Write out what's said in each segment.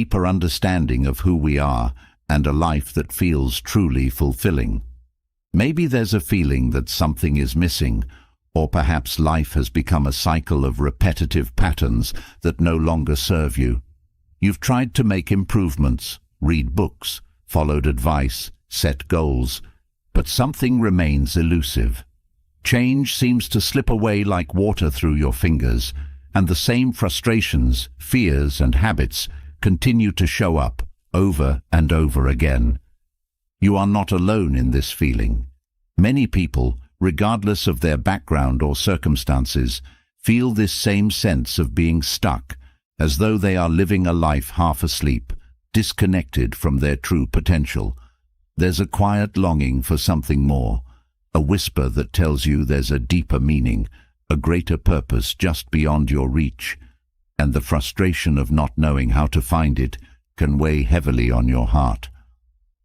deeper understanding of who we are and a life that feels truly fulfilling. Maybe there's a feeling that something is missing, or perhaps life has become a cycle of repetitive patterns that no longer serve you. You've tried to make improvements, read books, followed advice, set goals, but something remains elusive. Change seems to slip away like water through your fingers, and the same frustrations, fears, and habits continue to show up over and over again. You are not alone in this feeling. Many people, regardless of their background or circumstances, feel this same sense of being stuck, as though they are living a life half asleep, disconnected from their true potential. There's a quiet longing for something more, a whisper that tells you there's a deeper meaning, a greater purpose just beyond your reach, and the frustration of not knowing how to find it can weigh heavily on your heart.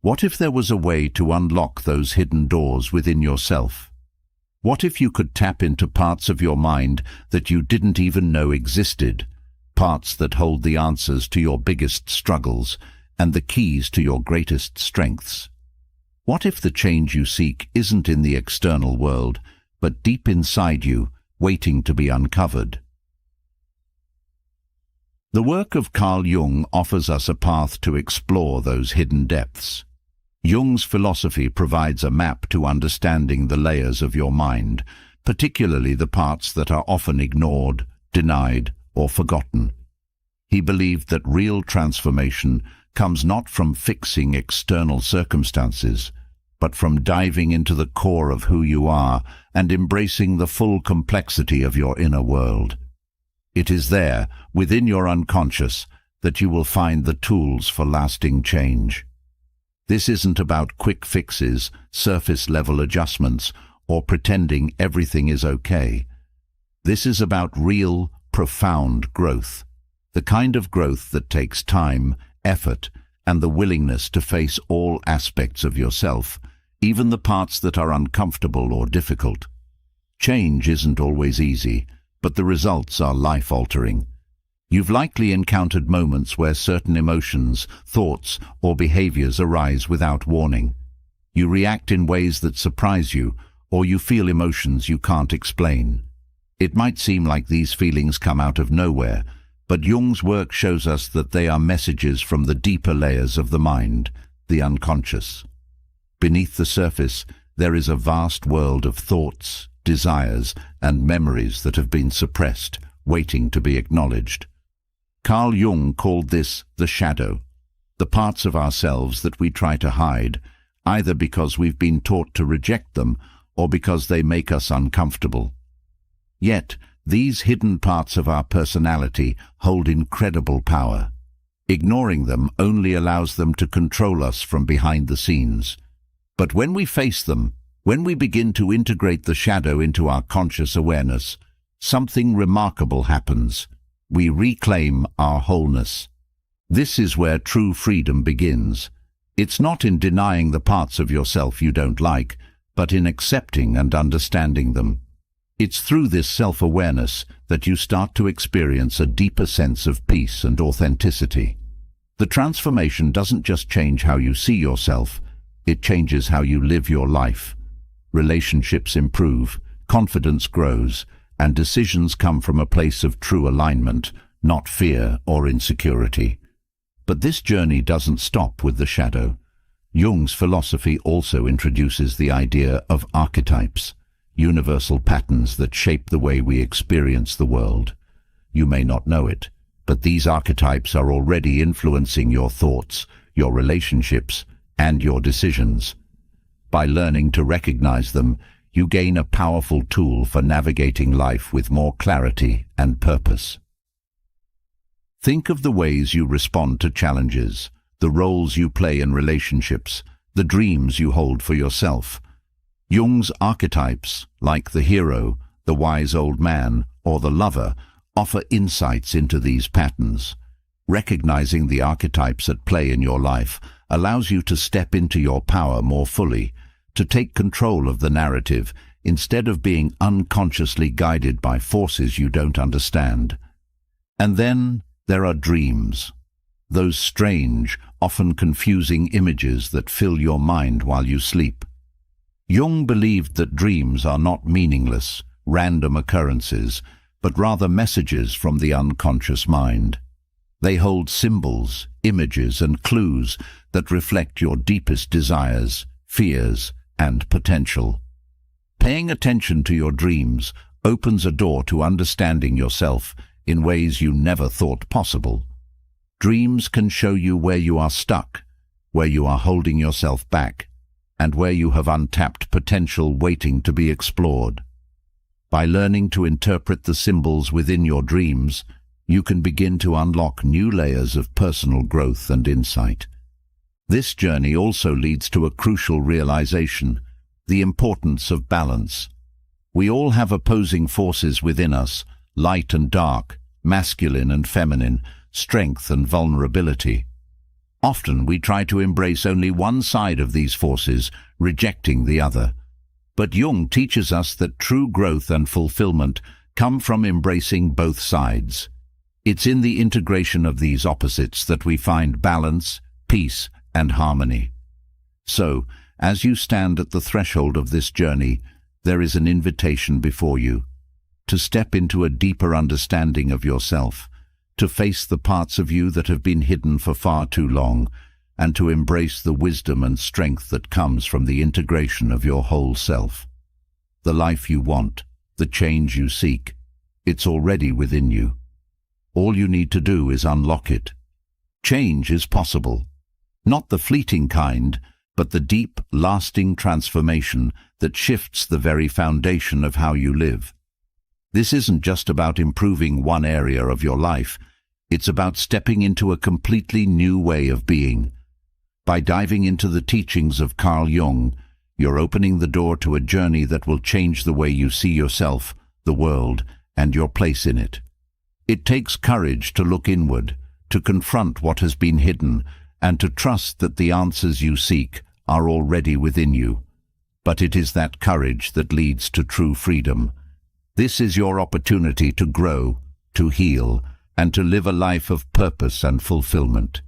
What if there was a way to unlock those hidden doors within yourself? What if you could tap into parts of your mind that you didn't even know existed, parts that hold the answers to your biggest struggles and the keys to your greatest strengths? What if the change you seek isn't in the external world, but deep inside you, waiting to be uncovered? The work of Carl Jung offers us a path to explore those hidden depths. Jung's philosophy provides a map to understanding the layers of your mind, particularly the parts that are often ignored, denied, or forgotten. He believed that real transformation comes not from fixing external circumstances, but from diving into the core of who you are and embracing the full complexity of your inner world. It is there, within your unconscious, that you will find the tools for lasting change. This isn't about quick fixes, surface-level adjustments, or pretending everything is okay. This is about real, profound growth, the kind of growth that takes time, effort, and the willingness to face all aspects of yourself, even the parts that are uncomfortable or difficult. Change isn't always easy, but the results are life-altering. You've likely encountered moments where certain emotions, thoughts, or behaviors arise without warning. You react in ways that surprise you, or you feel emotions you can't explain. It might seem like these feelings come out of nowhere, but Jung's work shows us that they are messages from the deeper layers of the mind, the unconscious. Beneath the surface, there is a vast world of thoughts, desires, and memories that have been suppressed, waiting to be acknowledged. Carl Jung called this the shadow, the parts of ourselves that we try to hide, either because we've been taught to reject them or because they make us uncomfortable. Yet, these hidden parts of our personality hold incredible power. Ignoring them only allows them to control us from behind the scenes. But when we face them, when we begin to integrate the shadow into our conscious awareness, something remarkable happens. We reclaim our wholeness. This is where true freedom begins. It's not in denying the parts of yourself you don't like, but in accepting and understanding them. It's through this self-awareness that you start to experience a deeper sense of peace and authenticity. The transformation doesn't just change how you see yourself, it changes how you live your life. Relationships improve, confidence grows, and decisions come from a place of true alignment, not fear or insecurity. But this journey doesn't stop with the shadow. Jung's philosophy also introduces the idea of archetypes, universal patterns that shape the way we experience the world. You may not know it, but these archetypes are already influencing your thoughts, your relationships, and your decisions. By learning to recognize them, you gain a powerful tool for navigating life with more clarity and purpose. Think of the ways you respond to challenges, the roles you play in relationships, the dreams you hold for yourself. Jung's archetypes, like the hero, the wise old man, or the lover, offer insights into these patterns. Recognizing the archetypes at play in your life allows you to step into your power more fully, to take control of the narrative instead of being unconsciously guided by forces you don't understand. And then there are dreams. those strange, often confusing images that fill your mind while you sleep. Jung believed that dreams are not meaningless, random occurrences, but rather messages from the unconscious mind. They hold symbols, images, and clues that reflect your deepest desires, fears, and potential. Paying attention to your dreams opens a door to understanding yourself in ways you never thought possible. Dreams can show you where you are stuck, where you are holding yourself back, and where you have untapped potential waiting to be explored. By learning to interpret the symbols within your dreams, you can begin to unlock new layers of personal growth and insight. This journey also leads to a crucial realization: the importance of balance. We all have opposing forces within us, light and dark, masculine and feminine, strength and vulnerability. Often we try to embrace only one side of these forces, rejecting the other. But Jung teaches us that true growth and fulfillment come from embracing both sides. It's in the integration of these opposites that we find balance, peace, and harmony. So, as you stand at the threshold of this journey, there is an invitation before you to step into a deeper understanding of yourself, to face the parts of you that have been hidden for far too long, and to embrace the wisdom and strength that comes from the integration of your whole self. The life you want, the change you seek, it's already within you. All you need to do is unlock it. Change is possible. Not the fleeting kind, but the deep, lasting transformation that shifts the very foundation of how you live. This isn't just about improving one area of your life. It's about stepping into a completely new way of being. By diving into the teachings of Carl Jung, you're opening the door to a journey that will change the way you see yourself, the world, and your place in it. It takes courage to look inward, to confront what has been hidden, and to trust that the answers you seek are already within you. But it is that courage that leads to true freedom. This is your opportunity to grow, to heal, and to live a life of purpose and fulfillment.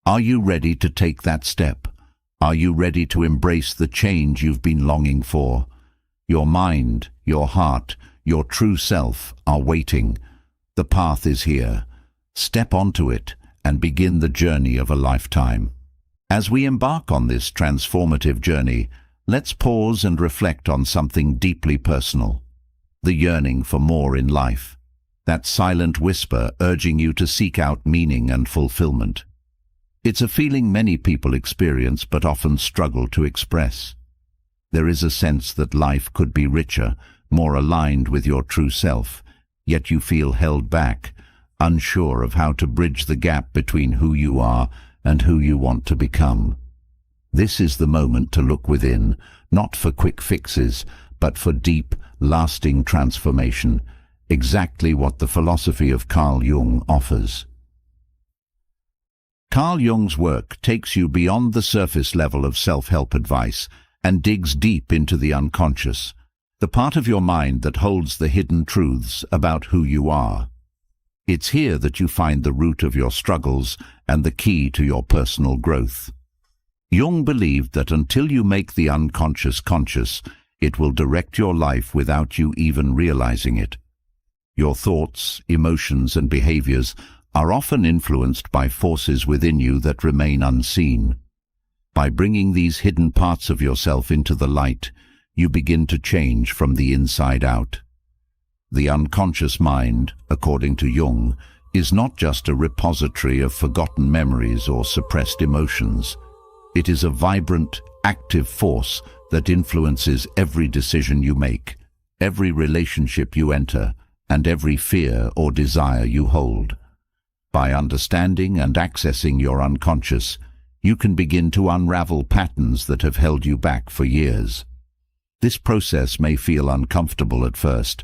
Are you ready to take that step? Are you ready to embrace the change you've been longing for? Your mind, your heart, your true self are waiting. The path is here. Step onto it and begin the journey of a lifetime. As we embark on this transformative journey, let's pause and reflect on something deeply personal: the yearning for more in life, that silent whisper urging you to seek out meaning and fulfillment. It's a feeling many people experience but often struggle to express. There is a sense that life could be richer, more aligned with your true self, yet you feel held back, unsure of how to bridge the gap between who you are and who you want to become. This is the moment to look within, not for quick fixes, but for deep, lasting transformation, exactly what the philosophy of Carl Jung offers. Carl Jung's work takes you beyond the surface level of self-help advice and digs deep into the unconscious, the part of your mind that holds the hidden truths about who you are. It's here that you find the root of your struggles and the key to your personal growth. Jung believed that until you make the unconscious conscious, it will direct your life without you even realizing it. Your thoughts, emotions, and behaviors are often influenced by forces within you that remain unseen. By bringing these hidden parts of yourself into the light, you begin to change from the inside out. The unconscious mind, according to Jung, is not just a repository of forgotten memories or suppressed emotions. It is a vibrant, active force that influences every decision you make, every relationship you enter, and every fear or desire you hold. By understanding and accessing your unconscious, you can begin to unravel patterns that have held you back for years. This process may feel uncomfortable at first,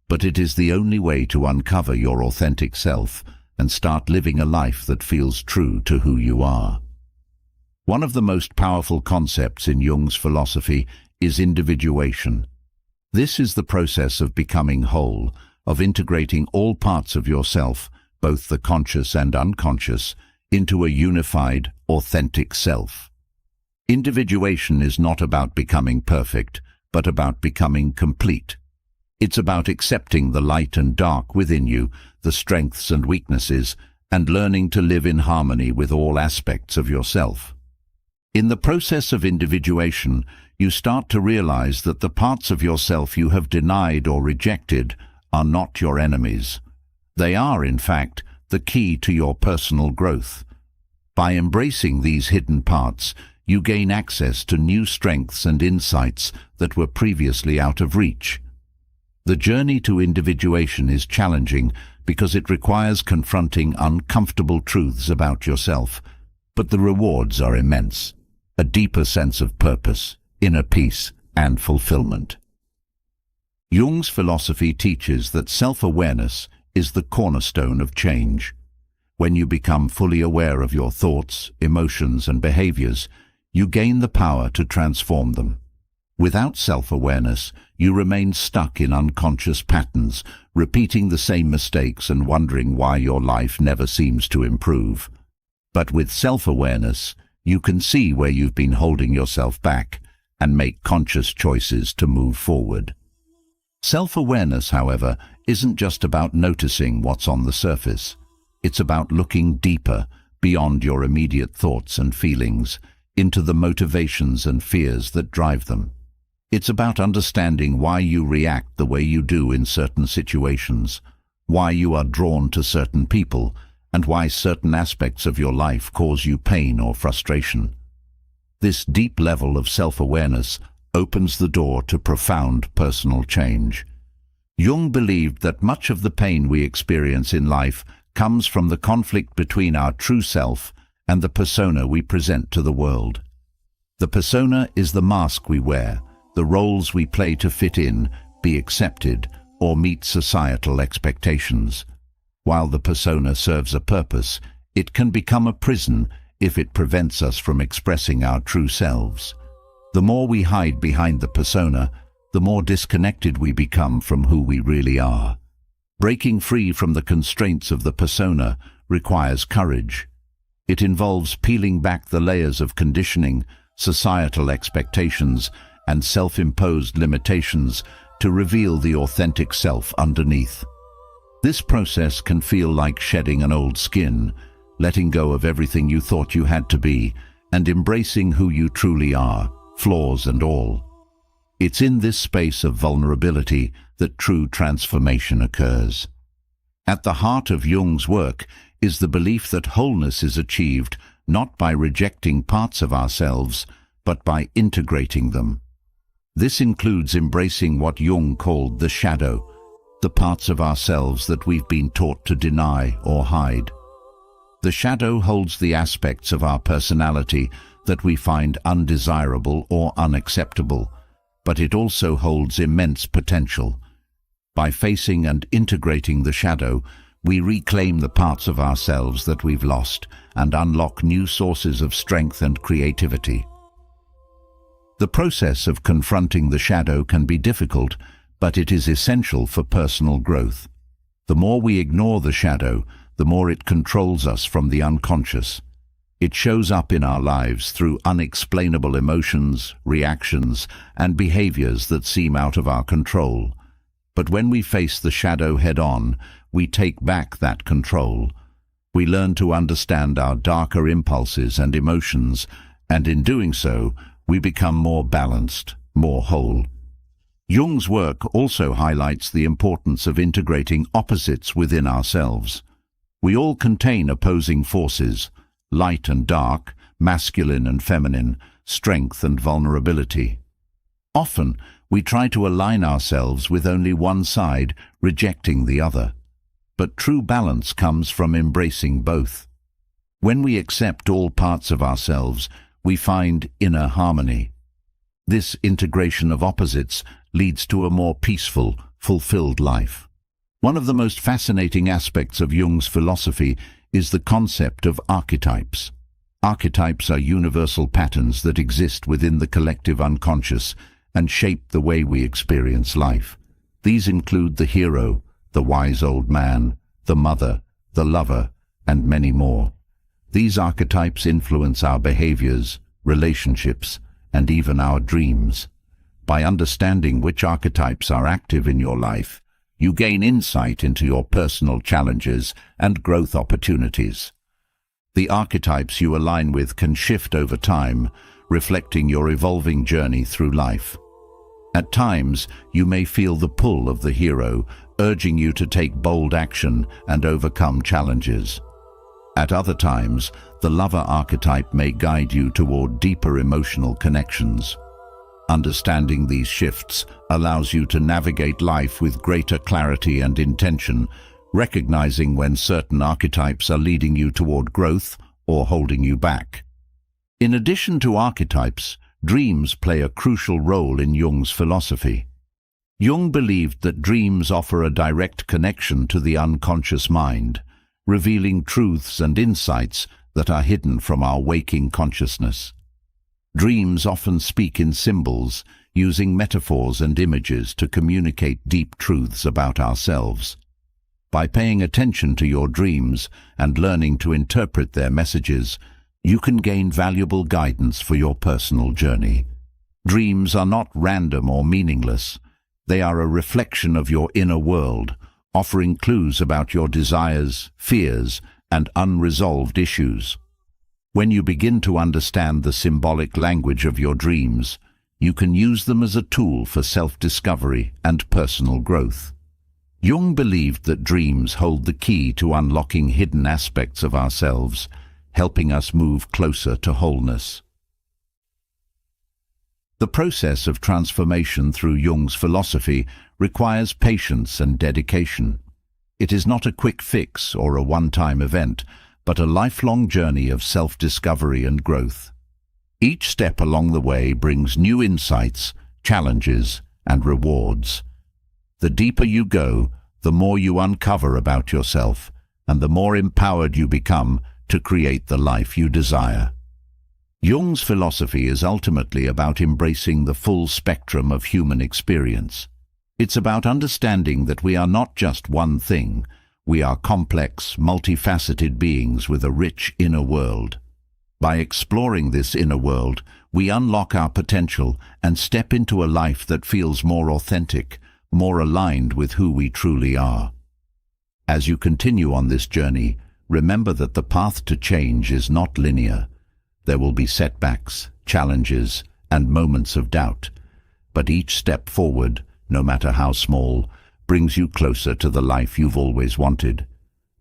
but it is the only way to uncover your authentic self and start living a life that feels true to who you are. One of the most powerful concepts in Jung's philosophy is individuation. This is the process of becoming whole, of integrating all parts of yourself, both the conscious and unconscious, into a unified, authentic self. Individuation is not about becoming perfect, but about becoming complete. It's about accepting the light and dark within you, the strengths and weaknesses, and learning to live in harmony with all aspects of yourself. In the process of individuation, you start to realize that the parts of yourself you have denied or rejected are not your enemies. They are, in fact, the key to your personal growth. By embracing these hidden parts, you gain access to new strengths and insights that were previously out of reach. The journey to individuation is challenging because it requires confronting uncomfortable truths about yourself, but the rewards are immense. A deeper sense of purpose, inner peace, and fulfillment. Jung's philosophy teaches that self-awareness is the cornerstone of change. When you become fully aware of your thoughts, emotions, and behaviors, you gain the power to transform them. Without self-awareness, you remain stuck in unconscious patterns, repeating the same mistakes and wondering why your life never seems to improve. But with self-awareness, you can see where you've been holding yourself back and make conscious choices to move forward. Self-awareness, however, isn't just about noticing what's on the surface. It's about looking deeper, beyond your immediate thoughts and feelings, into the motivations and fears that drive them. It's about understanding why you react the way you do in certain situations, why you are drawn to certain people, and why certain aspects of your life cause you pain or frustration. This deep level of self-awareness opens the door to profound personal change. Jung believed that much of the pain we experience in life comes from the conflict between our true self and the persona we present to the world. The persona is the mask we wear, the roles we play to fit in, be accepted, or meet societal expectations. While the persona serves a purpose, it can become a prison if it prevents us from expressing our true selves. The more we hide behind the persona, the more disconnected we become from who we really are. Breaking free from the constraints of the persona requires courage. It involves peeling back the layers of conditioning, societal expectations, and self-imposed limitations to reveal the authentic self underneath. This process can feel like shedding an old skin, letting go of everything you thought you had to be, and embracing who you truly are, flaws and all. It's in this space of vulnerability that true transformation occurs. At the heart of Jung's work is the belief that wholeness is achieved not by rejecting parts of ourselves, but by integrating them. This includes embracing what Jung called the shadow, the parts of ourselves that we've been taught to deny or hide. The shadow holds the aspects of our personality that we find undesirable or unacceptable, but it also holds immense potential. By facing and integrating the shadow, we reclaim the parts of ourselves that we've lost and unlock new sources of strength and creativity. The process of confronting the shadow can be difficult, but it is essential for personal growth. The more we ignore the shadow, the more it controls us from the unconscious. It shows up in our lives through unexplainable emotions, reactions, and behaviors that seem out of our control. But when we face the shadow head-on, we take back that control. We learn to understand our darker impulses and emotions, and in doing so, we become more balanced, more whole. Jung's work also highlights the importance of integrating opposites within ourselves. We all contain opposing forces, light and dark, masculine and feminine, strength and vulnerability. Often, we try to align ourselves with only one side, rejecting the other. But true balance comes from embracing both. When we accept all parts of ourselves, we find inner harmony. This integration of opposites leads to a more peaceful, fulfilled life. One of the most fascinating aspects of Jung's philosophy is the concept of archetypes. Archetypes are universal patterns that exist within the collective unconscious and shape the way we experience life. These include the hero, the wise old man, the mother, the lover, and many more. These archetypes influence our behaviors, relationships, and even our dreams. By understanding which archetypes are active in your life, you gain insight into your personal challenges and growth opportunities. The archetypes you align with can shift over time, reflecting your evolving journey through life. At times, you may feel the pull of the hero, urging you to take bold action and overcome challenges. At other times, the lover archetype may guide you toward deeper emotional connections. Understanding these shifts allows you to navigate life with greater clarity and intention, recognizing when certain archetypes are leading you toward growth or holding you back. In addition to archetypes, dreams play a crucial role in Jung's philosophy. Jung believed that dreams offer a direct connection to the unconscious mind, revealing truths and insights that are hidden from our waking consciousness. Dreams often speak in symbols, using metaphors and images to communicate deep truths about ourselves. By paying attention to your dreams and learning to interpret their messages, you can gain valuable guidance for your personal journey. Dreams are not random or meaningless. They are a reflection of your inner world, offering clues about your desires, fears, and unresolved issues. When you begin to understand the symbolic language of your dreams, you can use them as a tool for self-discovery and personal growth. Jung believed that dreams hold the key to unlocking hidden aspects of ourselves, helping us move closer to wholeness. The process of transformation through Jung's philosophy requires patience and dedication. It is not a quick fix or a one-time event, but a lifelong journey of self-discovery and growth. Each step along the way brings new insights, challenges, and rewards. The deeper you go, the more you uncover about yourself, and the more empowered you become to create the life you desire. Jung's philosophy is ultimately about embracing the full spectrum of human experience. It's about understanding that we are not just one thing. We are complex, multifaceted beings with a rich inner world. By exploring this inner world, we unlock our potential and step into a life that feels more authentic, more aligned with who we truly are. As you continue on this journey, remember that the path to change is not linear. There will be setbacks, challenges, and moments of doubt. But each step forward, no matter how small, brings you closer to the life you've always wanted.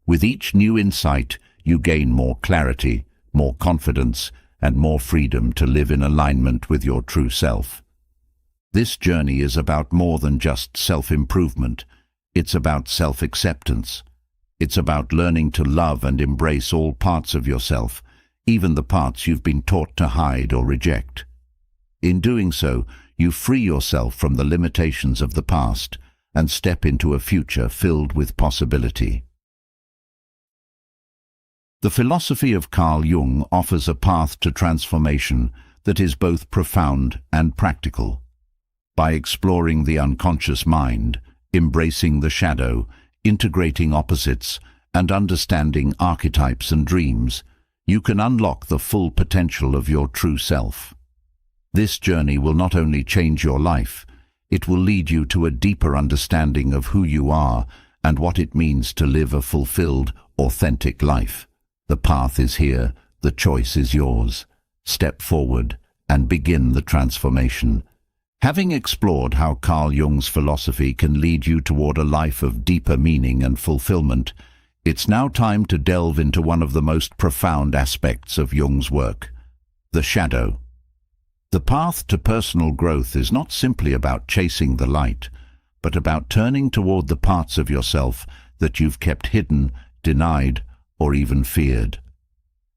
With each new insight, you gain more clarity, more confidence, and more freedom to live in alignment with your true self. This journey is about more than just self-improvement. It's about self-acceptance. It's about learning to love and embrace all parts of yourself, even the parts you've been taught to hide or reject. In doing so, you free yourself from the limitations of the past and step into a future filled with possibility. The philosophy of Carl Jung offers a path to transformation that is both profound and practical. By exploring the unconscious mind, embracing the shadow, integrating opposites, and understanding archetypes and dreams, you can unlock the full potential of your true self. This journey will not only change your life, it will lead you to a deeper understanding of who you are and what it means to live a fulfilled, authentic life. The path is here, the choice is yours. Step forward and begin the transformation. Having explored how Carl Jung's philosophy can lead you toward a life of deeper meaning and fulfillment, it's now time to delve into one of the most profound aspects of Jung's work, the shadow. The path to personal growth is not simply about chasing the light, but about turning toward the parts of yourself that you've kept hidden, denied, or even feared.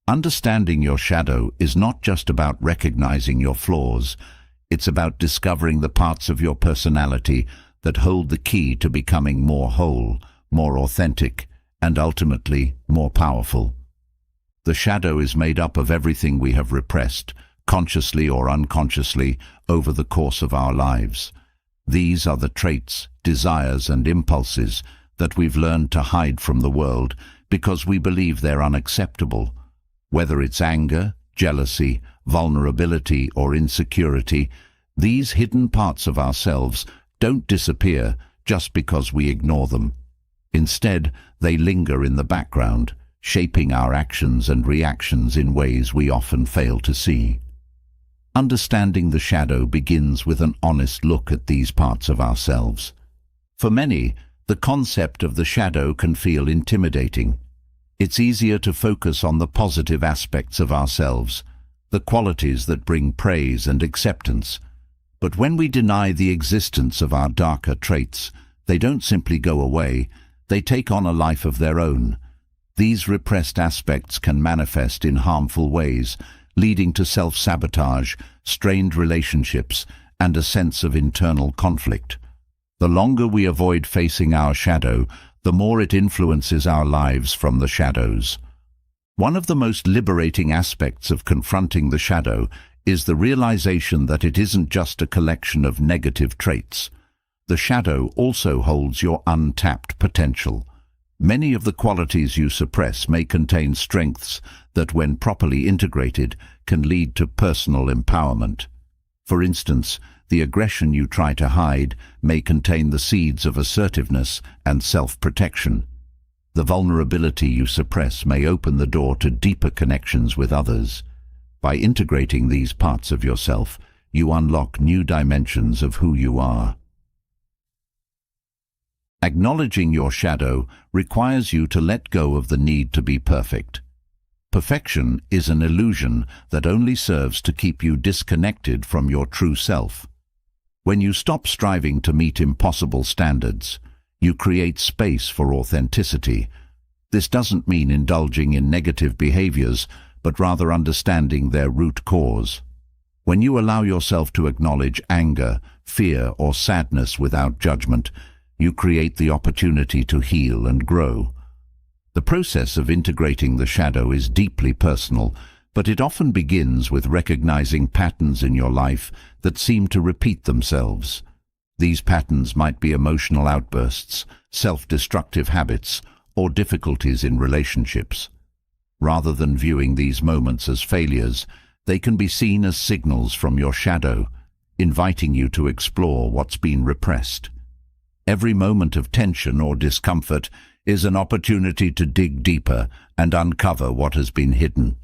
Understanding your shadow is not just about recognizing your flaws. It's about discovering the parts of your personality that hold the key to becoming more whole, more authentic, and ultimately more powerful. The shadow is made up of everything we have repressed, consciously or unconsciously, over the course of our lives. These are the traits, desires, and impulses that we've learned to hide from the world because we believe they're unacceptable. Whether it's anger, jealousy, vulnerability, or insecurity, these hidden parts of ourselves don't disappear just because we ignore them. Instead, they linger in the background, shaping our actions and reactions in ways we often fail to see. Understanding the shadow begins with an honest look at these parts of ourselves. For many, the concept of the shadow can feel intimidating. It's easier to focus on the positive aspects of ourselves, the qualities that bring praise and acceptance. But when we deny the existence of our darker traits, they don't simply go away, they take on a life of their own. These repressed aspects can manifest in harmful ways, leading to self-sabotage, strained relationships, and a sense of internal conflict. The longer we avoid facing our shadow, the more it influences our lives from the shadows. One of the most liberating aspects of confronting the shadow is the realization that it isn't just a collection of negative traits. The shadow also holds your untapped potential. Many of the qualities you suppress may contain strengths that, when properly integrated, can lead to personal empowerment. For instance, the aggression you try to hide may contain the seeds of assertiveness and self-protection. The vulnerability you suppress may open the door to deeper connections with others. By integrating these parts of yourself, you unlock new dimensions of who you are. Acknowledging your shadow requires you to let go of the need to be perfect. Perfection is an illusion that only serves to keep you disconnected from your true self. When you stop striving to meet impossible standards, you create space for authenticity. This doesn't mean indulging in negative behaviors, but rather understanding their root cause. When you allow yourself to acknowledge anger, fear, or sadness without judgment, you create the opportunity to heal and grow. The process of integrating the shadow is deeply personal, but it often begins with recognizing patterns in your life that seem to repeat themselves. These patterns might be emotional outbursts, self-destructive habits, or difficulties in relationships. Rather than viewing these moments as failures, they can be seen as signals from your shadow, inviting you to explore what's been repressed. Every moment of tension or discomfort is an opportunity to dig deeper and uncover what has been hidden.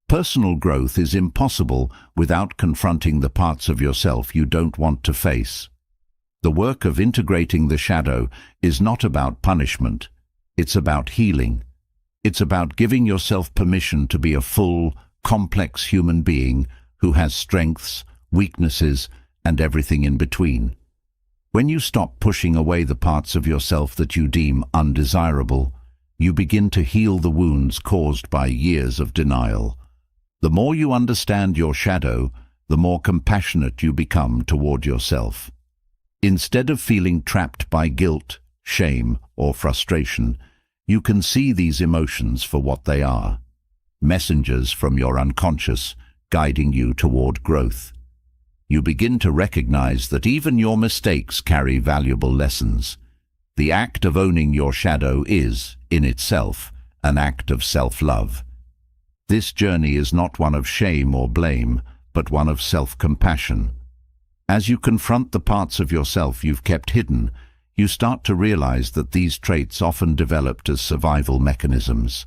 Personal growth is impossible without confronting the parts of yourself you don't want to face. The work of integrating the shadow is not about punishment. It's about healing. It's about giving yourself permission to be a full, complex human being who has strengths, weaknesses, and everything in between. When you stop pushing away the parts of yourself that you deem undesirable, you begin to heal the wounds caused by years of denial. The more you understand your shadow, the more compassionate you become toward yourself. Instead of feeling trapped by guilt, shame, or frustration, you can see these emotions for what they are: messengers from your unconscious, guiding you toward growth. You begin to recognize that even your mistakes carry valuable lessons. The act of owning your shadow is, in itself, an act of self-love. This journey is not one of shame or blame, but one of self-compassion. As you confront the parts of yourself you've kept hidden, you start to realize that these traits often developed as survival mechanisms.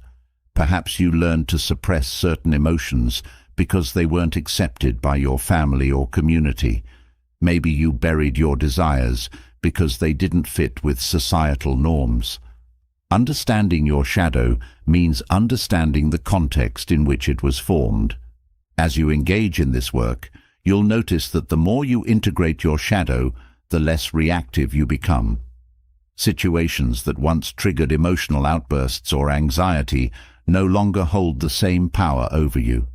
Perhaps you learned to suppress certain emotions because they weren't accepted by your family or community. Maybe you buried your desires because they didn't fit with societal norms. Understanding your shadow means understanding the context in which it was formed. As you engage in this work, you'll notice that the more you integrate your shadow, the less reactive you become. Situations that once triggered emotional outbursts or anxiety no longer hold the same power over you.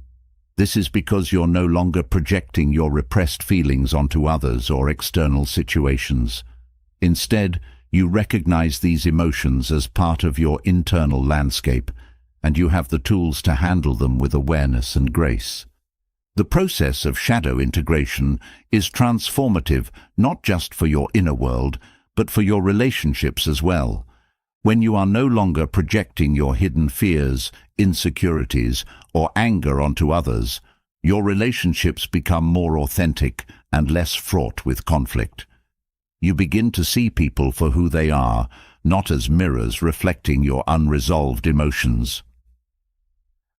This is because you're no longer projecting your repressed feelings onto others or external situations. Instead, you recognize these emotions as part of your internal landscape, and you have the tools to handle them with awareness and grace. The process of shadow integration is transformative not just for your inner world, but for your relationships as well. When you are no longer projecting your hidden fears, insecurities, or anger onto others, your relationships become more authentic and less fraught with conflict. You begin to see people for who they are, not as mirrors reflecting your unresolved emotions.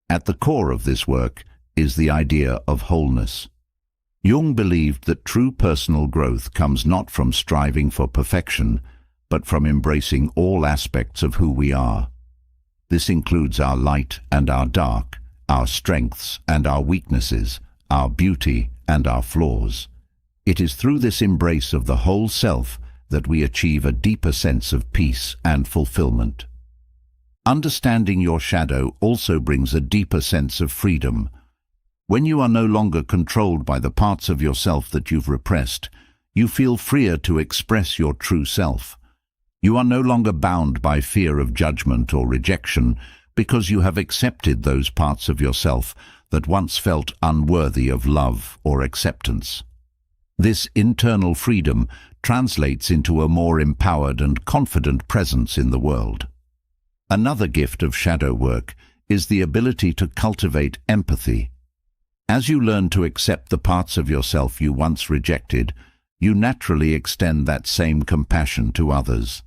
At the core of this work is the idea of wholeness. Jung believed that true personal growth comes not from striving for perfection, but from embracing all aspects of who we are. This includes our light and our dark, our strengths and our weaknesses, our beauty and our flaws. It is through this embrace of the whole self that we achieve a deeper sense of peace and fulfillment. Understanding your shadow also brings a deeper sense of freedom. When you are no longer controlled by the parts of yourself that you've repressed, you feel freer to express your true self. You are no longer bound by fear of judgment or rejection because you have accepted those parts of yourself that once felt unworthy of love or acceptance. This internal freedom translates into a more empowered and confident presence in the world. Another gift of shadow work is the ability to cultivate empathy. As you learn to accept the parts of yourself you once rejected, you naturally extend that same compassion to others.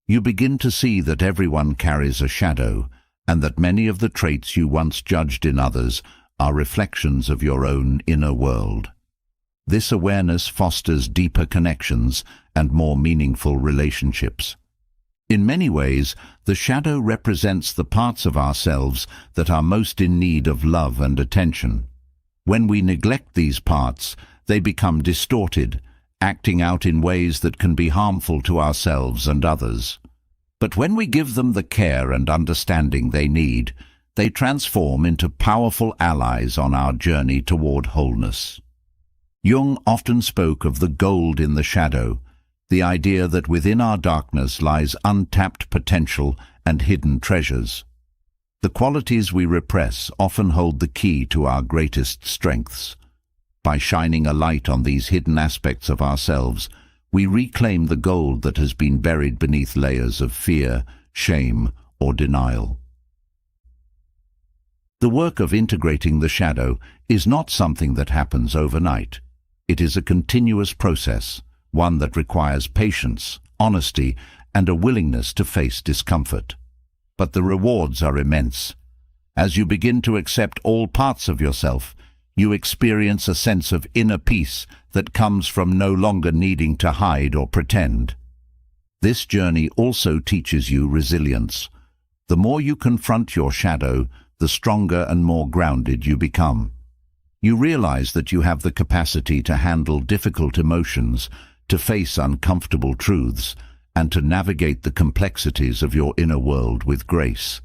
You begin to see that everyone carries a shadow, and that many of the traits you once judged in others are reflections of your own inner world. This awareness fosters deeper connections and more meaningful relationships. In many ways, the shadow represents the parts of ourselves that are most in need of love and attention. When we neglect these parts, they become distorted, acting out in ways that can be harmful to ourselves and others. But when we give them the care and understanding they need, they transform into powerful allies on our journey toward wholeness. Jung often spoke of the gold in the shadow, the idea that within our darkness lies untapped potential and hidden treasures. The qualities we repress often hold the key to our greatest strengths. By shining a light on these hidden aspects of ourselves, we reclaim the gold that has been buried beneath layers of fear, shame, or denial. The work of integrating the shadow is not something that happens overnight. It is a continuous process, one that requires patience, honesty, and a willingness to face discomfort. But the rewards are immense. As you begin to accept all parts of yourself, you experience a sense of inner peace that comes from no longer needing to hide or pretend. This journey also teaches you resilience. The more you confront your shadow, the stronger and more grounded you become. You realize that you have the capacity to handle difficult emotions, to face uncomfortable truths, and to navigate the complexities of your inner world with grace.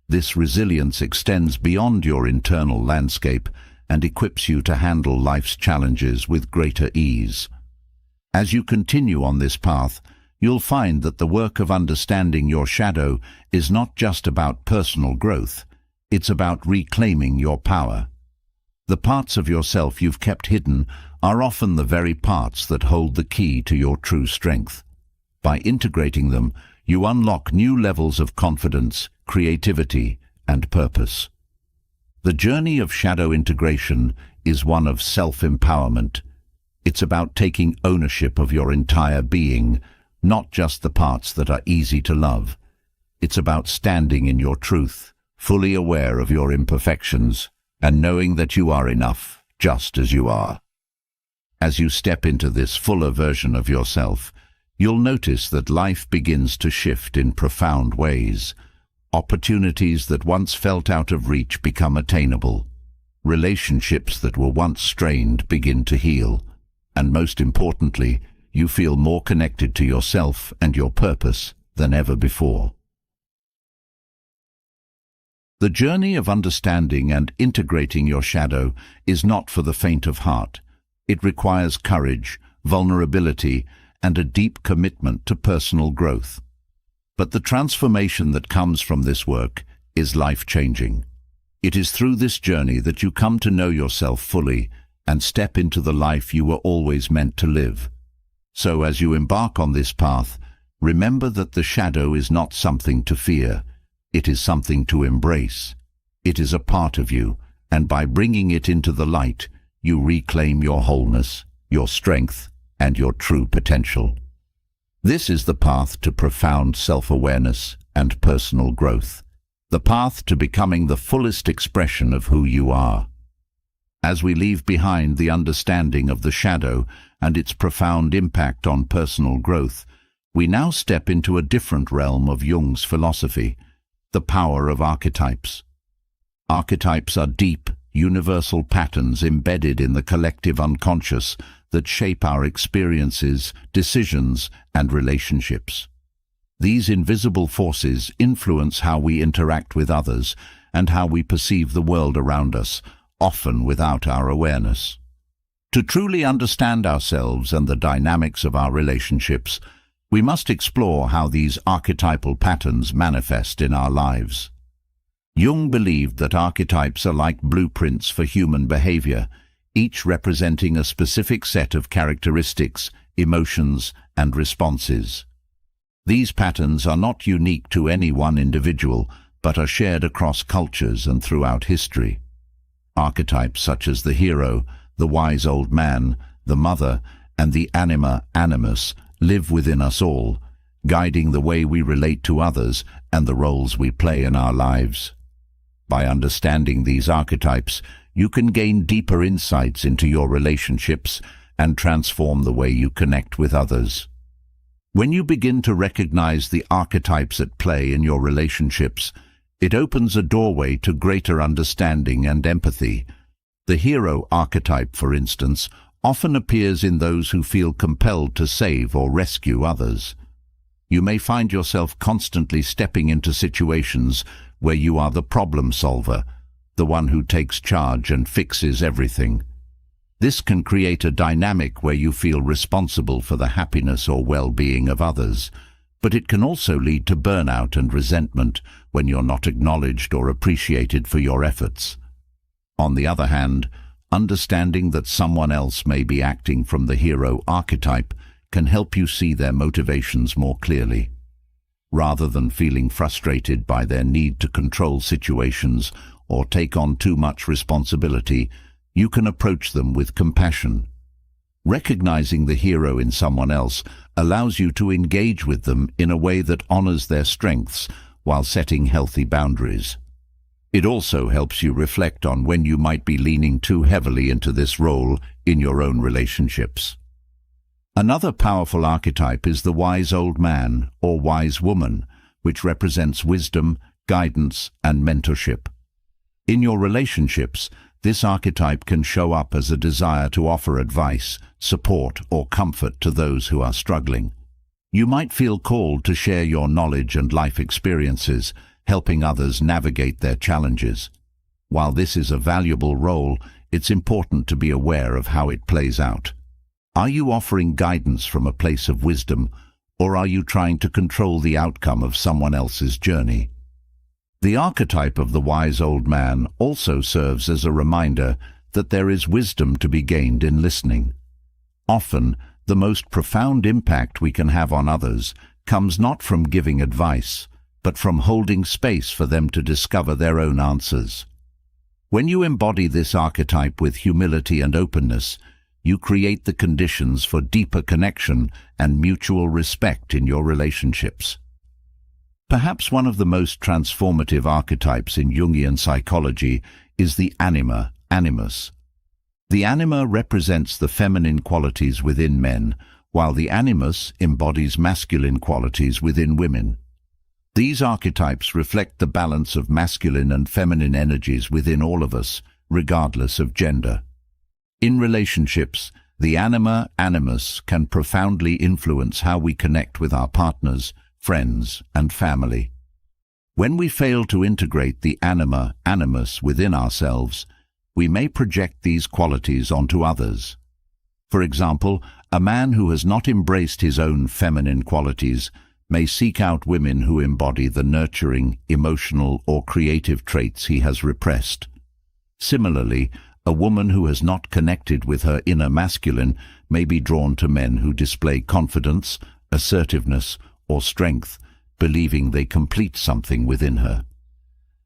This resilience extends beyond your internal landscape and equips you to handle life's challenges with greater ease. As you continue on this path, you'll find that the work of understanding your shadow is not just about personal growth, it's about reclaiming your power. The parts of yourself you've kept hidden are often the very parts that hold the key to your true strength. By integrating them, you unlock new levels of confidence, creativity, and purpose. The journey of shadow integration is one of self-empowerment. It's about taking ownership of your entire being, not just the parts that are easy to love. It's about standing in your truth, fully aware of your imperfections, and knowing that you are enough, just as you are. As you step into this fuller version of yourself, you'll notice that life begins to shift in profound ways. Opportunities that once felt out of reach become attainable. Relationships that were once strained begin to heal. And most importantly, you feel more connected to yourself and your purpose than ever before. The journey of understanding and integrating your shadow is not for the faint of heart. It requires courage, vulnerability, and a deep commitment to personal growth. But the transformation that comes from this work is life-changing. It is through this journey that you come to know yourself fully and step into the life you were always meant to live. So as you embark on this path, Remember that the shadow is not something to fear. It is something to embrace. It is a part of you, and by bringing it into the light, you reclaim your wholeness, your strength, and your true potential. This is the path to profound self-awareness and personal growth, the path to becoming the fullest expression of who you are. As we leave behind the understanding of the shadow and its profound impact on personal growth, we now step into a different realm of Jung's philosophy, the power of archetypes. Archetypes are deep, universal patterns embedded in the collective unconscious that shape our experiences, decisions, and relationships. These invisible forces influence how we interact with others and how we perceive the world around us, often without our awareness. To truly understand ourselves and the dynamics of our relationships, we must explore how these archetypal patterns manifest in our lives. Jung believed that archetypes are like blueprints for human behavior, each representing a specific set of characteristics, emotions, and responses. These patterns are not unique to any one individual, but are shared across cultures and throughout history. Archetypes such as the hero, the wise old man, the mother, and the anima animus live within us all, guiding the way we relate to others and the roles we play in our lives. By understanding these archetypes, you can gain deeper insights into your relationships and transform the way you connect with others. When you begin to recognize the archetypes at play in your relationships, it opens a doorway to greater understanding and empathy. The hero archetype, for instance, often appears in those who feel compelled to save or rescue others. You may find yourself constantly stepping into situations where you are the problem solver, the one who takes charge and fixes everything. This can create a dynamic where you feel responsible for the happiness or well-being of others, but it can also lead to burnout and resentment when you're not acknowledged or appreciated for your efforts. On the other hand, understanding that someone else may be acting from the hero archetype can help you see their motivations more clearly. Rather than feeling frustrated by their need to control situations or take on too much responsibility, you can approach them with compassion. Recognizing the hero in someone else allows you to engage with them in a way that honors their strengths while setting healthy boundaries. It also helps you reflect on when you might be leaning too heavily into this role in your own relationships. Another powerful archetype is the wise old man or wise woman, which represents wisdom, guidance, and mentorship. In your relationships, this archetype can show up as a desire to offer advice, support, or comfort to those who are struggling. You might feel called to share your knowledge and life experiences, helping others navigate their challenges. While this is a valuable role, it's important to be aware of how it plays out. Are you offering guidance from a place of wisdom, or are you trying to control the outcome of someone else's journey? The archetype of the wise old man also serves as a reminder that there is wisdom to be gained in listening. Often, the most profound impact we can have on others comes not from giving advice, but from holding space for them to discover their own answers. When you embody this archetype with humility and openness, you create the conditions for deeper connection and mutual respect in your relationships. Perhaps one of the most transformative archetypes in Jungian psychology is the anima, animus. The anima represents the feminine qualities within men, while the animus embodies masculine qualities within women. These archetypes reflect the balance of masculine and feminine energies within all of us, regardless of gender. In relationships, the anima animus can profoundly influence how we connect with our partners, friends, and family. When we fail to integrate the anima animus within ourselves, we may project these qualities onto others. For example, a man who has not embraced his own feminine qualities may seek out women who embody the nurturing, emotional, or creative traits he has repressed. Similarly, a woman who has not connected with her inner masculine may be drawn to men who display confidence, assertiveness, or strength, believing they complete something within her.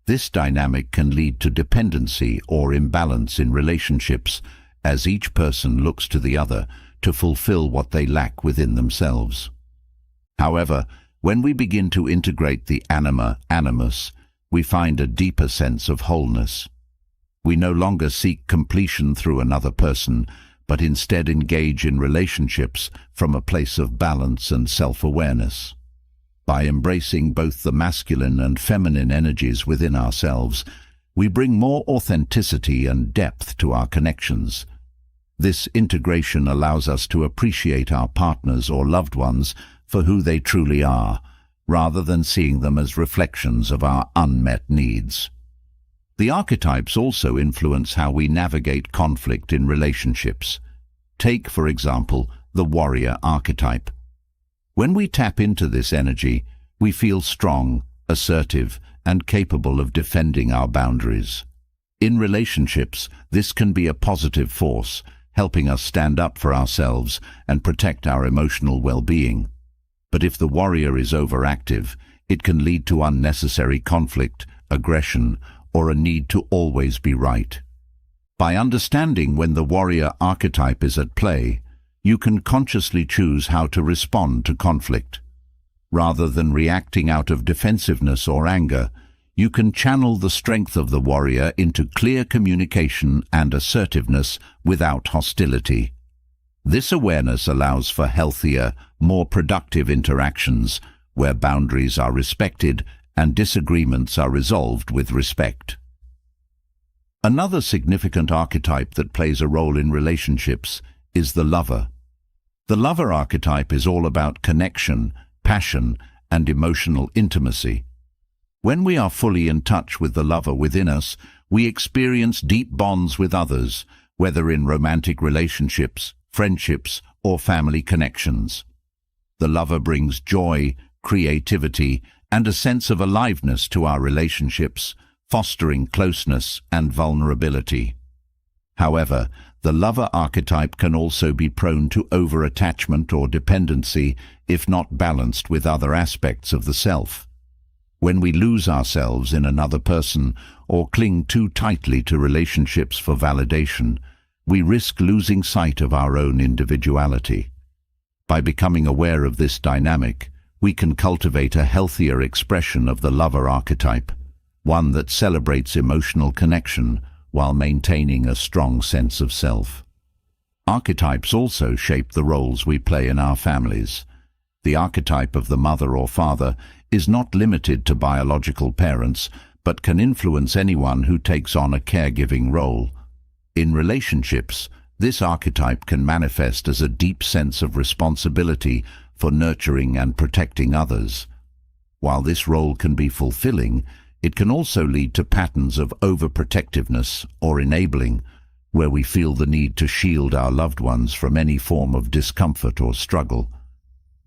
This dynamic can lead to dependency or imbalance in relationships, as each person looks to the other to fulfill what they lack within themselves. However, when we begin to integrate the anima-animus, we find a deeper sense of wholeness. We no longer seek completion through another person, but instead engage in relationships from a place of balance and self-awareness. By embracing both the masculine and feminine energies within ourselves, we bring more authenticity and depth to our connections. This integration allows us to appreciate our partners or loved ones for who they truly are, rather than seeing them as reflections of our unmet needs. The archetypes also influence how we navigate conflict in relationships. Take, for example, the warrior archetype. When we tap into this energy, we feel strong, assertive, and capable of defending our boundaries. In relationships, this can be a positive force, helping us stand up for ourselves and protect our emotional well-being. But if the warrior is overactive, it can lead to unnecessary conflict, aggression, or a need to always be right. By understanding when the warrior archetype is at play, you can consciously choose how to respond to conflict. Rather than reacting out of defensiveness or anger, you can channel the strength of the warrior into clear communication and assertiveness without hostility. This awareness allows for healthier, more productive interactions where boundaries are respected and disagreements are resolved with respect. Another significant archetype that plays a role in relationships is the lover. The lover archetype is all about connection, passion, and emotional intimacy. When we are fully in touch with the lover within us, we experience deep bonds with others, whether in romantic relationships, friendships, or family connections. The lover brings joy, creativity, and a sense of aliveness to our relationships, fostering closeness and vulnerability. However, the lover archetype can also be prone to over-attachment or dependency if not balanced with other aspects of the self. When we lose ourselves in another person or cling too tightly to relationships for validation, we risk losing sight of our own individuality. By becoming aware of this dynamic, we can cultivate a healthier expression of the lover archetype, one that celebrates emotional connection while maintaining a strong sense of self. Archetypes also shape the roles we play in our families. The archetype of the mother or father is not limited to biological parents, but can influence anyone who takes on a caregiving role. In relationships, this archetype can manifest as a deep sense of responsibility for nurturing and protecting others. While this role can be fulfilling, it can also lead to patterns of overprotectiveness or enabling, where we feel the need to shield our loved ones from any form of discomfort or struggle.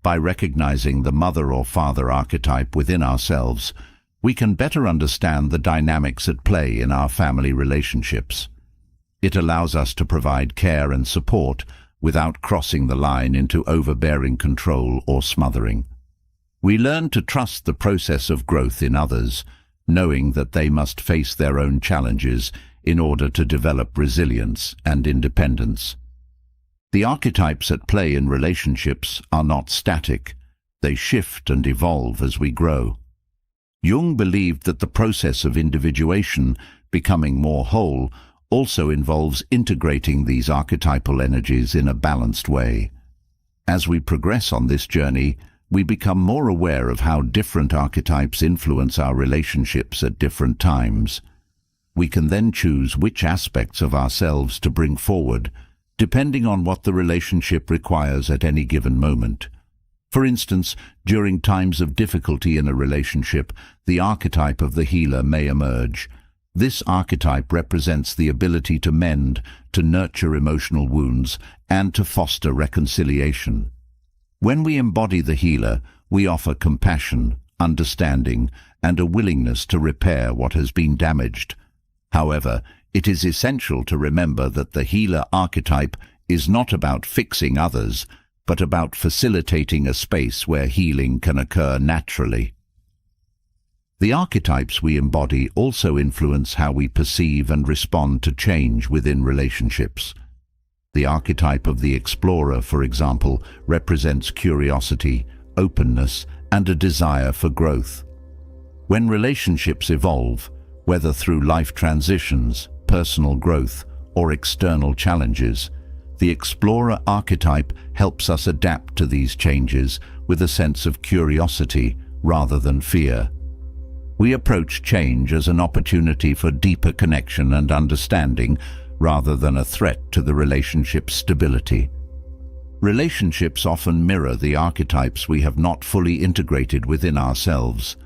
By recognizing the mother or father archetype within ourselves, we can better understand the dynamics at play in our family relationships. It allows us to provide care and support without crossing the line into overbearing control or smothering. We learn to trust the process of growth in others, knowing that they must face their own challenges in order to develop resilience and independence. The archetypes at play in relationships are not static. They shift and evolve as we grow. Jung believed that the process of individuation, becoming more whole, also involves integrating these archetypal energies in a balanced way. As we progress on this journey, we become more aware of how different archetypes influence our relationships at different times. We can then choose which aspects of ourselves to bring forward, depending on what the relationship requires at any given moment. For instance, during times of difficulty in a relationship, the archetype of the healer may emerge. This archetype represents the ability to mend, to nurture emotional wounds, and to foster reconciliation. When we embody the healer, we offer compassion, understanding, and a willingness to repair what has been damaged. However, it is essential to remember that the healer archetype is not about fixing others, but about facilitating a space where healing can occur naturally. The archetypes we embody also influence how we perceive and respond to change within relationships. The archetype of the explorer, for example, represents curiosity, openness, and a desire for growth. When relationships evolve, whether through life transitions, personal growth, or external challenges, the explorer archetype helps us adapt to these changes with a sense of curiosity rather than fear. We approach change as an opportunity for deeper connection and understanding rather than a threat to the relationship's stability. Relationships often mirror the archetypes we have not fully integrated within ourselves.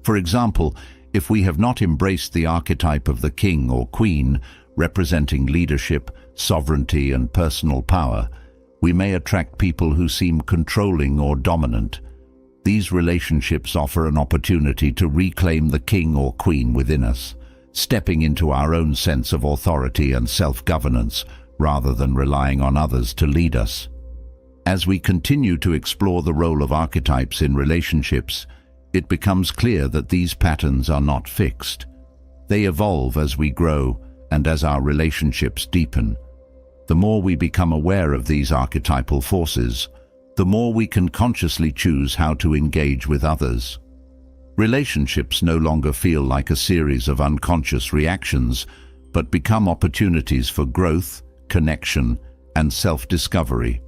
For example, if we have not embraced the archetype of the king or queen, representing leadership, sovereignty, and personal power, we may attract people who seem controlling or dominant. These relationships offer an opportunity to reclaim the king or queen within us, stepping into our own sense of authority and self-governance rather than relying on others to lead us. As we continue to explore the role of archetypes in relationships, it becomes clear that these patterns are not fixed. They evolve as we grow and as our relationships deepen. The more we become aware of these archetypal forces, the more we can consciously choose how to engage with others. Relationships no longer feel like a series of unconscious reactions, but become opportunities for growth, connection, and self-discovery.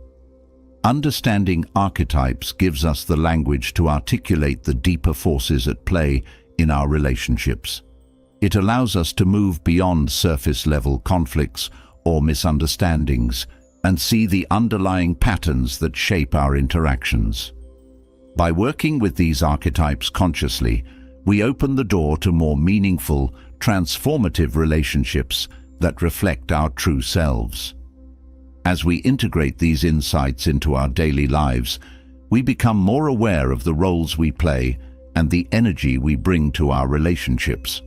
Understanding archetypes gives us the language to articulate the deeper forces at play in our relationships. It allows us to move beyond surface-level conflicts or misunderstandings and see the underlying patterns that shape our interactions. By working with these archetypes consciously, we open the door to more meaningful, transformative relationships that reflect our true selves. As we integrate these insights into our daily lives, we become more aware of the roles we play and the energy we bring to our relationships.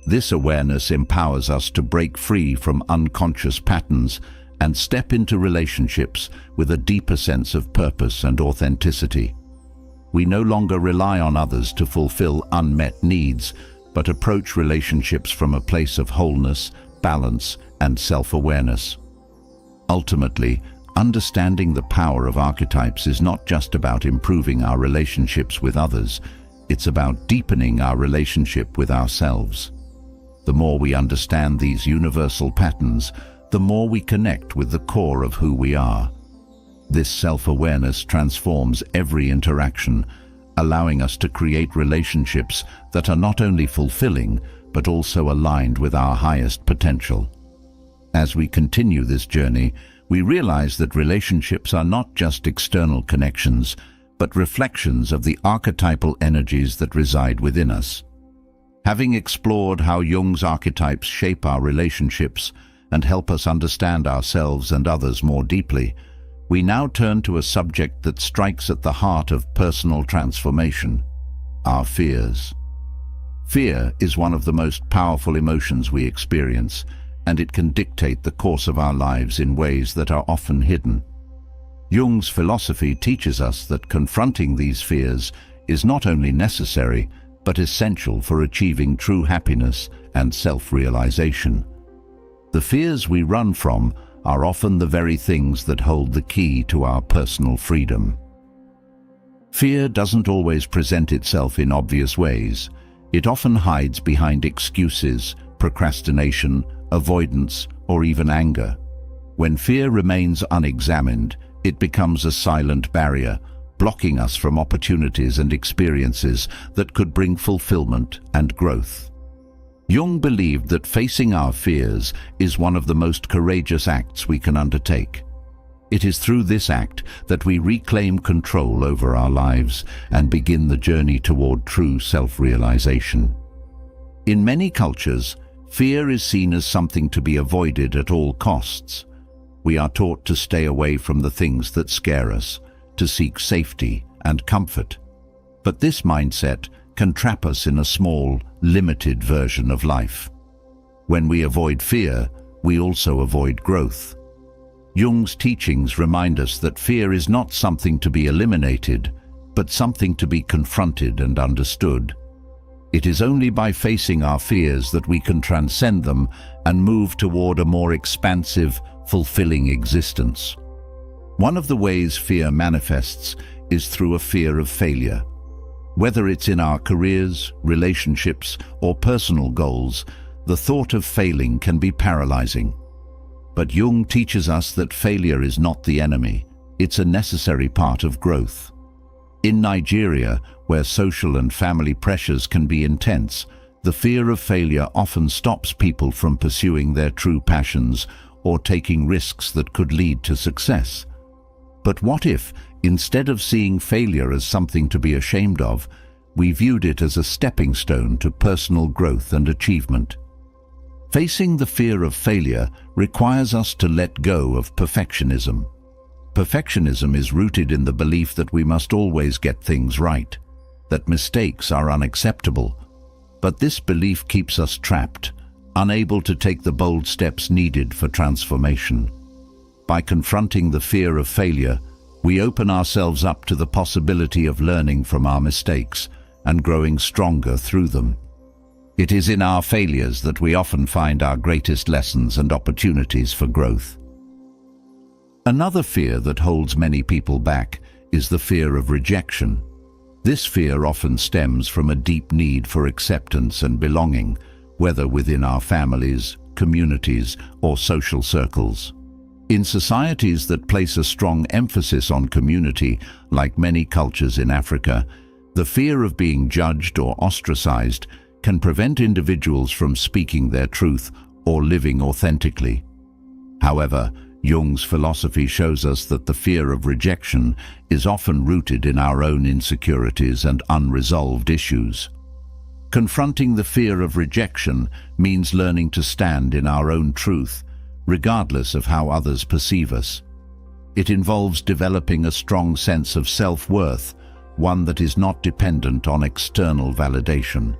This awareness empowers us to break free from unconscious patterns and step into relationships with a deeper sense of purpose and authenticity. We no longer rely on others to fulfill unmet needs, but approach relationships from a place of wholeness, balance, and self-awareness. Ultimately, understanding the power of archetypes is not just about improving our relationships with others, it's about deepening our relationship with ourselves. The more we understand these universal patterns, the more we connect with the core of who we are. This self-awareness transforms every interaction, allowing us to create relationships that are not only fulfilling, but also aligned with our highest potential. As we continue this journey, we realize that relationships are not just external connections, but reflections of the archetypal energies that reside within us. Having explored how Jung's archetypes shape our relationships and help us understand ourselves and others more deeply, we now turn to a subject that strikes at the heart of personal transformation: our fears. Fear is one of the most powerful emotions we experience, and it can dictate the course of our lives in ways that are often hidden. Jung's philosophy teaches us that confronting these fears is not only necessary, but essential for achieving true happiness and self-realization. The fears we run from are often the very things that hold the key to our personal freedom. Fear doesn't always present itself in obvious ways. It often hides behind excuses, procrastination, avoidance, or even anger. When fear remains unexamined, it becomes a silent barrier, blocking us from opportunities and experiences that could bring fulfillment and growth. Jung believed that facing our fears is one of the most courageous acts we can undertake. It is through this act that we reclaim control over our lives and begin the journey toward true self-realization. In many cultures, fear is seen as something to be avoided at all costs. We are taught to stay away from the things that scare us, to seek safety and comfort. But this mindset can trap us in a small, limited version of life. When we avoid fear, we also avoid growth. Jung's teachings remind us that fear is not something to be eliminated, but something to be confronted and understood. It is only by facing our fears that we can transcend them and move toward a more expansive, fulfilling existence. One of the ways fear manifests is through a fear of failure. Whether it's in our careers, relationships, or personal goals, the thought of failing can be paralyzing. But Jung teaches us that failure is not the enemy, it's a necessary part of growth. In Nigeria, where social and family pressures can be intense, the fear of failure often stops people from pursuing their true passions or taking risks that could lead to success. But what if, instead of seeing failure as something to be ashamed of, we viewed it as a stepping stone to personal growth and achievement? Facing the fear of failure requires us to let go of perfectionism. Perfectionism is rooted in the belief that we must always get things right, that mistakes are unacceptable. But this belief keeps us trapped, unable to take the bold steps needed for transformation. By confronting the fear of failure, we open ourselves up to the possibility of learning from our mistakes and growing stronger through them. It is in our failures that we often find our greatest lessons and opportunities for growth. Another fear that holds many people back is the fear of rejection. This fear often stems from a deep need for acceptance and belonging, whether within our families, communities, or social circles. In societies that place a strong emphasis on community, like many cultures in Africa, the fear of being judged or ostracized can prevent individuals from speaking their truth or living authentically. However, Jung's philosophy shows us that the fear of rejection is often rooted in our own insecurities and unresolved issues. Confronting the fear of rejection means learning to stand in our own truth, regardless of how others perceive us. It involves developing a strong sense of self-worth, one that is not dependent on external validation.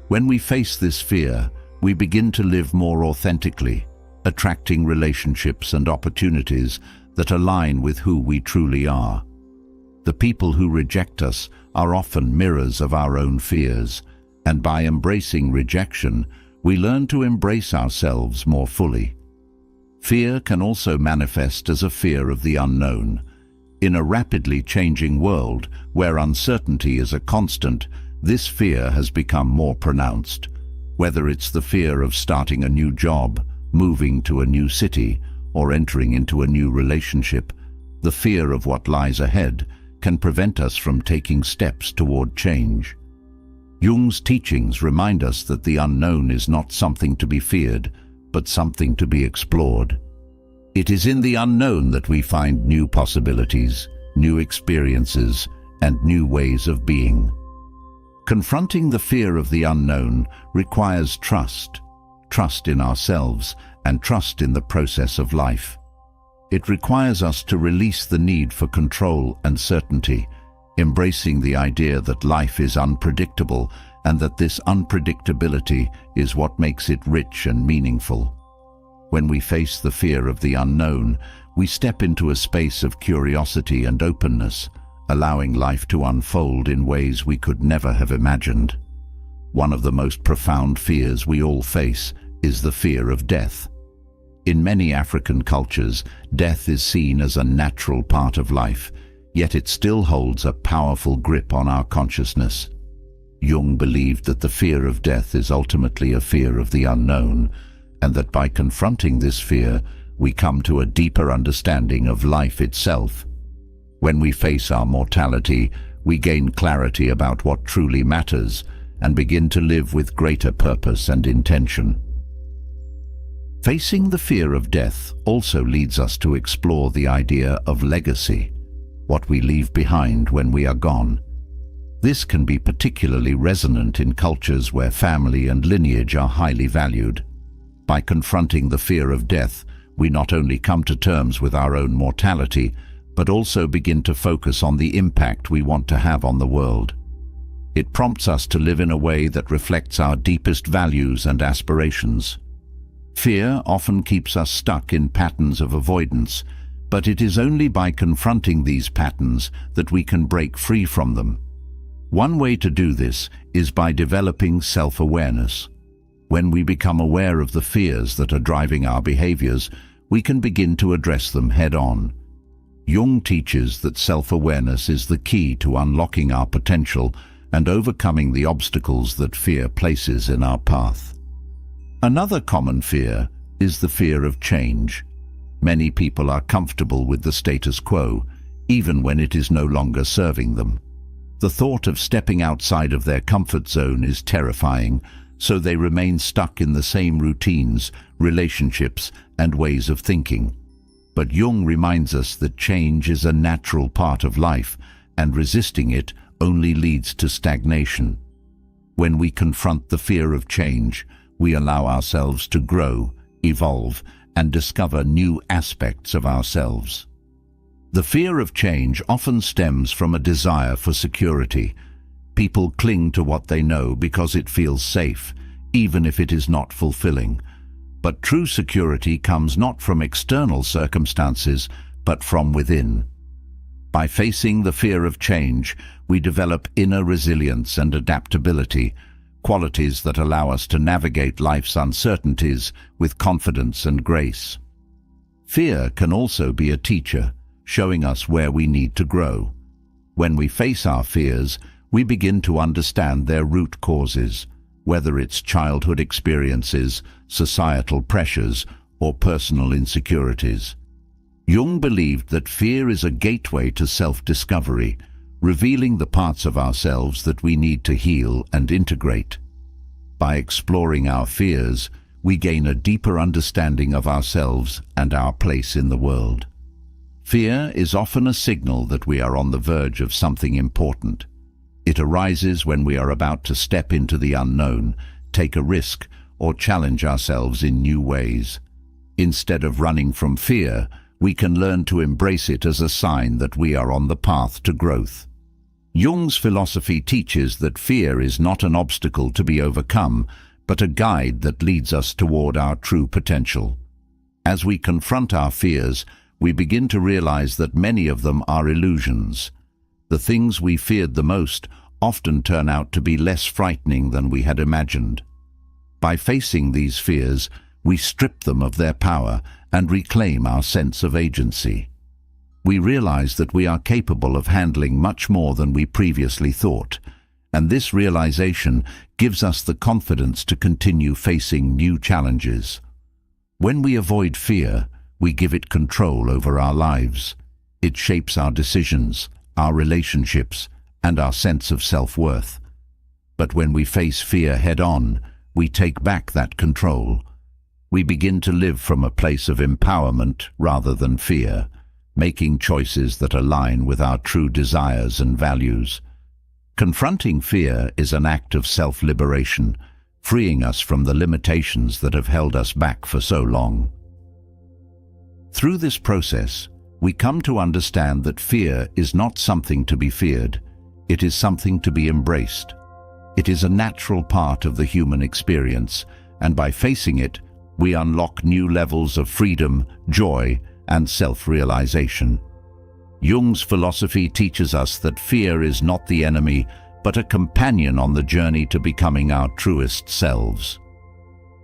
When we face this fear, we begin to live more authentically, attracting relationships and opportunities that align with who we truly are. The people who reject us are often mirrors of our own fears, and by embracing rejection, we learn to embrace ourselves more fully. Fear can also manifest as a fear of the unknown. In a rapidly changing world where uncertainty is a constant, this fear has become more pronounced. Whether it's the fear of starting a new job, moving to a new city, or entering into a new relationship, the fear of what lies ahead can prevent us from taking steps toward change. Jung's teachings remind us that the unknown is not something to be feared, but something to be explored. It is in the unknown that we find new possibilities, new experiences, and new ways of being. Confronting the fear of the unknown requires trust in ourselves and trust in the process of life. It requires us to release the need for control and certainty, embracing the idea that life is unpredictable and that this unpredictability is what makes it rich and meaningful. When we face the fear of the unknown, we step into a space of curiosity and openness, allowing life to unfold in ways we could never have imagined. One of the most profound fears we all face is the fear of death. In many African cultures, death is seen as a natural part of life, yet it still holds a powerful grip on our consciousness. Jung believed that the fear of death is ultimately a fear of the unknown, and that by confronting this fear, we come to a deeper understanding of life itself. When we face our mortality, we gain clarity about what truly matters and begin to live with greater purpose and intention. Facing the fear of death also leads us to explore the idea of legacy, what we leave behind when we are gone. This can be particularly resonant in cultures where family and lineage are highly valued. By confronting the fear of death, we not only come to terms with our own mortality, but also begin to focus on the impact we want to have on the world. It prompts us to live in a way that reflects our deepest values and aspirations. Fear often keeps us stuck in patterns of avoidance, but it is only by confronting these patterns that we can break free from them. One way to do this is by developing self-awareness. When we become aware of the fears that are driving our behaviors, we can begin to address them head-on. Jung teaches that self-awareness is the key to unlocking our potential and overcoming the obstacles that fear places in our path. Another common fear is the fear of change. Many people are comfortable with the status quo, even when it is no longer serving them. The thought of stepping outside of their comfort zone is terrifying, so they remain stuck in the same routines, relationships, and ways of thinking. But Jung reminds us that change is a natural part of life, and resisting it only leads to stagnation. When we confront the fear of change, we allow ourselves to grow, evolve, and discover new aspects of ourselves. The fear of change often stems from a desire for security. People cling to what they know because it feels safe, even if it is not fulfilling. But true security comes not from external circumstances, but from within. By facing the fear of change, we develop inner resilience and adaptability, qualities that allow us to navigate life's uncertainties with confidence and grace. Fear can also be a teacher, showing us where we need to grow. When we face our fears, we begin to understand their root causes, whether it's childhood experiences, societal pressures, or personal insecurities. Jung believed that fear is a gateway to self-discovery, revealing the parts of ourselves that we need to heal and integrate. By exploring our fears, we gain a deeper understanding of ourselves and our place in the world. Fear is often a signal that we are on the verge of something important. It arises when we are about to step into the unknown, take a risk, or challenge ourselves in new ways. Instead of running from fear, we can learn to embrace it as a sign that we are on the path to growth. Jung's philosophy teaches that fear is not an obstacle to be overcome, but a guide that leads us toward our true potential. As we confront our fears, we begin to realize that many of them are illusions. The things we feared the most often turn out to be less frightening than we had imagined. By facing these fears, we strip them of their power and reclaim our sense of agency. We realize that we are capable of handling much more than we previously thought, and this realization gives us the confidence to continue facing new challenges. When we avoid fear, we give it control over our lives. It shapes our decisions, our relationships, and our sense of self-worth. But when we face fear head-on, we take back that control. We begin to live from a place of empowerment rather than fear, making choices that align with our true desires and values. Confronting fear is an act of self-liberation, freeing us from the limitations that have held us back for so long. Through this process, we come to understand that fear is not something to be feared, it is something to be embraced. It is a natural part of the human experience, and by facing it, we unlock new levels of freedom, joy, and self-realization. Jung's philosophy teaches us that fear is not the enemy, but a companion on the journey to becoming our truest selves.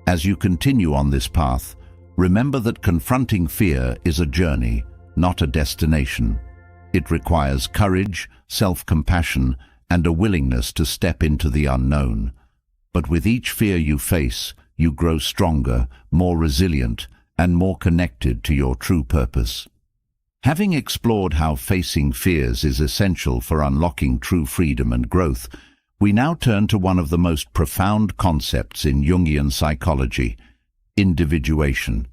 As you continue on this path, remember that confronting fear is a journey, not a destination. It requires courage, self-compassion, and a willingness to step into the unknown. But with each fear you face, you grow stronger, more resilient, and more connected to your true purpose. Having explored how facing fears is essential for unlocking true freedom and growth, we now turn to one of the most profound concepts in Jungian psychology, individuation.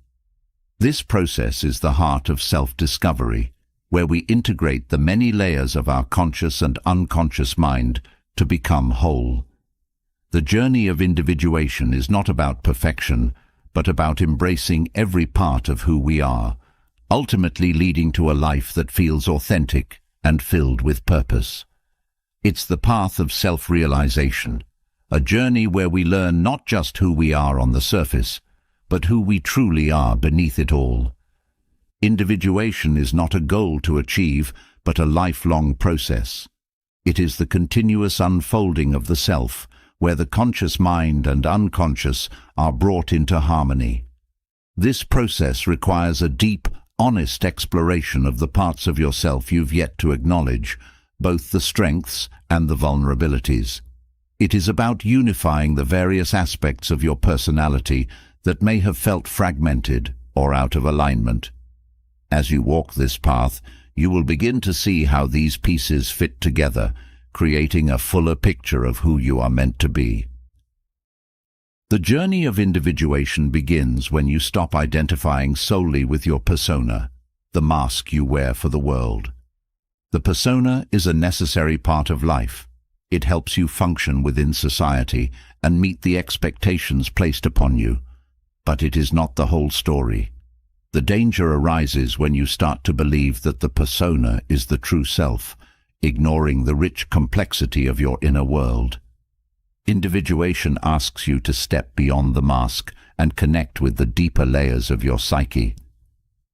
This process is the heart of self-discovery, where we integrate the many layers of our conscious and unconscious mind to become whole. The journey of individuation is not about perfection, but about embracing every part of who we are, ultimately leading to a life that feels authentic and filled with purpose. It's the path of self-realization, a journey where we learn not just who we are on the surface, but who we truly are beneath it all. Individuation is not a goal to achieve, but a lifelong process. It is the continuous unfolding of the self, where the conscious mind and unconscious are brought into harmony. This process requires a deep, honest exploration of the parts of yourself you've yet to acknowledge, both the strengths and the vulnerabilities. It is about unifying the various aspects of your personality that may have felt fragmented or out of alignment. As you walk this path, you will begin to see how these pieces fit together, creating a fuller picture of who you are meant to be. The journey of individuation begins when you stop identifying solely with your persona, the mask you wear for the world. The persona is a necessary part of life. It helps you function within society and meet the expectations placed upon you. But it is not the whole story. The danger arises when you start to believe that the persona is the true self, ignoring the rich complexity of your inner world. Individuation asks you to step beyond the mask and connect with the deeper layers of your psyche.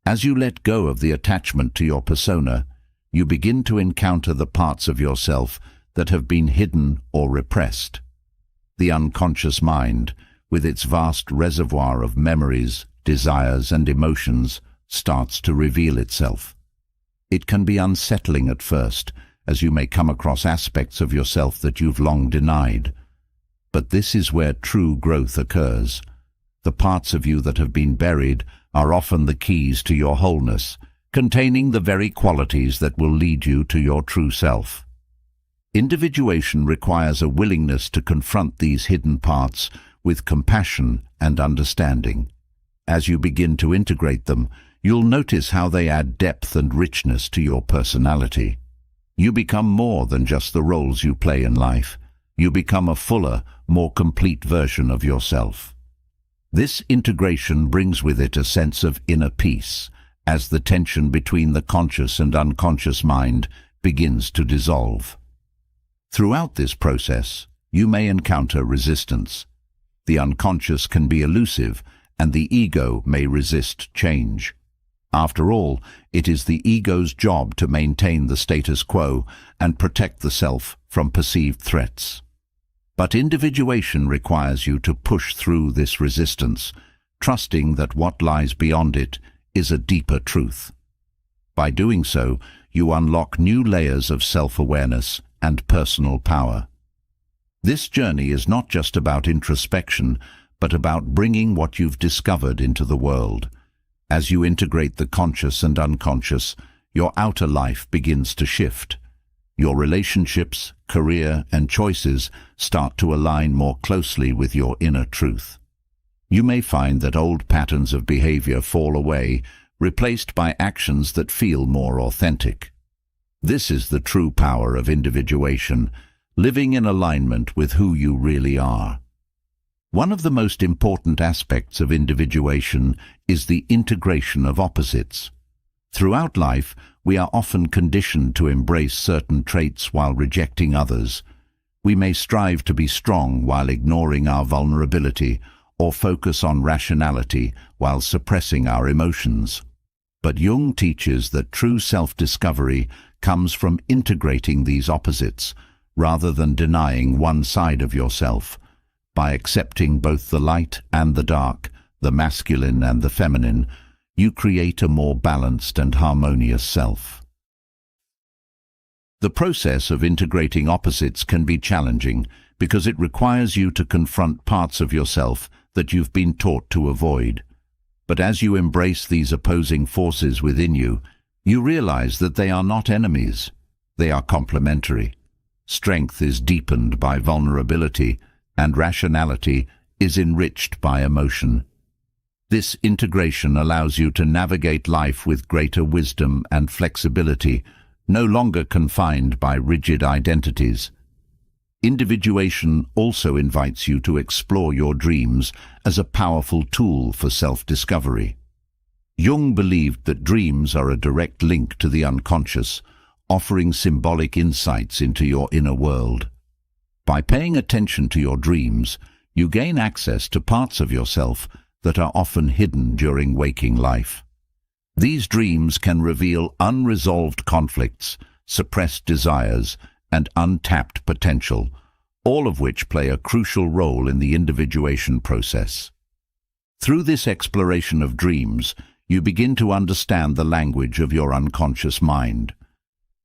As you let go of the attachment to your persona, you begin to encounter the parts of yourself that have been hidden or repressed. The unconscious mind, with its vast reservoir of memories, desires, and emotions, starts to reveal itself. It can be unsettling at first, as you may come across aspects of yourself that you've long denied. But this is where true growth occurs. The parts of you that have been buried are often the keys to your wholeness, containing the very qualities that will lead you to your true self. Individuation requires a willingness to confront these hidden parts with compassion and understanding. As you begin to integrate them, you'll notice how they add depth and richness to your personality. You become more than just the roles you play in life. You become a fuller, more complete version of yourself. This integration brings with it a sense of inner peace, as the tension between the conscious and unconscious mind begins to dissolve. Throughout this process, you may encounter resistance. The unconscious can be elusive, and the ego may resist change. After all, it is the ego's job to maintain the status quo and protect the self from perceived threats. But individuation requires you to push through this resistance, trusting that what lies beyond it is a deeper truth. By doing so, you unlock new layers of self-awareness and personal power. This journey is not just about introspection, but about bringing what you've discovered into the world. As you integrate the conscious and unconscious, your outer life begins to shift. Your relationships, career, and choices start to align more closely with your inner truth. You may find that old patterns of behavior fall away, replaced by actions that feel more authentic. This is the true power of individuation, living in alignment with who you really are. One of the most important aspects of individuation is the integration of opposites. Throughout life, we are often conditioned to embrace certain traits while rejecting others. We may strive to be strong while ignoring our vulnerability, or focus on rationality while suppressing our emotions. But Jung teaches that true self-discovery comes from integrating these opposites, rather than denying one side of yourself. By accepting both the light and the dark, the masculine and the feminine, you create a more balanced and harmonious self. The process of integrating opposites can be challenging because it requires you to confront parts of yourself that you've been taught to avoid. But as you embrace these opposing forces within you, you realize that they are not enemies. They are complementary. Strength is deepened by vulnerability, and rationality is enriched by emotion. This integration allows you to navigate life with greater wisdom and flexibility, no longer confined by rigid identities. Individuation also invites you to explore your dreams as a powerful tool for self-discovery. Jung believed that dreams are a direct link to the unconscious, offering symbolic insights into your inner world. By paying attention to your dreams, you gain access to parts of yourself that are often hidden during waking life. These dreams can reveal unresolved conflicts, suppressed desires, and untapped potential, all of which play a crucial role in the individuation process. Through this exploration of dreams, you begin to understand the language of your unconscious mind.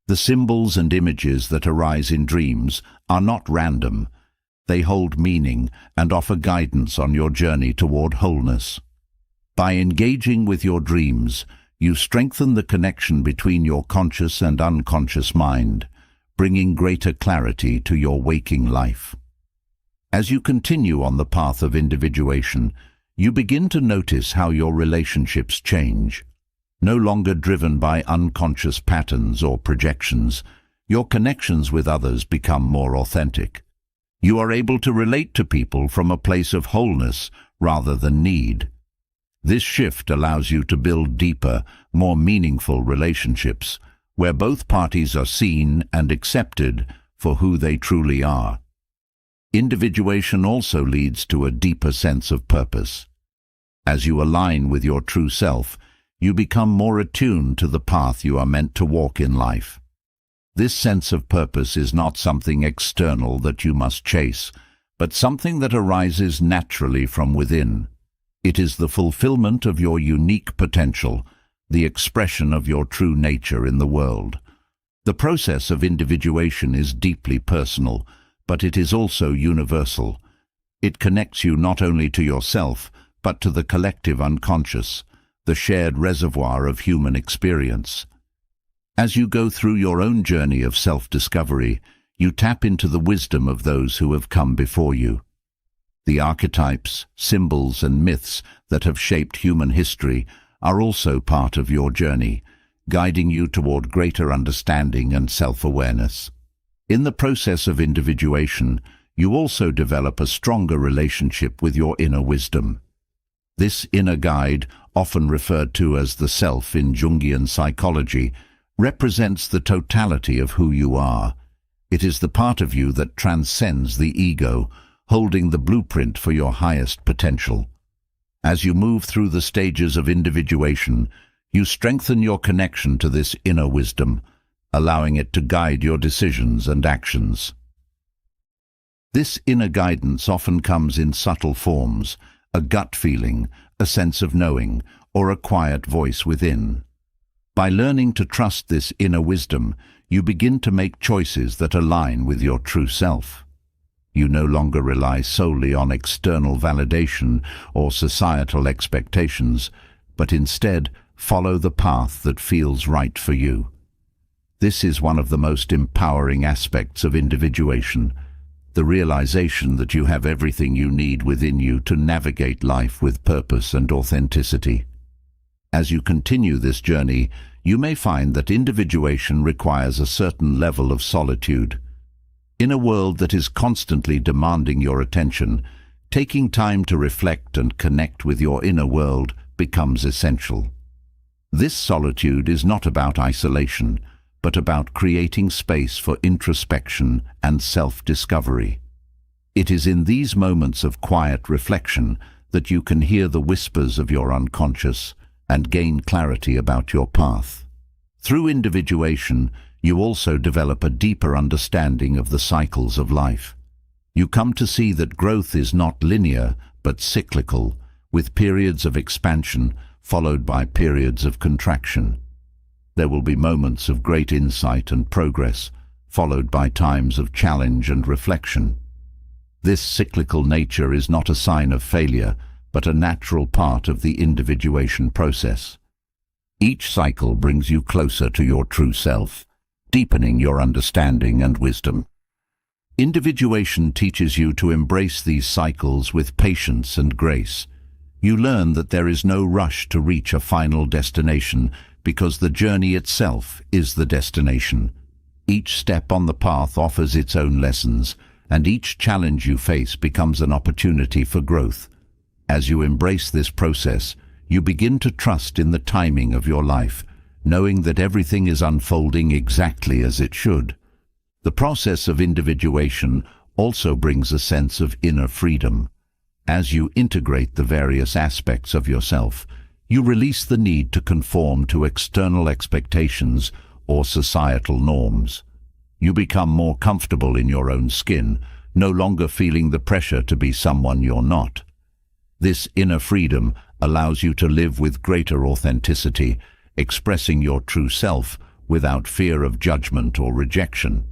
The symbols and images that arise in dreams are not random. They hold meaning and offer guidance on your journey toward wholeness. By engaging with your dreams, you strengthen the connection between your conscious and unconscious mind, bringing greater clarity to your waking life. As you continue on the path of individuation, you begin to notice how your relationships change. No longer driven by unconscious patterns or projections, your connections with others become more authentic. You are able to relate to people from a place of wholeness rather than need. This shift allows you to build deeper, more meaningful relationships, where both parties are seen and accepted for who they truly are. Individuation also leads to a deeper sense of purpose. As you align with your true self, you become more attuned to the path you are meant to walk in life. This sense of purpose is not something external that you must chase, but something that arises naturally from within. It is the fulfillment of your unique potential, the expression of your true nature in the world. The process of individuation is deeply personal, but it is also universal. It connects you not only to yourself, but to the collective unconscious, the shared reservoir of human experience. As you go through your own journey of self-discovery, you tap into the wisdom of those who have come before you. The archetypes, symbols, and myths that have shaped human history are also part of your journey, guiding you toward greater understanding and self-awareness. In the process of individuation, you also develop a stronger relationship with your inner wisdom. This inner guide, often referred to as the self in Jungian psychology, represents the totality of who you are. It is the part of you that transcends the ego, holding the blueprint for your highest potential. As you move through the stages of individuation, you strengthen your connection to this inner wisdom, allowing it to guide your decisions and actions. This inner guidance often comes in subtle forms: a gut feeling, a sense of knowing, or a quiet voice within. By learning to trust this inner wisdom, you begin to make choices that align with your true self. You no longer rely solely on external validation or societal expectations, but instead follow the path that feels right for you. This is one of the most empowering aspects of individuation, the realization that you have everything you need within you to navigate life with purpose and authenticity. As you continue this journey, you may find that individuation requires a certain level of solitude. In a world that is constantly demanding your attention, taking time to reflect and connect with your inner world becomes essential. This solitude is not about isolation, but about creating space for introspection and self-discovery. It is in these moments of quiet reflection that you can hear the whispers of your unconscious and gain clarity about your path. Through individuation, you also develop a deeper understanding of the cycles of life. You come to see that growth is not linear, but cyclical, with periods of expansion followed by periods of contraction. There will be moments of great insight and progress, followed by times of challenge and reflection. This cyclical nature is not a sign of failure, but a natural part of the individuation process. Each cycle brings you closer to your true self, deepening your understanding and wisdom. Individuation teaches you to embrace these cycles with patience and grace. You learn that there is no rush to reach a final destination, because the journey itself is the destination. Each step on the path offers its own lessons, and each challenge you face becomes an opportunity for growth. As you embrace this process, you begin to trust in the timing of your life, knowing that everything is unfolding exactly as it should. The process of individuation also brings a sense of inner freedom. As you integrate the various aspects of yourself, you release the need to conform to external expectations or societal norms. You become more comfortable in your own skin, no longer feeling the pressure to be someone you're not. This inner freedom allows you to live with greater authenticity, expressing your true self without fear of judgment or rejection.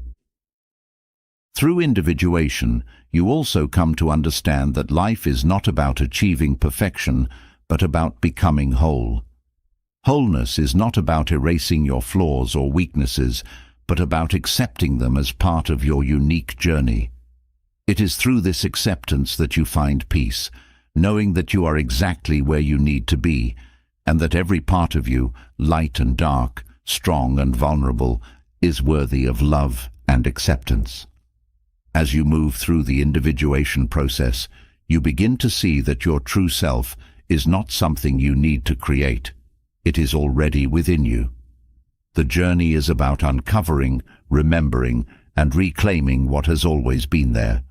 Through individuation, you also come to understand that life is not about achieving perfection, but about becoming whole. Wholeness is not about erasing your flaws or weaknesses, but about accepting them as part of your unique journey. It is through this acceptance that you find peace, knowing that you are exactly where you need to be, and that every part of you, light and dark, strong and vulnerable, is worthy of love and acceptance. As you move through the individuation process, you begin to see that your true self is not something you need to create. It is already within you. The journey is about uncovering, remembering, and reclaiming what has always been there.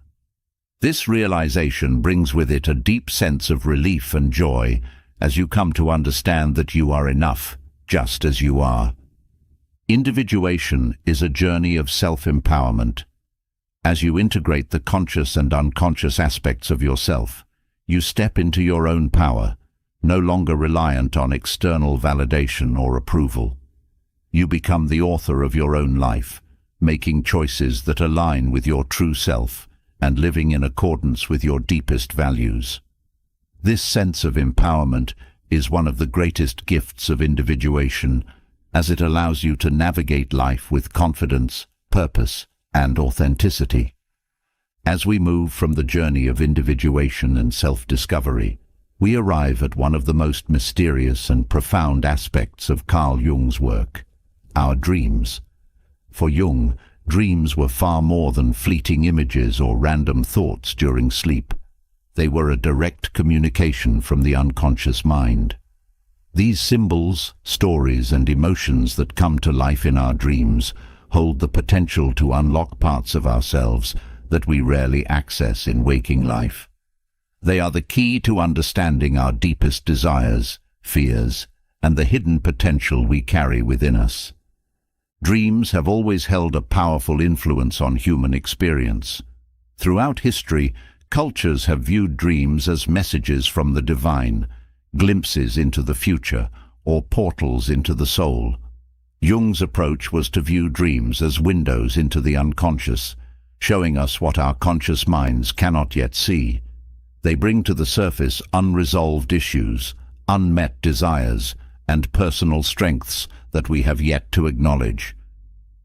This realization brings with it a deep sense of relief and joy as you come to understand that you are enough, just as you are. Individuation is a journey of self-empowerment. As you integrate the conscious and unconscious aspects of yourself, you step into your own power, no longer reliant on external validation or approval. You become the author of your own life, making choices that align with your true self and living in accordance with your deepest values. This sense of empowerment is one of the greatest gifts of individuation, as it allows you to navigate life with confidence, purpose, and authenticity. As we move from the journey of individuation and self-discovery, we arrive at one of the most mysterious and profound aspects of Carl Jung's work, our dreams. For Jung, dreams were far more than fleeting images or random thoughts during sleep. They were a direct communication from the unconscious mind. These symbols, stories, and emotions that come to life in our dreams hold the potential to unlock parts of ourselves that we rarely access in waking life. They are the key to understanding our deepest desires, fears, and the hidden potential we carry within us. Dreams have always held a powerful influence on human experience. Throughout history, cultures have viewed dreams as messages from the divine, glimpses into the future, or portals into the soul. Jung's approach was to view dreams as windows into the unconscious, showing us what our conscious minds cannot yet see. They bring to the surface unresolved issues, unmet desires, and personal strengths that we have yet to acknowledge.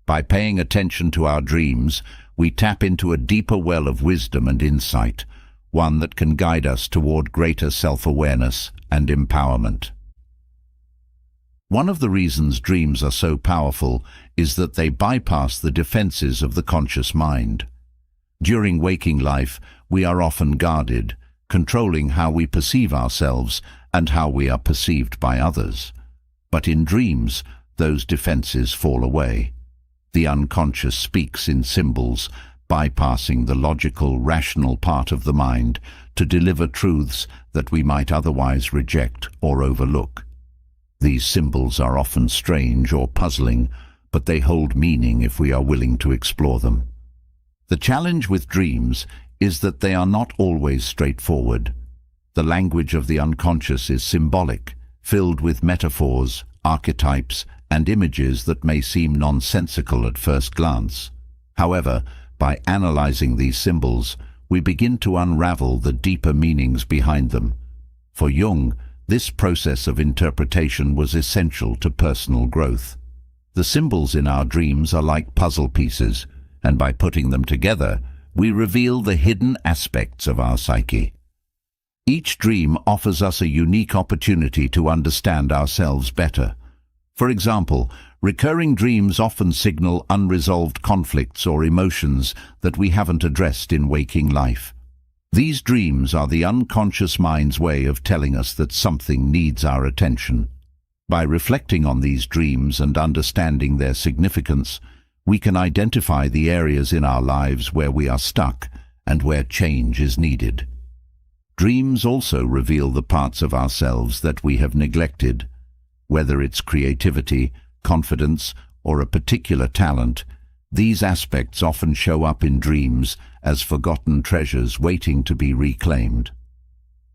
By paying attention to our dreams, we tap into a deeper well of wisdom and insight, one that can guide us toward greater self-awareness and empowerment. One of the reasons dreams are so powerful is that they bypass the defenses of the conscious mind. During waking life, we are often guarded, controlling how we perceive ourselves and how we are perceived by others. But in dreams, those defenses fall away. The unconscious speaks in symbols, bypassing the logical, rational part of the mind to deliver truths that we might otherwise reject or overlook. These symbols are often strange or puzzling, but they hold meaning if we are willing to explore them. The challenge with dreams is that they are not always straightforward. The language of the unconscious is symbolic, filled with metaphors, archetypes, and images that may seem nonsensical at first glance. However, by analyzing these symbols, we begin to unravel the deeper meanings behind them. For Jung, this process of interpretation was essential to personal growth. The symbols in our dreams are like puzzle pieces, and by putting them together, we reveal the hidden aspects of our psyche. Each dream offers us a unique opportunity to understand ourselves better. For example, recurring dreams often signal unresolved conflicts or emotions that we haven't addressed in waking life. These dreams are the unconscious mind's way of telling us that something needs our attention. By reflecting on these dreams and understanding their significance, we can identify the areas in our lives where we are stuck and where change is needed. Dreams also reveal the parts of ourselves that we have neglected. Whether it's creativity, confidence, or a particular talent, these aspects often show up in dreams as forgotten treasures waiting to be reclaimed.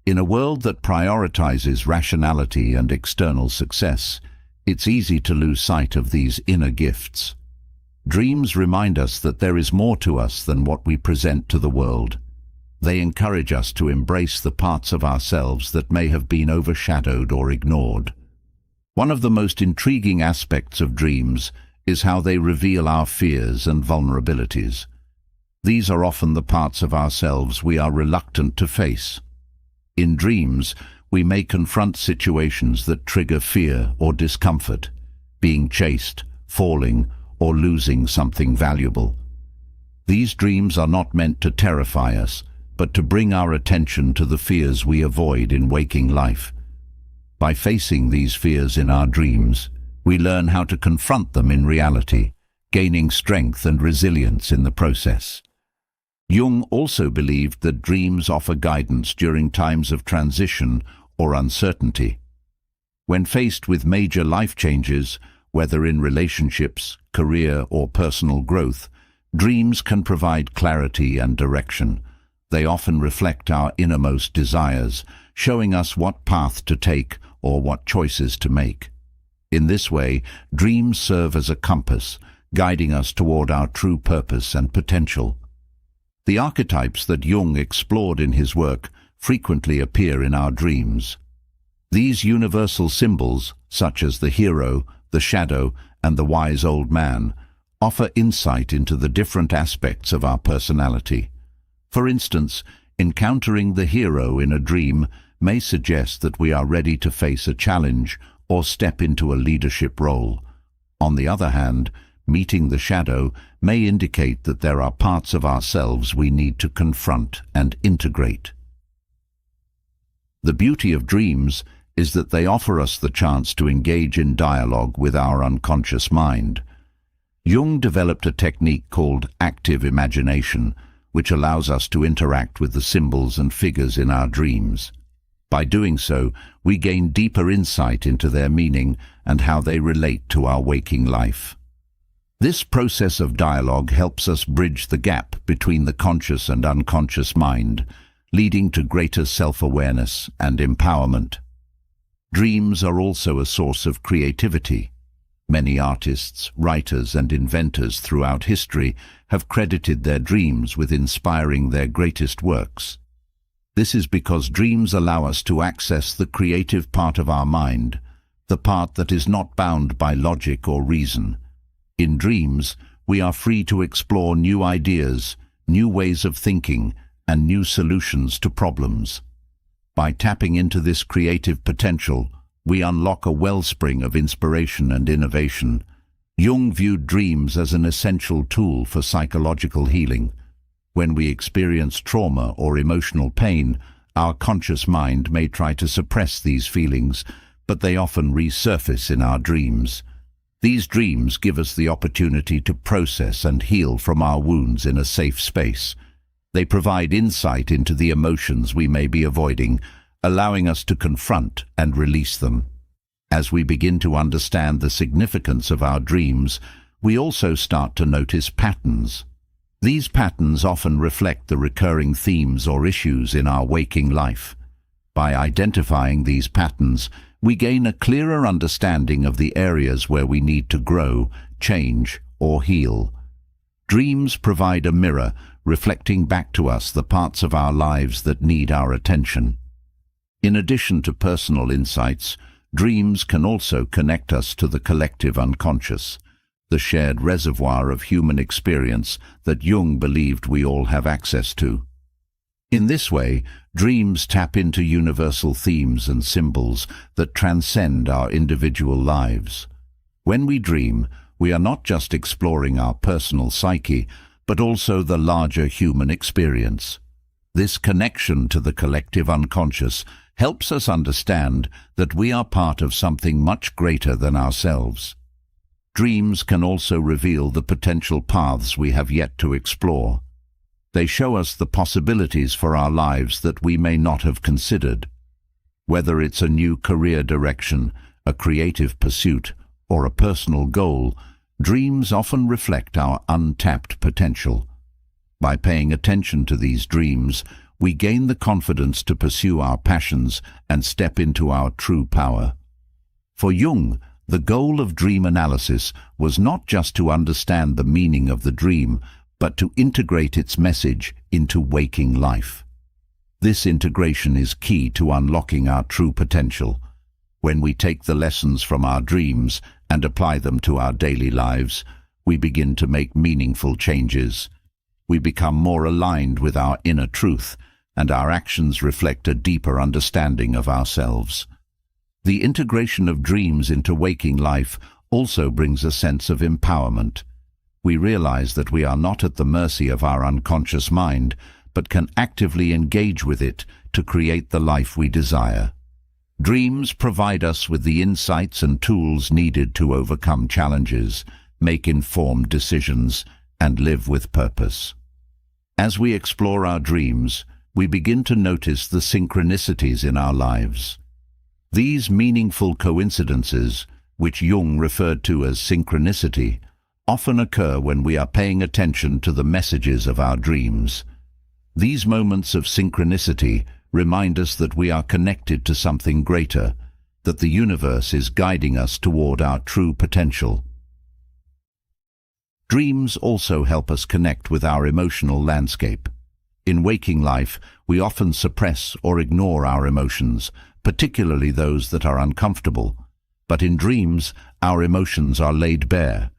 In a world that prioritizes rationality and external success, it's easy to lose sight of these inner gifts. Dreams remind us that there is more to us than what we present to the world. They encourage us to embrace the parts of ourselves that may have been overshadowed or ignored. One of the most intriguing aspects of dreams is how they reveal our fears and vulnerabilities. These are often the parts of ourselves we are reluctant to face. In dreams, we may confront situations that trigger fear or discomfort, being chased, falling, or losing something valuable. These dreams are not meant to terrify us, but to bring our attention to the fears we avoid in waking life. By facing these fears in our dreams, we learn how to confront them in reality, gaining strength and resilience in the process. Jung also believed that dreams offer guidance during times of transition or uncertainty. When faced with major life changes, whether in relationships, career, or personal growth, dreams can provide clarity and direction. They often reflect our innermost desires, showing us what path to take or what choices to make. In this way, dreams serve as a compass, guiding us toward our true purpose and potential. The archetypes that Jung explored in his work frequently appear in our dreams. These universal symbols, such as the hero, the shadow, and the wise old man, offer insight into the different aspects of our personality. For instance, encountering the hero in a dream may suggest that we are ready to face a challenge or step into a leadership role. On the other hand, meeting the shadow may indicate that there are parts of ourselves we need to confront and integrate. The beauty of dreams is that they offer us the chance to engage in dialogue with our unconscious mind. Jung developed a technique called active imagination, which allows us to interact with the symbols and figures in our dreams. By doing so, we gain deeper insight into their meaning and how they relate to our waking life. This process of dialogue helps us bridge the gap between the conscious and unconscious mind, leading to greater self-awareness and empowerment. Dreams are also a source of creativity. Many artists, writers, and inventors throughout history have credited their dreams with inspiring their greatest works. This is because dreams allow us to access the creative part of our mind, the part that is not bound by logic or reason. In dreams, we are free to explore new ideas, new ways of thinking, and new solutions to problems. By tapping into this creative potential, we unlock a wellspring of inspiration and innovation. Jung viewed dreams as an essential tool for psychological healing. When we experience trauma or emotional pain, our conscious mind may try to suppress these feelings, but they often resurface in our dreams. These dreams give us the opportunity to process and heal from our wounds in a safe space. They provide insight into the emotions we may be avoiding, allowing us to confront and release them. As we begin to understand the significance of our dreams, we also start to notice patterns. These patterns often reflect the recurring themes or issues in our waking life. By identifying these patterns, we gain a clearer understanding of the areas where we need to grow, change, or heal. Dreams provide a mirror, reflecting back to us the parts of our lives that need our attention. In addition to personal insights, dreams can also connect us to the collective unconscious, the shared reservoir of human experience that Jung believed we all have access to. In this way, dreams tap into universal themes and symbols that transcend our individual lives. When we dream, we are not just exploring our personal psyche, but also the larger human experience. This connection to the collective unconscious helps us understand that we are part of something much greater than ourselves. Dreams can also reveal the potential paths we have yet to explore. They show us the possibilities for our lives that we may not have considered. Whether it's a new career direction, a creative pursuit, or a personal goal, dreams often reflect our untapped potential. By paying attention to these dreams, we gain the confidence to pursue our passions and step into our true power. For Jung, the goal of dream analysis was not just to understand the meaning of the dream, but to integrate its message into waking life. This integration is key to unlocking our true potential. When we take the lessons from our dreams and apply them to our daily lives, we begin to make meaningful changes. We become more aligned with our inner truth, and our actions reflect a deeper understanding of ourselves. The integration of dreams into waking life also brings a sense of empowerment. We realize that we are not at the mercy of our unconscious mind, but can actively engage with it to create the life we desire. Dreams provide us with the insights and tools needed to overcome challenges, make informed decisions, and live with purpose. As we explore our dreams, we begin to notice the synchronicities in our lives. These meaningful coincidences, which Jung referred to as synchronicity, often occur when we are paying attention to the messages of our dreams. These moments of synchronicity remind us that we are connected to something greater, that the universe is guiding us toward our true potential. Dreams also help us connect with our emotional landscape. In waking life, we often suppress or ignore our emotions, particularly those that are uncomfortable. But in dreams, our emotions are laid bare.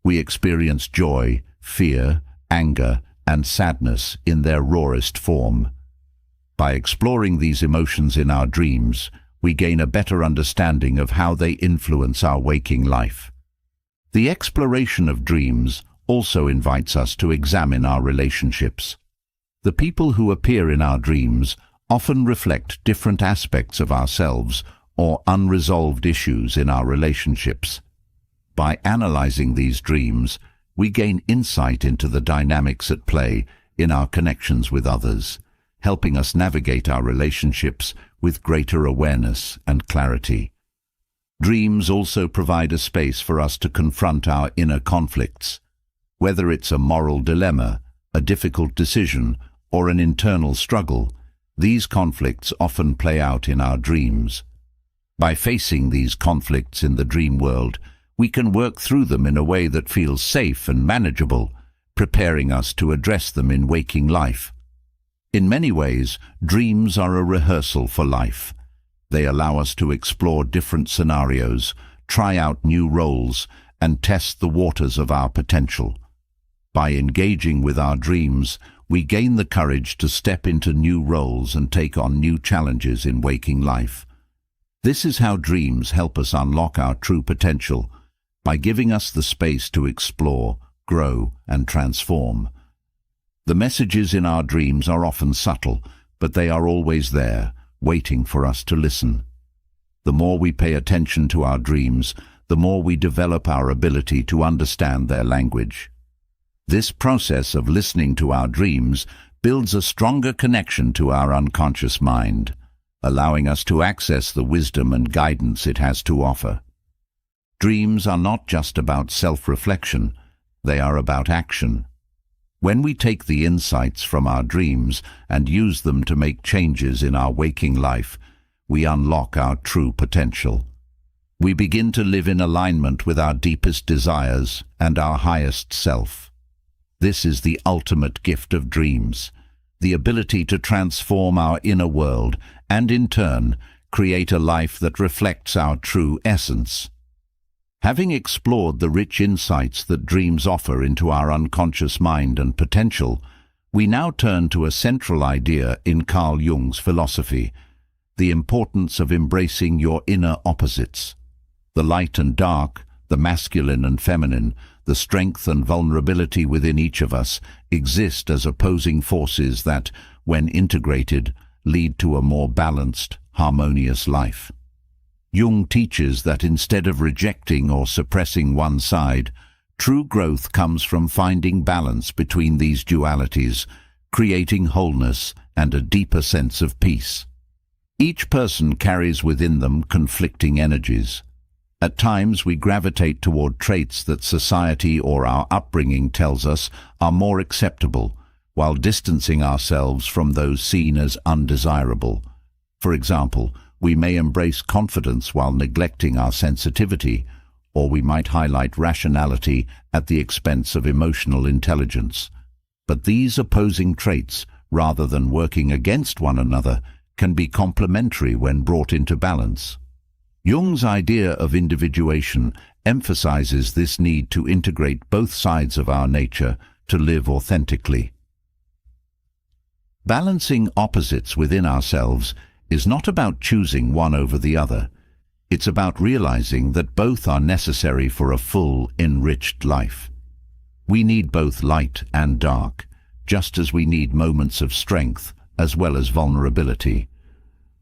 We experience joy, fear, anger, and sadness in their rawest form. By exploring these emotions in our dreams, we gain a better understanding of how they influence our waking life. The exploration of dreams also invites us to examine our relationships. The people who appear in our dreams often reflect different aspects of ourselves or unresolved issues in our relationships. By analyzing these dreams, we gain insight into the dynamics at play in our connections with others, helping us navigate our relationships with greater awareness and clarity. Dreams also provide a space for us to confront our inner conflicts. Whether it's a moral dilemma, a difficult decision, or an internal struggle, these conflicts often play out in our dreams. By facing these conflicts in the dream world, we can work through them in a way that feels safe and manageable, preparing us to address them in waking life. In many ways, dreams are a rehearsal for life. They allow us to explore different scenarios, try out new roles, and test the waters of our potential. By engaging with our dreams, we gain the courage to step into new roles and take on new challenges in waking life. This is how dreams help us unlock our true potential, by giving us the space to explore, grow, and transform. The messages in our dreams are often subtle, but they are always there, waiting for us to listen. The more we pay attention to our dreams, the more we develop our ability to understand their language. This process of listening to our dreams builds a stronger connection to our unconscious mind, allowing us to access the wisdom and guidance it has to offer. Dreams are not just about self-reflection, they are about action. When we take the insights from our dreams and use them to make changes in our waking life, we unlock our true potential. We begin to live in alignment with our deepest desires and our highest self. This is the ultimate gift of dreams, the ability to transform our inner world and, in turn, create a life that reflects our true essence. Having explored the rich insights that dreams offer into our unconscious mind and potential, we now turn to a central idea in Carl Jung's philosophy, the importance of embracing your inner opposites. The light and dark, the masculine and feminine, the strength and vulnerability within each of us exist as opposing forces that, when integrated, lead to a more balanced, harmonious life. Jung teaches that instead of rejecting or suppressing one side, true growth comes from finding balance between these dualities, creating wholeness and a deeper sense of peace. Each person carries within them conflicting energies. At times we gravitate toward traits that society or our upbringing tells us are more acceptable, while distancing ourselves from those seen as undesirable. For example, we may embrace confidence while neglecting our sensitivity, or we might highlight rationality at the expense of emotional intelligence. But these opposing traits, rather than working against one another, can be complementary when brought into balance. Jung's idea of individuation emphasizes this need to integrate both sides of our nature to live authentically. Balancing opposites within ourselves is not about choosing one over the other. It's about realizing that both are necessary for a full, enriched life. We need both light and dark, just as we need moments of strength as well as vulnerability.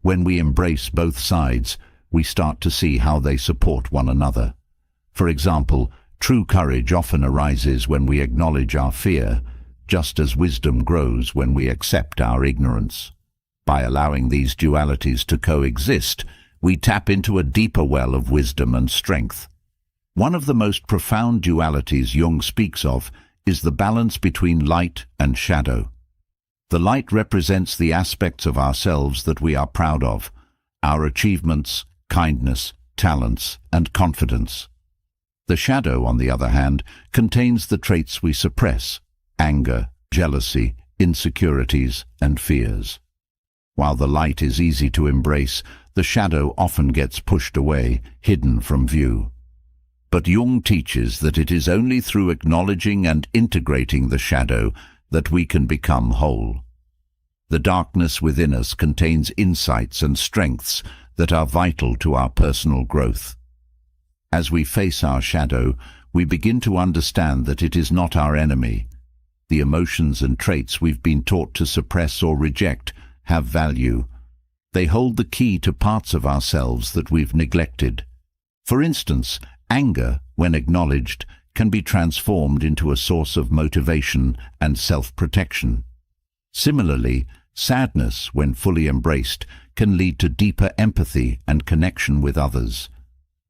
When we embrace both sides, we start to see how they support one another. For example, true courage often arises when we acknowledge our fear, just as wisdom grows when we accept our ignorance. By allowing these dualities to coexist, we tap into a deeper well of wisdom and strength. One of the most profound dualities Jung speaks of is the balance between light and shadow. The light represents the aspects of ourselves that we are proud of, our achievements, kindness, talents, and confidence. The shadow, on the other hand, contains the traits we suppress: anger, jealousy, insecurities, and fears. While the light is easy to embrace, the shadow often gets pushed away, hidden from view. But Jung teaches that it is only through acknowledging and integrating the shadow that we can become whole. The darkness within us contains insights and strengths that are vital to our personal growth. As we face our shadow, we begin to understand that it is not our enemy. The emotions and traits we've been taught to suppress or reject have value. They hold the key to parts of ourselves that we've neglected. For instance, anger, when acknowledged, can be transformed into a source of motivation and self-protection. Similarly, sadness, when fully embraced, can lead to deeper empathy and connection with others.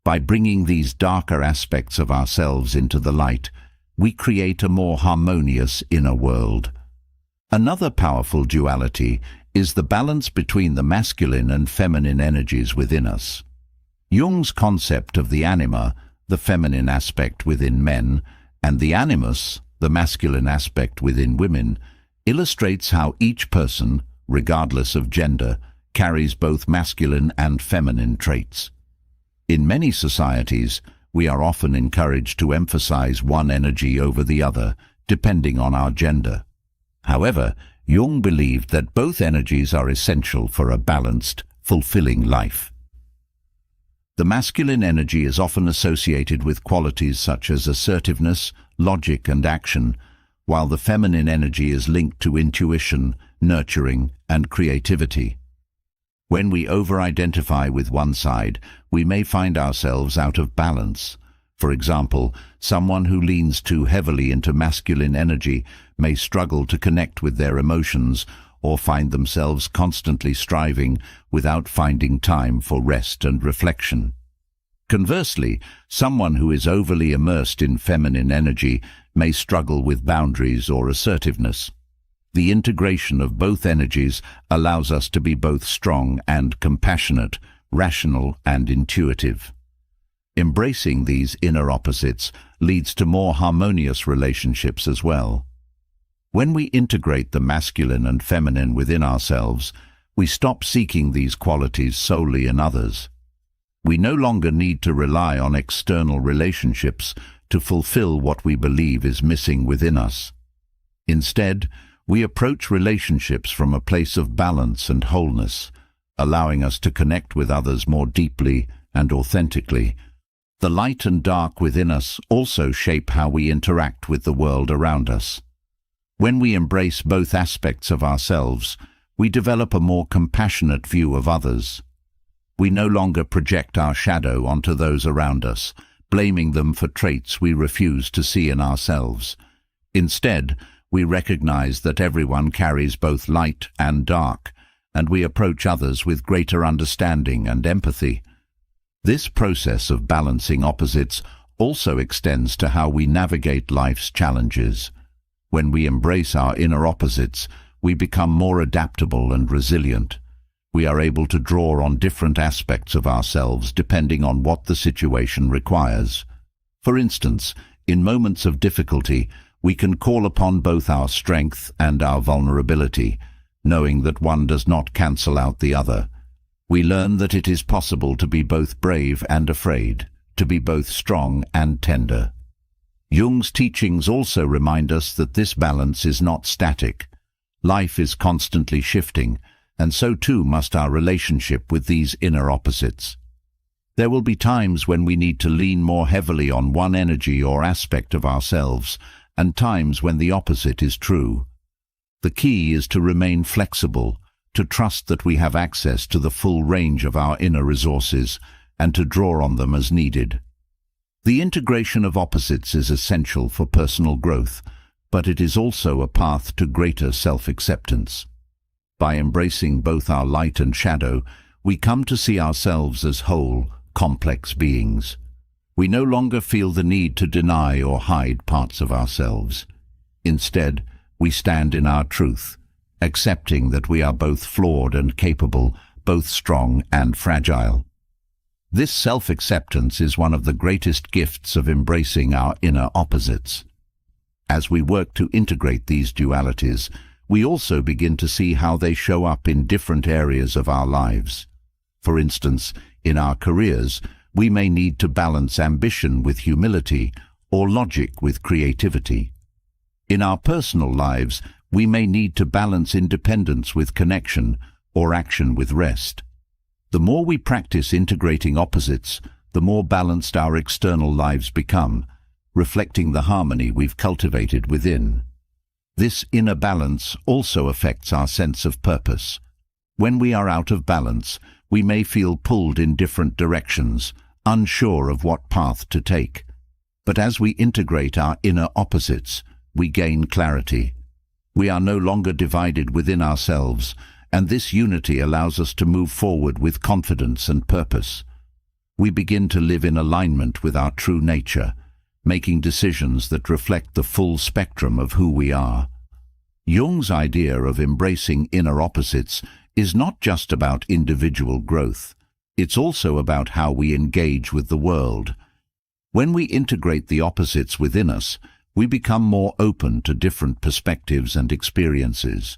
By bringing these darker aspects of ourselves into the light, we create a more harmonious inner world. Another powerful duality is the balance between the masculine and feminine energies within us. Jung's concept of the anima, the feminine aspect within men, and the animus, the masculine aspect within women, illustrates how each person, regardless of gender, carries both masculine and feminine traits. In many societies, we are often encouraged to emphasize one energy over the other, depending on our gender. However, Jung believed that both energies are essential for a balanced, fulfilling life. The masculine energy is often associated with qualities such as assertiveness, logic, and action, while the feminine energy is linked to intuition, nurturing, and creativity. When we over-identify with one side, we may find ourselves out of balance. For example, someone who leans too heavily into masculine energy may struggle to connect with their emotions or find themselves constantly striving without finding time for rest and reflection. Conversely, someone who is overly immersed in feminine energy may struggle with boundaries or assertiveness. The integration of both energies allows us to be both strong and compassionate, rational and intuitive. Embracing these inner opposites leads to more harmonious relationships as well. When we integrate the masculine and feminine within ourselves, we stop seeking these qualities solely in others. We no longer need to rely on external relationships to fulfill what we believe is missing within us. Instead, we approach relationships from a place of balance and wholeness, allowing us to connect with others more deeply and authentically. The light and dark within us also shape how we interact with the world around us. When we embrace both aspects of ourselves, we develop a more compassionate view of others. We no longer project our shadow onto those around us, blaming them for traits we refuse to see in ourselves. Instead, We recognize that everyone carries both light and dark, and we approach others with greater understanding and empathy. This process of balancing opposites also extends to how we navigate life's challenges. When we embrace our inner opposites, we become more adaptable and resilient. We are able to draw on different aspects of ourselves depending on what the situation requires. For instance, in moments of difficulty, we can call upon both our strength and our vulnerability, knowing that one does not cancel out the other. We learn that it is possible to be both brave and afraid, to be both strong and tender. Jung's teachings also remind us that this balance is not static. Life is constantly shifting, and so too must our relationship with these inner opposites. There will be times when we need to lean more heavily on one energy or aspect of ourselves, and times when the opposite is true. The key is to remain flexible, to trust that we have access to the full range of our inner resources, and to draw on them as needed. The integration of opposites is essential for personal growth, but it is also a path to greater self-acceptance. By embracing both our light and shadow, we come to see ourselves as whole, complex beings. We no longer feel the need to deny or hide parts of ourselves. Instead, we stand in our truth, accepting that we are both flawed and capable, both strong and fragile. This self-acceptance is one of the greatest gifts of embracing our inner opposites. As we work to integrate these dualities, we also begin to see how they show up in different areas of our lives. For instance, in our careers, we may need to balance ambition with humility or logic with creativity. In our personal lives, we may need to balance independence with connection or action with rest. The more we practice integrating opposites, the more balanced our external lives become, reflecting the harmony we've cultivated within. This inner balance also affects our sense of purpose. When we are out of balance, we may feel pulled in different directions, unsure of what path to take. But as we integrate our inner opposites, we gain clarity. We are no longer divided within ourselves, and this unity allows us to move forward with confidence and purpose. We begin to live in alignment with our true nature, making decisions that reflect the full spectrum of who we are. Jung's idea of embracing inner opposites is not just about individual growth. It's also about how we engage with the world. When we integrate the opposites within us, we become more open to different perspectives and experiences.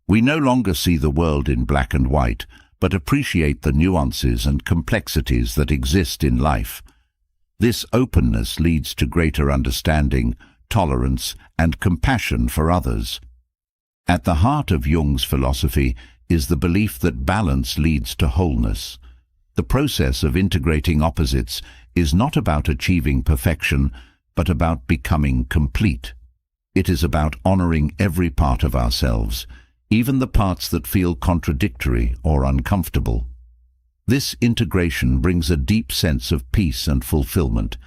We no longer see the world in black and white, but appreciate the nuances and complexities that exist in life. This openness leads to greater understanding, tolerance, and compassion for others. At the heart of Jung's philosophy is the belief that balance leads to wholeness. The process of integrating opposites is not about achieving perfection, but about becoming complete. It is about honoring every part of ourselves, even the parts that feel contradictory or uncomfortable. This integration brings a deep sense of peace and fulfillment,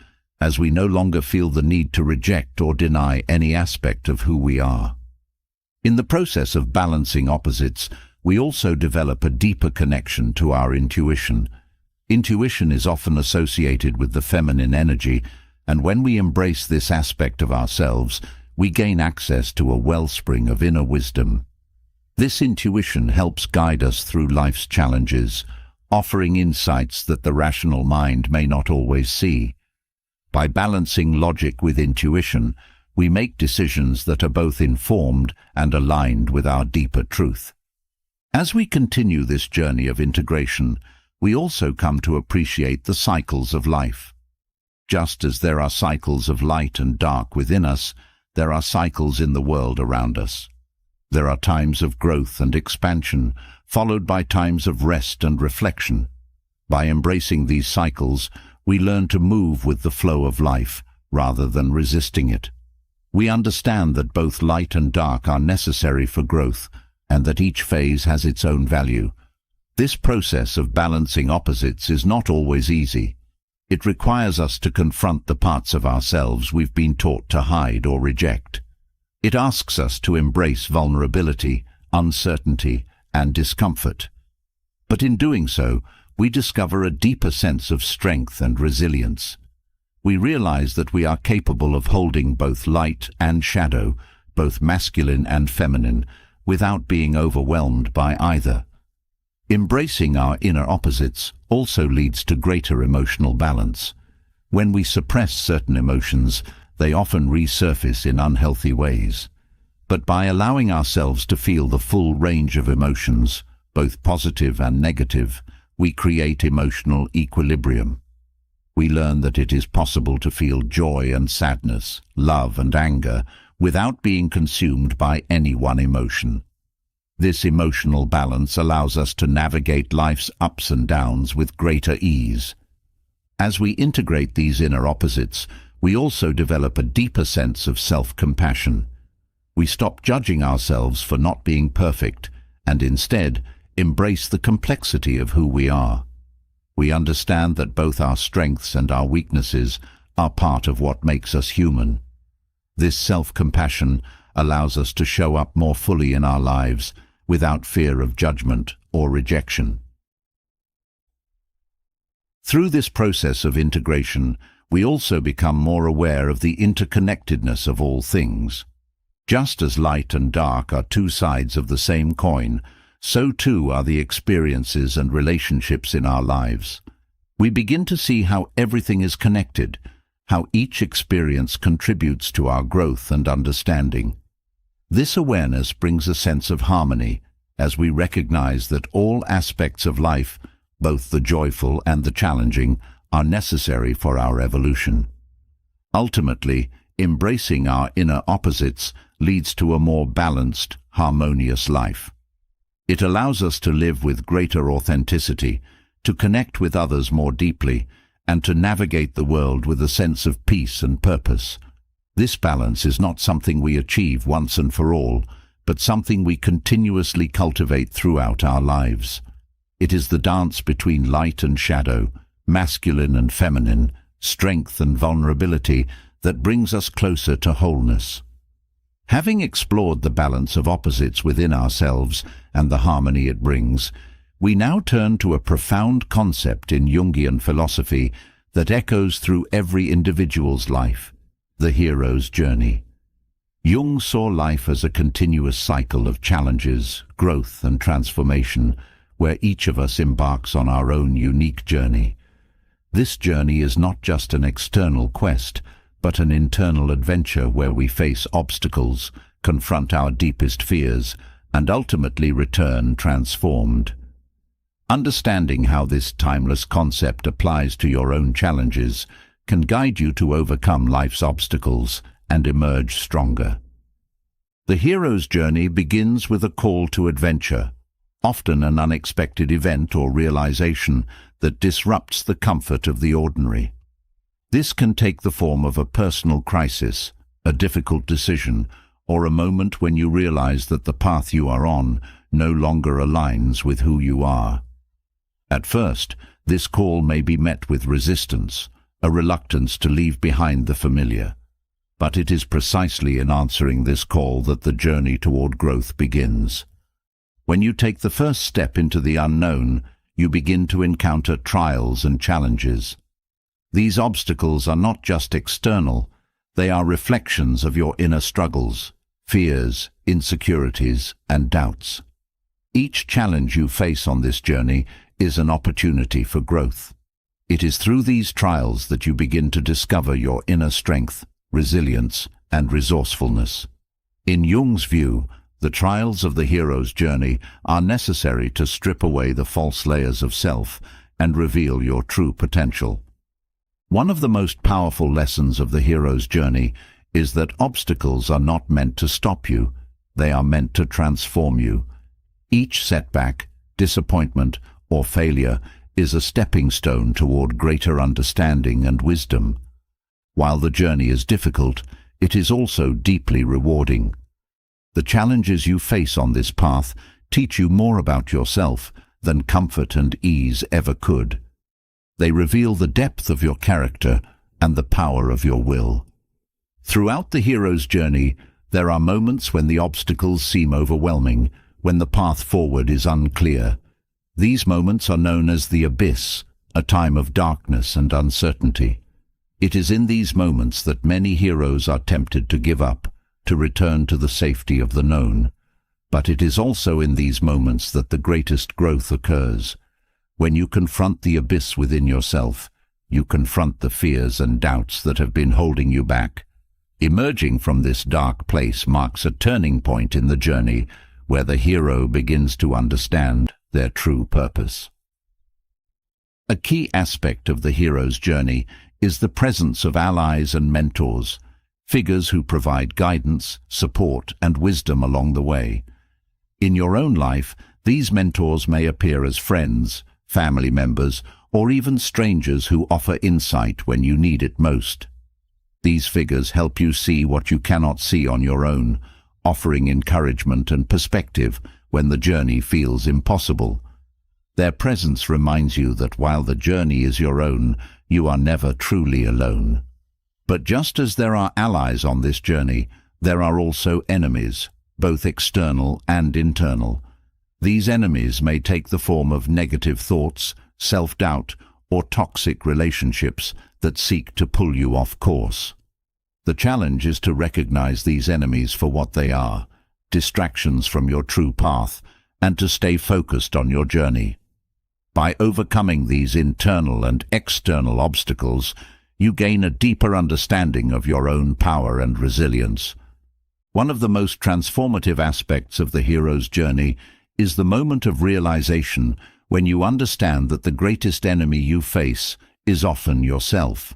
as we no longer feel the need to reject or deny any aspect of who we are. In the process of balancing opposites, we also develop a deeper connection to our intuition. Intuition is often associated with the feminine energy, and when we embrace this aspect of ourselves, we gain access to a wellspring of inner wisdom. This intuition helps guide us through life's challenges, offering insights that the rational mind may not always see. By balancing logic with intuition, we make decisions that are both informed and aligned with our deeper truth. As we continue this journey of integration, we also come to appreciate the cycles of life. Just as there are cycles of light and dark within us, there are cycles in the world around us. There are times of growth and expansion, followed by times of rest and reflection. By embracing these cycles, we learn to move with the flow of life, rather than resisting it. We understand that both light and dark are necessary for growth, and that each phase has its own value. This process of balancing opposites is not always easy. It requires us to confront the parts of ourselves we've been taught to hide or reject. It asks us to embrace vulnerability, uncertainty, and discomfort. But in doing so, we discover a deeper sense of strength and resilience. We realize that we are capable of holding both light and shadow, both masculine and feminine, without being overwhelmed by either. Embracing our inner opposites also leads to greater emotional balance. When we suppress certain emotions, they often resurface in unhealthy ways. But by allowing ourselves to feel the full range of emotions, both positive and negative, we create emotional equilibrium. We learn that it is possible to feel joy and sadness, love and anger, without being consumed by any one emotion. This emotional balance allows us to navigate life's ups and downs with greater ease. As we integrate these inner opposites, we also develop a deeper sense of self-compassion. We stop judging ourselves for not being perfect and instead embrace the complexity of who we are. We understand that both our strengths and our weaknesses are part of what makes us human. This self-compassion allows us to show up more fully in our lives without fear of judgment or rejection. Through this process of integration, we also become more aware of the interconnectedness of all things. Just as light and dark are two sides of the same coin, so too are the experiences and relationships in our lives. We begin to see how everything is connected, how each experience contributes to our growth and understanding. This awareness brings a sense of harmony as we recognize that all aspects of life, both the joyful and the challenging, are necessary for our evolution. Ultimately, embracing our inner opposites leads to a more balanced, harmonious life. It allows us to live with greater authenticity, to connect with others more deeply, and to navigate the world with a sense of peace and purpose. This balance is not something we achieve once and for all, but something we continuously cultivate throughout our lives. It is the dance between light and shadow, masculine and feminine, strength and vulnerability that brings us closer to wholeness. Having explored the balance of opposites within ourselves and the harmony it brings, we now turn to a profound concept in Jungian philosophy that echoes through every individual's life: the hero's journey. Jung saw life as a continuous cycle of challenges, growth and transformation, where each of us embarks on our own unique journey. This journey is not just an external quest, but an internal adventure where we face obstacles, confront our deepest fears, and ultimately return transformed. Understanding how this timeless concept applies to your own challenges can guide you to overcome life's obstacles and emerge stronger. The hero's journey begins with a call to adventure, often an unexpected event or realization that disrupts the comfort of the ordinary. This can take the form of a personal crisis, a difficult decision, or a moment when you realize that the path you are on no longer aligns with who you are. At first, this call may be met with resistance, a reluctance to leave behind the familiar. But it is precisely in answering this call that the journey toward growth begins. When you take the first step into the unknown, you begin to encounter trials and challenges. These obstacles are not just external, they are reflections of your inner struggles, fears, insecurities, and doubts. Each challenge you face on this journey is an opportunity for growth. It is through these trials that you begin to discover your inner strength, resilience, and resourcefulness. In Jung's view, the trials of the hero's journey are necessary to strip away the false layers of self and reveal your true potential. One of the most powerful lessons of the hero's journey is that obstacles are not meant to stop you, they are meant to transform you. Each setback, disappointment, or failure is a stepping stone toward greater understanding and wisdom. While the journey is difficult, it is also deeply rewarding. The challenges you face on this path teach you more about yourself than comfort and ease ever could. They reveal the depth of your character and the power of your will. Throughout the hero's journey, There are moments when the obstacles seem overwhelming, when the path forward is unclear. These moments are known as the abyss, a time of darkness and uncertainty. It is in these moments that many heroes are tempted to give up, to return to the safety of the known. But it is also in these moments that the greatest growth occurs. When you confront the abyss within yourself, you confront the fears and doubts that have been holding you back. Emerging from this dark place marks a turning point in the journey where the hero begins to understand their true purpose. A key aspect of the hero's journey is the presence of allies and mentors, figures who provide guidance, support, and wisdom along the way. In your own life, these mentors may appear as friends, family members, or even strangers who offer insight when you need it most. These figures help you see what you cannot see on your own, offering encouragement and perspective when the journey feels impossible. Their presence reminds you that while the journey is your own, you are never truly alone. But just as there are allies on this journey, there are also enemies, both external and internal. These enemies may take the form of negative thoughts, self-doubt, or toxic relationships that seek to pull you off course. The challenge is to recognize these enemies for what they are, distractions from your true path, and to stay focused on your journey. By overcoming these internal and external obstacles, you gain a deeper understanding of your own power and resilience. One of the most transformative aspects of the hero's journey is the moment of realization when you understand that the greatest enemy you face is often yourself.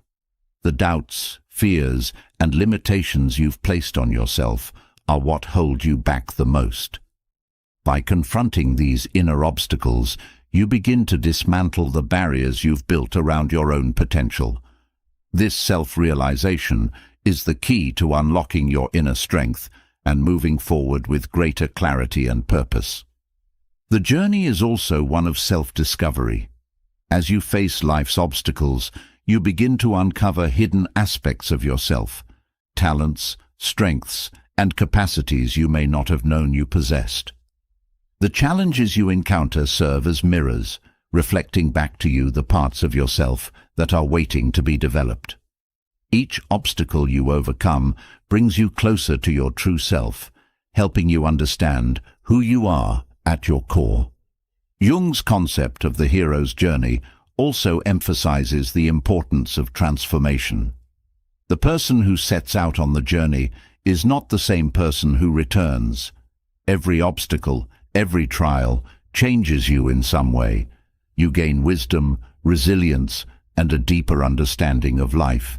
The doubts, fears, and limitations you've placed on yourself are what hold you back the most. By confronting these inner obstacles, you begin to dismantle the barriers you've built around your own potential. This self-realization is the key to unlocking your inner strength and moving forward with greater clarity and purpose. The journey is also one of self-discovery. As you face life's obstacles, you begin to uncover hidden aspects of yourself, talents, strengths, and capacities you may not have known you possessed. The challenges you encounter serve as mirrors, reflecting back to you the parts of yourself that are waiting to be developed. Each obstacle you overcome brings you closer to your true self, helping you understand who you are at your core. Jung's concept of the hero's journey also emphasizes the importance of transformation. The person who sets out on the journey is not the same person who returns. Every obstacle, every trial, changes you in some way. You gain wisdom, resilience, and a deeper understanding of life.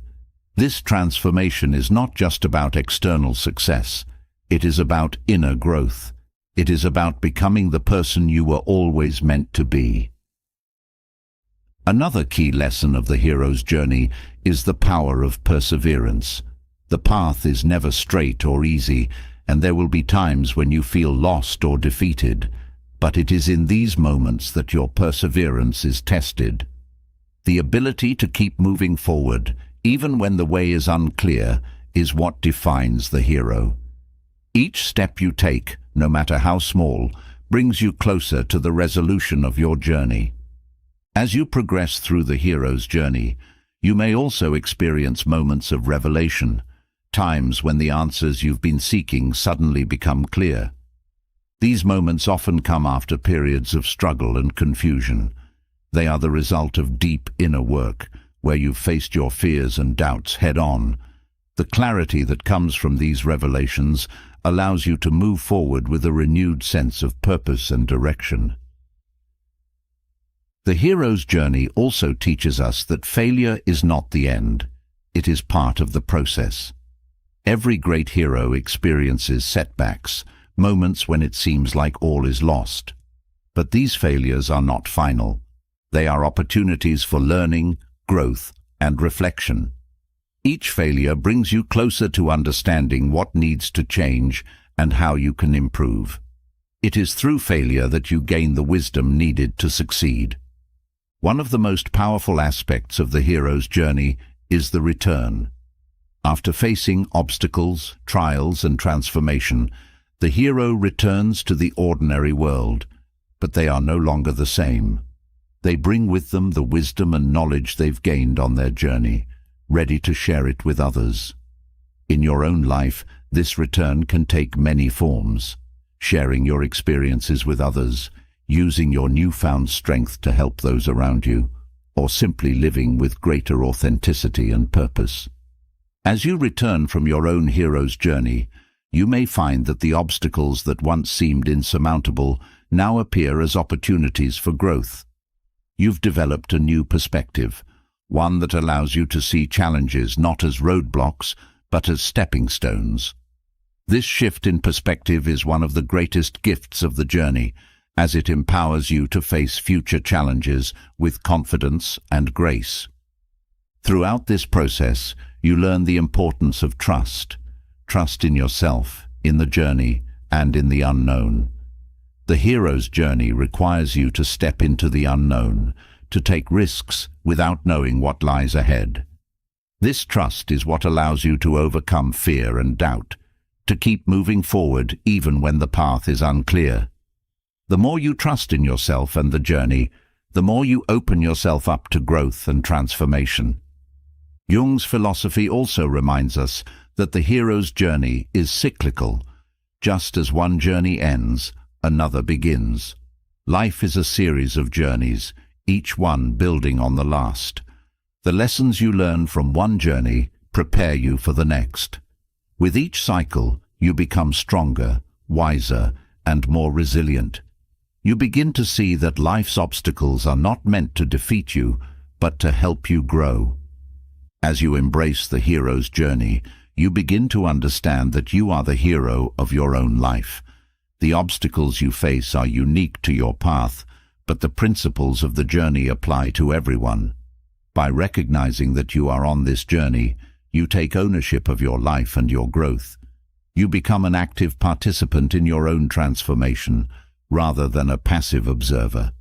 This transformation is not just about external success. It is about inner growth. It is about becoming the person you were always meant to be. Another key lesson of the hero's journey is the power of perseverance. The path is never straight or easy, and there will be times when you feel lost or defeated. But it is in these moments that your perseverance is tested. The ability to keep moving forward, even when the way is unclear, is what defines the hero. Each step you take, no matter how small, brings you closer to the resolution of your journey. As you progress through the hero's journey, you may also experience moments of revelation, times when the answers you've been seeking suddenly become clear. These moments often come after periods of struggle and confusion. They are the result of deep inner work, where you've faced your fears and doubts head-on. The clarity that comes from these revelations allows you to move forward with a renewed sense of purpose and direction. The hero's journey also teaches us that failure is not the end. It is part of the process. Every great hero experiences setbacks, moments when it seems like all is lost. But these failures are not final. They are opportunities for learning, growth, and reflection. Each failure brings you closer to understanding what needs to change and how you can improve. It is through failure that you gain the wisdom needed to succeed. One of the most powerful aspects of the hero's journey is the return. After facing obstacles, trials, and transformation, the hero returns to the ordinary world, but they are no longer the same. They bring with them the wisdom and knowledge they've gained on their journey, ready to share it with others. In your own life, this return can take many forms: sharing your experiences with others, using your newfound strength to help those around you, or simply living with greater authenticity and purpose. As you return from your own hero's journey, you may find that the obstacles that once seemed insurmountable now appear as opportunities for growth. You've developed a new perspective, one that allows you to see challenges not as roadblocks, but as stepping stones. This shift in perspective is one of the greatest gifts of the journey, as it empowers you to face future challenges with confidence and grace. Throughout this process, you learn the importance of trust in yourself, in the journey, and in the unknown. The hero's journey requires you to step into the unknown, to take risks without knowing what lies ahead. This trust is what allows you to overcome fear and doubt, to keep moving forward even when the path is unclear. The more you trust in yourself and the journey, the more you open yourself up to growth and transformation. Jung's philosophy also reminds us that the hero's journey is cyclical. Just as one journey ends, another begins. Life is a series of journeys, each one building on the last. The lessons you learn from one journey prepare you for the next. With each cycle, you become stronger, wiser, and more resilient. You begin to see that life's obstacles are not meant to defeat you, but to help you grow. As you embrace the hero's journey, you begin to understand that you are the hero of your own life. The obstacles you face are unique to your path, but the principles of the journey apply to everyone. By recognizing that you are on this journey, you take ownership of your life and your growth. You become an active participant in your own transformation, rather than a passive observer.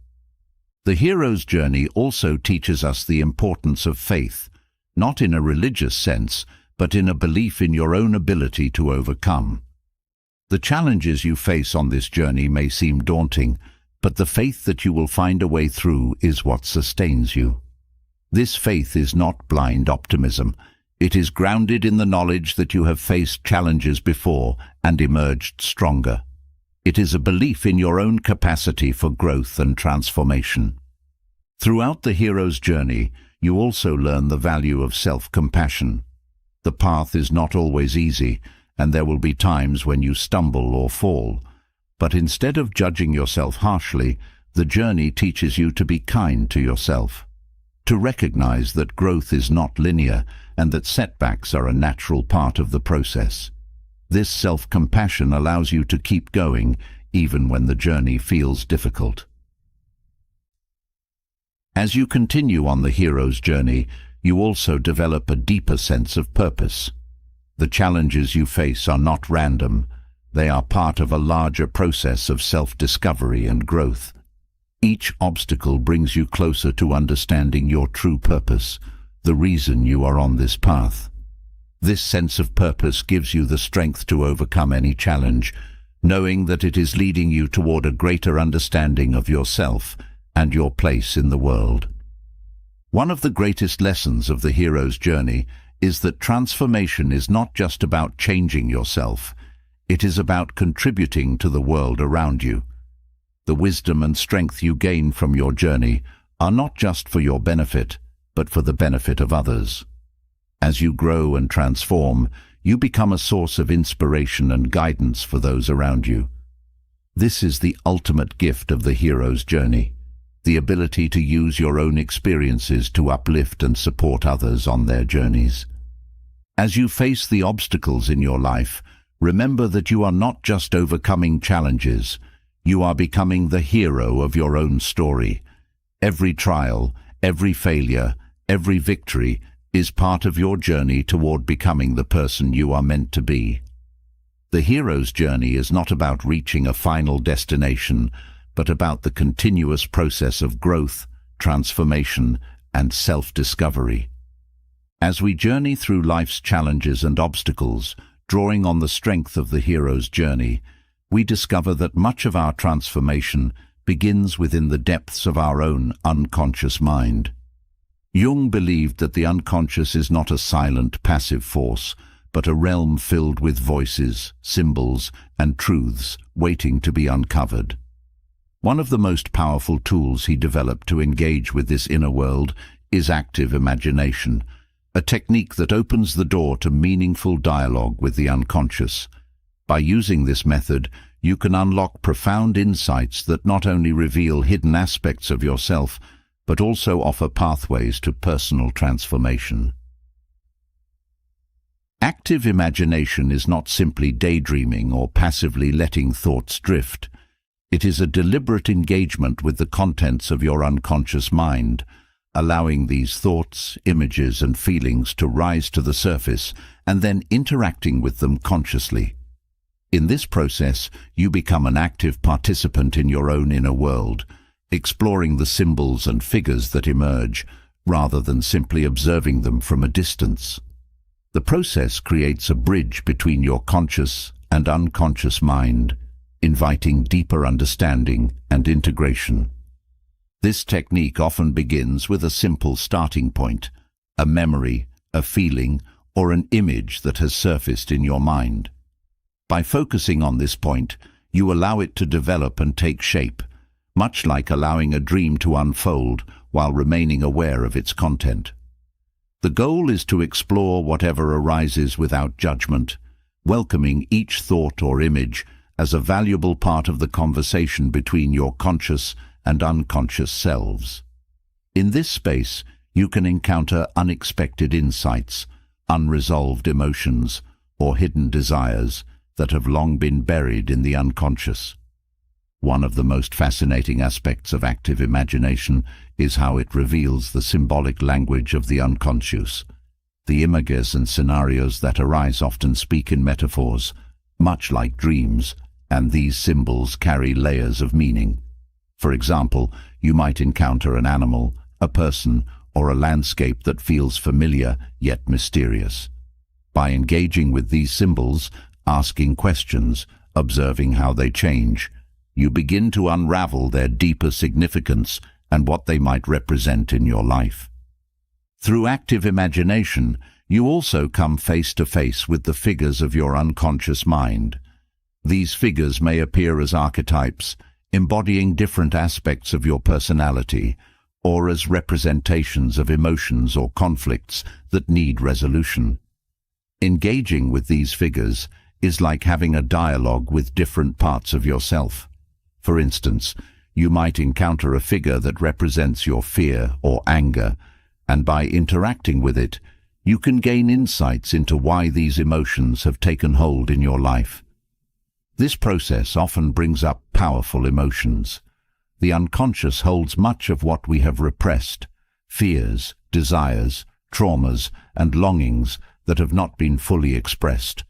The hero's journey also teaches us the importance of faith, not in a religious sense, but in a belief in your own ability to overcome. The challenges you face on this journey may seem daunting, but the faith that you will find a way through is what sustains you. This faith is not blind optimism. It is grounded in the knowledge that you have faced challenges before and emerged stronger. It is a belief in your own capacity for growth and transformation. Throughout the hero's journey, you also learn the value of self-compassion. The path is not always easy, and there will be times when you stumble or fall. But instead of judging yourself harshly, the journey teaches you to be kind to yourself, to recognize that growth is not linear and that setbacks are a natural part of the process. This self-compassion allows you to keep going even when the journey feels difficult. As you continue on the hero's journey, you also develop a deeper sense of purpose. The challenges you face are not random. They are part of a larger process of self-discovery and growth. Each obstacle brings you closer to understanding your true purpose, the reason you are on this path. This sense of purpose gives you the strength to overcome any challenge, knowing that it is leading you toward a greater understanding of yourself and your place in the world. One of the greatest lessons of the hero's journey is that transformation is not just about changing yourself. It is about contributing to the world around you. The wisdom and strength you gain from your journey are not just for your benefit, but for the benefit of others. As you grow and transform, you become a source of inspiration and guidance for those around you. This is the ultimate gift of the hero's journey, the ability to use your own experiences to uplift and support others on their journeys. As you face the obstacles in your life, remember that you are not just overcoming challenges, you are becoming the hero of your own story. Every trial, every failure, every victory is part of your journey toward becoming the person you are meant to be. The hero's journey is not about reaching a final destination, but about the continuous process of growth, transformation, and self-discovery. As we journey through life's challenges and obstacles, drawing on the strength of the hero's journey, we discover that much of our transformation begins within the depths of our own unconscious mind. Jung believed that the unconscious is not a silent, passive force, but a realm filled with voices, symbols, and truths waiting to be uncovered. One of the most powerful tools he developed to engage with this inner world is active imagination, a technique that opens the door to meaningful dialogue with the unconscious. By using this method, you can unlock profound insights that not only reveal hidden aspects of yourself, but also offer pathways to personal transformation. Active imagination is not simply daydreaming or passively letting thoughts drift. It is a deliberate engagement with the contents of your unconscious mind, allowing these thoughts, images, and feelings to rise to the surface and then interacting with them consciously. In this process, you become an active participant in your own inner world, exploring the symbols and figures that emerge, rather than simply observing them from a distance. The process creates a bridge between your conscious and unconscious mind, inviting deeper understanding and integration. This technique often begins with a simple starting point, a memory, a feeling, or an image that has surfaced in your mind. By focusing on this point, you allow it to develop and take shape, much like allowing a dream to unfold while remaining aware of its content. The goal is to explore whatever arises without judgment, welcoming each thought or image as a valuable part of the conversation between your conscious and unconscious selves. In this space, you can encounter unexpected insights, unresolved emotions, or hidden desires that have long been buried in the unconscious. One of the most fascinating aspects of active imagination is how it reveals the symbolic language of the unconscious. The images and scenarios that arise often speak in metaphors, much like dreams, and these symbols carry layers of meaning. For example, you might encounter an animal, a person, or a landscape that feels familiar yet mysterious. By engaging with these symbols, asking questions, observing how they change, you begin to unravel their deeper significance and what they might represent in your life. Through active imagination, you also come face to face with the figures of your unconscious mind. These figures may appear as archetypes, embodying different aspects of your personality, or as representations of emotions or conflicts that need resolution. Engaging with these figures is like having a dialogue with different parts of yourself. For instance, you might encounter a figure that represents your fear or anger, and by interacting with it, you can gain insights into why these emotions have taken hold in your life. This process often brings up powerful emotions. The unconscious holds much of what we have repressed, fears, desires, traumas, and longings that have not been fully expressed.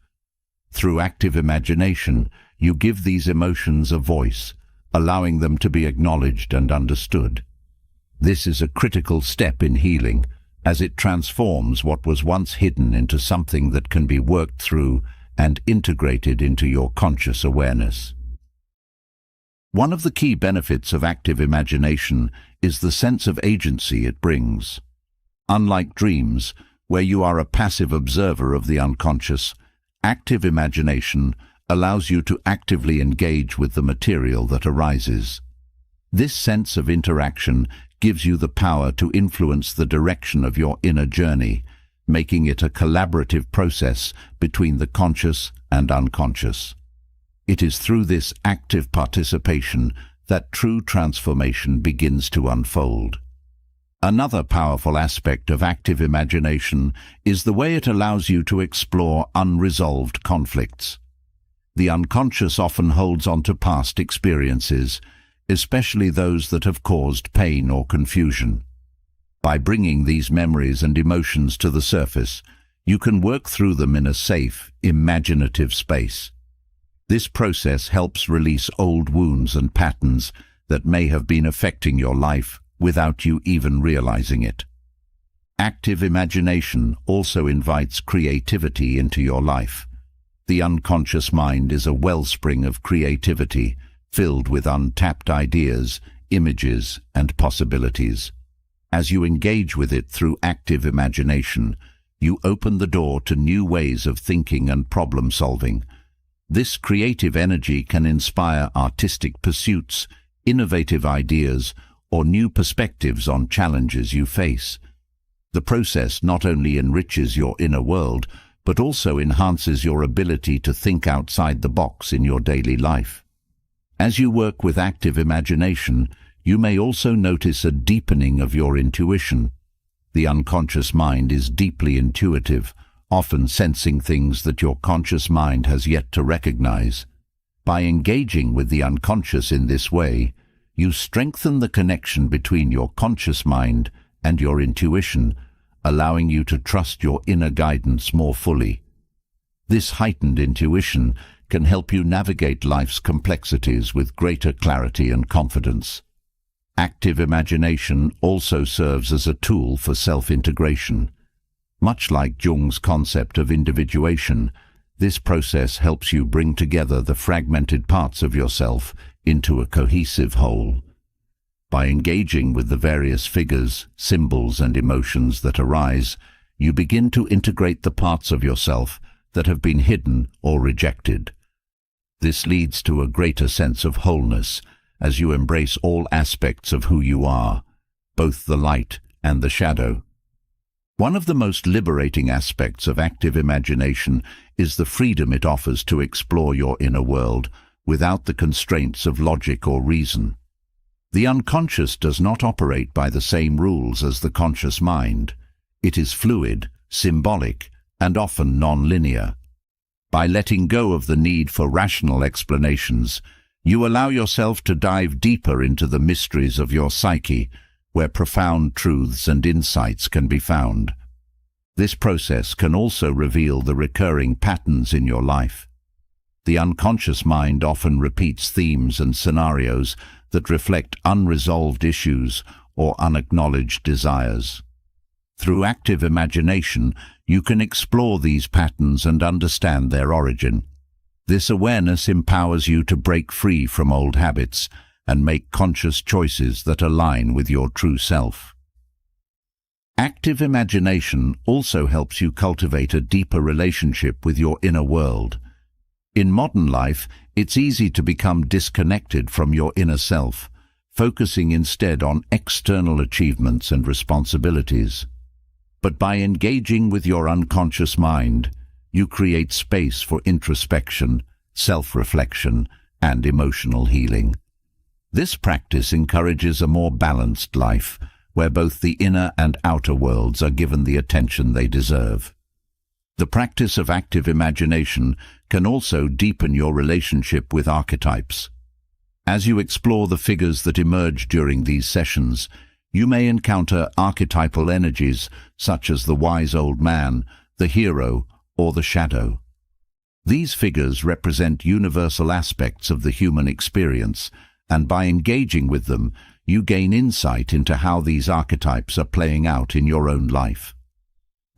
Through active imagination, you give these emotions a voice, allowing them to be acknowledged and understood. This is a critical step in healing, as it transforms what was once hidden into something that can be worked through and integrated into your conscious awareness. One of the key benefits of active imagination is the sense of agency it brings. Unlike dreams, where you are a passive observer of the unconscious, active imagination allows you to actively engage with the material that arises. This sense of interaction gives you the power to influence the direction of your inner journey, making it a collaborative process between the conscious and unconscious. It is through this active participation that true transformation begins to unfold. Another powerful aspect of active imagination is the way it allows you to explore unresolved conflicts. The unconscious often holds on to past experiences, especially those that have caused pain or confusion. By bringing these memories and emotions to the surface, you can work through them in a safe, imaginative space. This process helps release old wounds and patterns that may have been affecting your life without you even realizing it. Active imagination also invites creativity into your life. The unconscious mind is a wellspring of creativity, filled with untapped ideas, images, and possibilities. As you engage with it through active imagination, you open the door to new ways of thinking and problem-solving. This creative energy can inspire artistic pursuits, innovative ideas, or new perspectives on challenges you face. The process not only enriches your inner world, but also enhances your ability to think outside the box in your daily life. As you work with active imagination, you may also notice a deepening of your intuition. The unconscious mind is deeply intuitive, often sensing things that your conscious mind has yet to recognize. By engaging with the unconscious in this way, you strengthen the connection between your conscious mind and your intuition, allowing you to trust your inner guidance more fully. This heightened intuition can help you navigate life's complexities with greater clarity and confidence. Active imagination also serves as a tool for self-integration. Much like Jung's concept of individuation, this process helps you bring together the fragmented parts of yourself into a cohesive whole. By engaging with the various figures, symbols, and emotions that arise, you begin to integrate the parts of yourself that have been hidden or rejected. This leads to a greater sense of wholeness as you embrace all aspects of who you are, both the light and the shadow. One of the most liberating aspects of active imagination is the freedom it offers to explore your inner world without the constraints of logic or reason. The unconscious does not operate by the same rules as the conscious mind. It is fluid, symbolic, and often non-linear. By letting go of the need for rational explanations, you allow yourself to dive deeper into the mysteries of your psyche, where profound truths and insights can be found. This process can also reveal the recurring patterns in your life. The unconscious mind often repeats themes and scenarios that reflect unresolved issues or unacknowledged desires. Through active imagination, you can explore these patterns and understand their origin. This awareness empowers you to break free from old habits and make conscious choices that align with your true self. Active imagination also helps you cultivate a deeper relationship with your inner world. In modern life, it's easy to become disconnected from your inner self, focusing instead on external achievements and responsibilities. But by engaging with your unconscious mind, you create space for introspection, self-reflection, and emotional healing. This practice encourages a more balanced life, where both the inner and outer worlds are given the attention they deserve. The practice of active imagination can also deepen your relationship with archetypes. As you explore the figures that emerge during these sessions, you may encounter archetypal energies such as the wise old man, the hero, or the shadow. These figures represent universal aspects of the human experience, and by engaging with them, you gain insight into how these archetypes are playing out in your own life.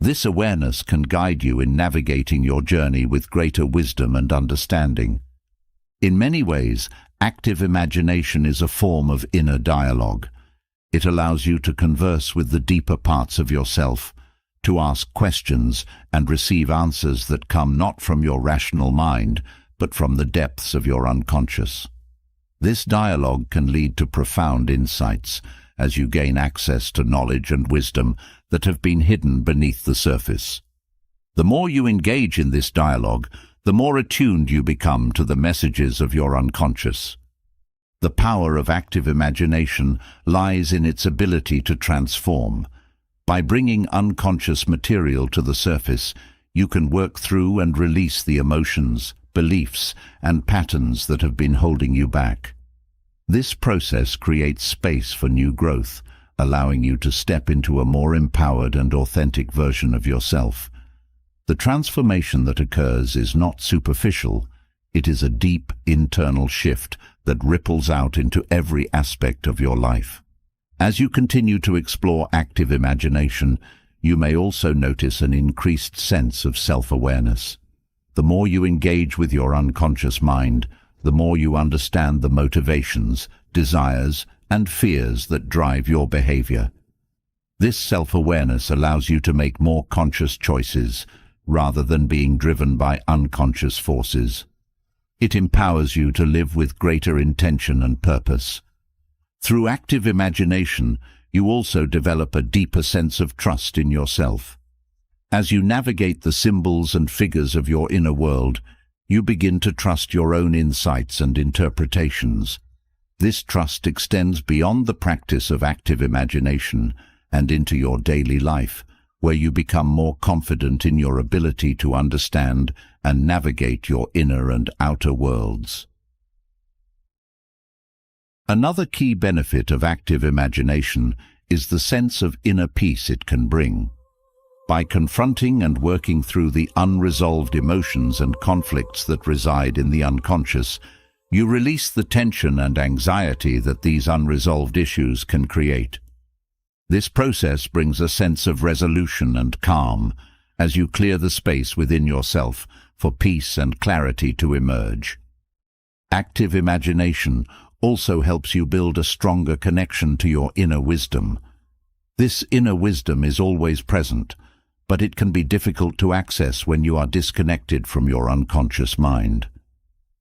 This awareness can guide you in navigating your journey with greater wisdom and understanding. In many ways, active imagination is a form of inner dialogue. It allows you to converse with the deeper parts of yourself, to ask questions and receive answers that come not from your rational mind, but from the depths of your unconscious. This dialogue can lead to profound insights as you gain access to knowledge and wisdom that have been hidden beneath the surface. The more you engage in this dialogue, the more attuned you become to the messages of your unconscious. The power of active imagination lies in its ability to transform. By bringing unconscious material to the surface, you can work through and release the emotions, beliefs, and patterns that have been holding you back. This process creates space for new growth, allowing you to step into a more empowered and authentic version of yourself. The transformation that occurs is not superficial. It is a deep internal shift that ripples out into every aspect of your life. As you continue to explore active imagination, you may also notice an increased sense of self-awareness. The more you engage with your unconscious mind, the more you understand the motivations, desires, and fears that drive your behavior. This self-awareness allows you to make more conscious choices, rather than being driven by unconscious forces. It empowers you to live with greater intention and purpose. Through active imagination, you also develop a deeper sense of trust in yourself. As you navigate the symbols and figures of your inner world, you begin to trust your own insights and interpretations. This trust extends beyond the practice of active imagination and into your daily life, where you become more confident in your ability to understand and navigate your inner and outer worlds. Another key benefit of active imagination is the sense of inner peace it can bring. By confronting and working through the unresolved emotions and conflicts that reside in the unconscious, you release the tension and anxiety that these unresolved issues can create. This process brings a sense of resolution and calm as you clear the space within yourself for peace and clarity to emerge. Active imagination also helps you build a stronger connection to your inner wisdom. This inner wisdom is always present, but it can be difficult to access when you are disconnected from your unconscious mind.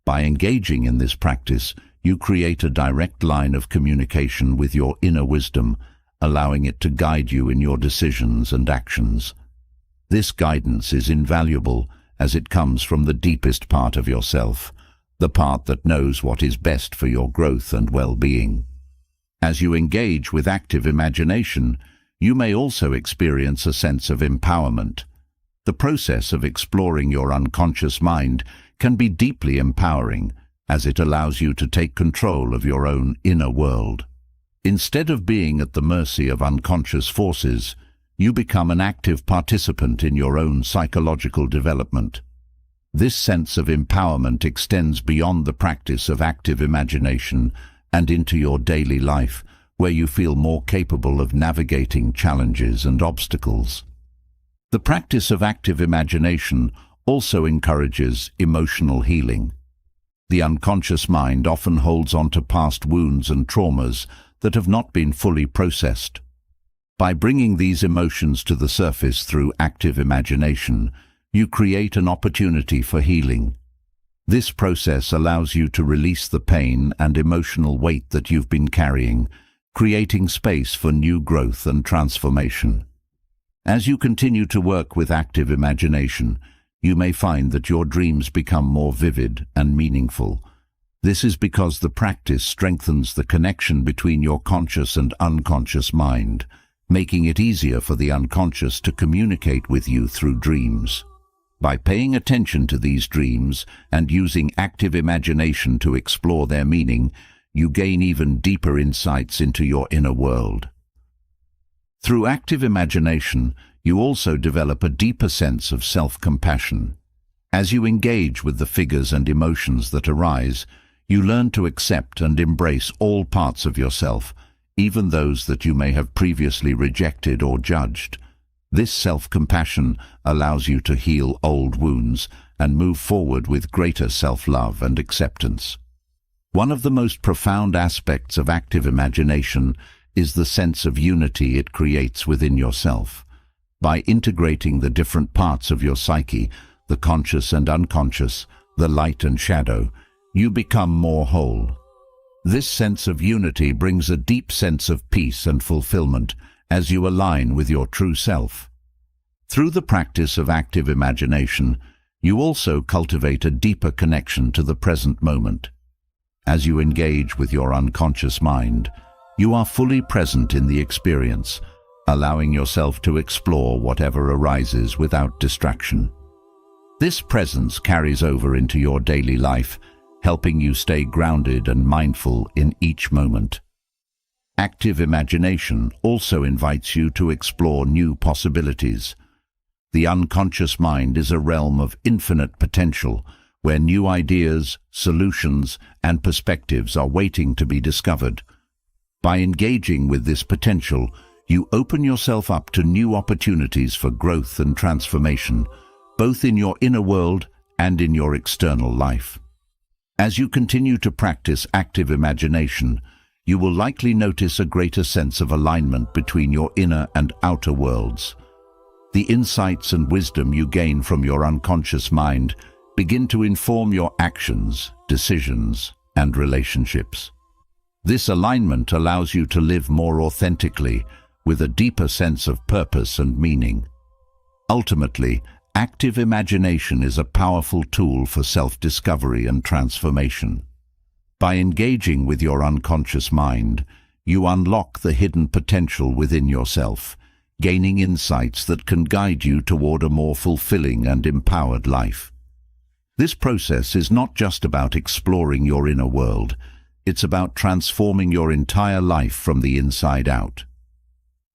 By engaging in this practice, you create a direct line of communication with your inner wisdom, allowing it to guide you in your decisions and actions. This guidance is invaluable as it comes from the deepest part of yourself, the part that knows what is best for your growth and well-being. As you engage with active imagination, you may also experience a sense of empowerment. The process of exploring your unconscious mind can be deeply empowering, as it allows you to take control of your own inner world. Instead of being at the mercy of unconscious forces, you become an active participant in your own psychological development. This sense of empowerment extends beyond the practice of active imagination and into your daily life, where you feel more capable of navigating challenges and obstacles. The practice of active imagination also encourages emotional healing. The unconscious mind often holds on to past wounds and traumas that have not been fully processed. By bringing these emotions to the surface through active imagination, you create an opportunity for healing. This process allows you to release the pain and emotional weight that you've been carrying, creating space for new growth and transformation. As you continue to work with active imagination, you may find that your dreams become more vivid and meaningful. This is because the practice strengthens the connection between your conscious and unconscious mind, making it easier for the unconscious to communicate with you through dreams. By paying attention to these dreams and using active imagination to explore their meaning, you gain even deeper insights into your inner world. Through active imagination, you also develop a deeper sense of self-compassion. As you engage with the figures and emotions that arise, you learn to accept and embrace all parts of yourself, even those that you may have previously rejected or judged. This self-compassion allows you to heal old wounds and move forward with greater self-love and acceptance. One of the most profound aspects of active imagination is the sense of unity it creates within yourself. By integrating the different parts of your psyche, the conscious and unconscious, the light and shadow, you become more whole. This sense of unity brings a deep sense of peace and fulfillment as you align with your true self. Through the practice of active imagination, you also cultivate a deeper connection to the present moment. As you engage with your unconscious mind, you are fully present in the experience, allowing yourself to explore whatever arises without distraction. This presence carries over into your daily life, helping you stay grounded and mindful in each moment. Active imagination also invites you to explore new possibilities. The unconscious mind is a realm of infinite potential, where new ideas, solutions, and perspectives are waiting to be discovered. By engaging with this potential, You open yourself up to new opportunities for growth and transformation, both in your inner world and in your external life. As you continue to practice active imagination, you will likely notice a greater sense of alignment between your inner and outer worlds. The insights and wisdom you gain from your unconscious mind begin to inform your actions, decisions, and relationships. This alignment allows you to live more authentically, with a deeper sense of purpose and meaning. Ultimately, active imagination is a powerful tool for self-discovery and transformation. By engaging with your unconscious mind, you unlock the hidden potential within yourself, gaining insights that can guide you toward a more fulfilling and empowered life. This process is not just about exploring your inner world, it's about transforming your entire life from the inside out.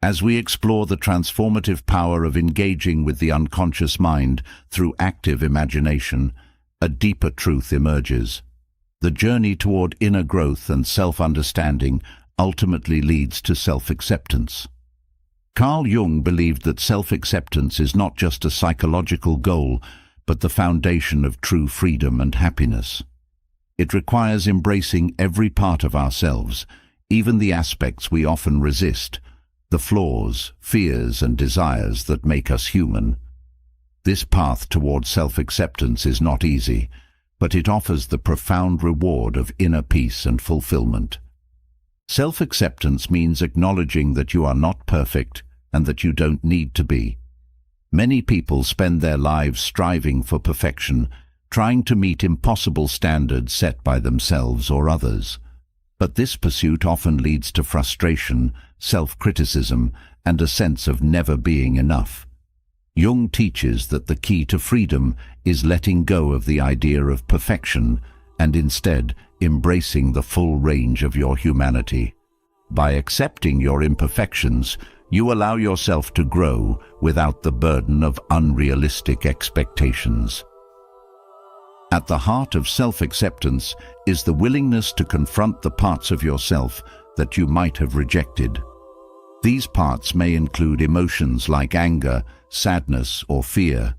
As we explore the transformative power of engaging with the unconscious mind through active imagination, a deeper truth emerges. The journey toward inner growth and self-understanding ultimately leads to self-acceptance. Carl Jung believed that self-acceptance is not just a psychological goal, but the foundation of true freedom and happiness. It requires embracing every part of ourselves, even the aspects we often resist, the flaws, fears, and desires that make us human. This path toward self-acceptance is not easy, but it offers the profound reward of inner peace and fulfillment. Self-acceptance means acknowledging that you are not perfect and that you don't need to be. Many people spend their lives striving for perfection, trying to meet impossible standards set by themselves or others. But this pursuit often leads to frustration, self-criticism, and a sense of never being enough. Jung teaches that the key to freedom is letting go of the idea of perfection and instead embracing the full range of your humanity. By accepting your imperfections, you allow yourself to grow without the burden of unrealistic expectations. At the heart of self-acceptance is the willingness to confront the parts of yourself that you might have rejected. These parts may include emotions like anger, sadness, or fear,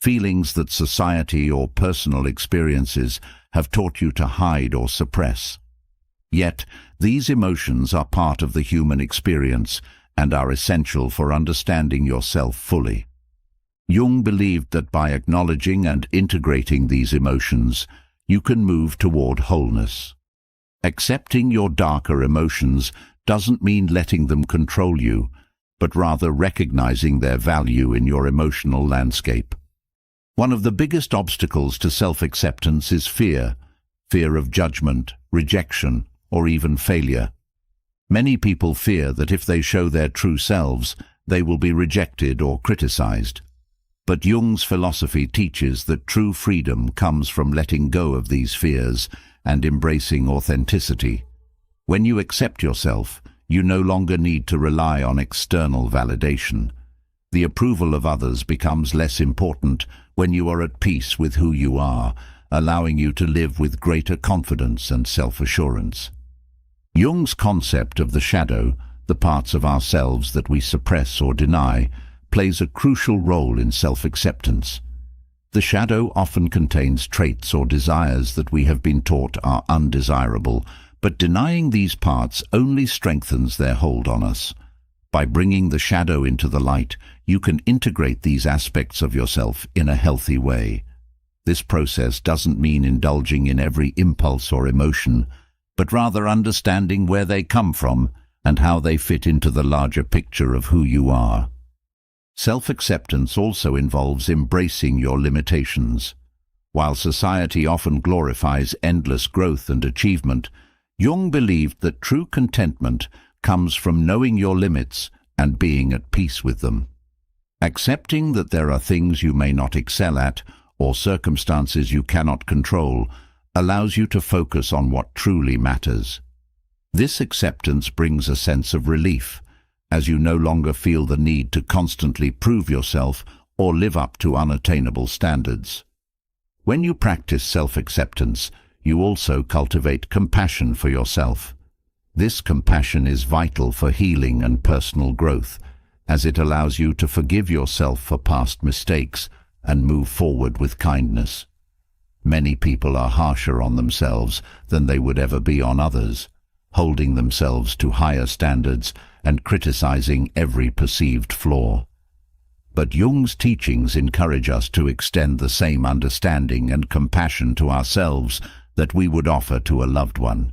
feelings that society or personal experiences have taught you to hide or suppress. Yet, these emotions are part of the human experience and are essential for understanding yourself fully. Jung believed that by acknowledging and integrating these emotions, you can move toward wholeness. Accepting your darker emotions doesn't mean letting them control you, but rather recognizing their value in your emotional landscape. One of the biggest obstacles to self-acceptance is fear of judgment, rejection, or even failure. Many people fear that if they show their true selves, they will be rejected or criticized. But Jung's philosophy teaches that true freedom comes from letting go of these fears and embracing authenticity. When you accept yourself, you no longer need to rely on external validation. The approval of others becomes less important when you are at peace with who you are, allowing you to live with greater confidence and self-assurance. Jung's concept of the shadow, the parts of ourselves that we suppress or deny, plays a crucial role in self-acceptance. The shadow often contains traits or desires that we have been taught are undesirable, but denying these parts only strengthens their hold on us. By bringing the shadow into the light, you can integrate these aspects of yourself in a healthy way. This process doesn't mean indulging in every impulse or emotion, but rather understanding where they come from and how they fit into the larger picture of who you are. Self-acceptance also involves embracing your limitations. While society often glorifies endless growth and achievement, Jung believed that true contentment comes from knowing your limits and being at peace with them. Accepting that there are things you may not excel at or circumstances you cannot control allows you to focus on what truly matters. This acceptance brings a sense of relief, as you no longer feel the need to constantly prove yourself or live up to unattainable standards. When you practice self-acceptance, you also cultivate compassion for yourself. This compassion is vital for healing and personal growth, as it allows you to forgive yourself for past mistakes and move forward with kindness. Many people are harsher on themselves than they would ever be on others, holding themselves to higher standards and criticizing every perceived flaw. But Jung's teachings encourage us to extend the same understanding and compassion to ourselves that we would offer to a loved one.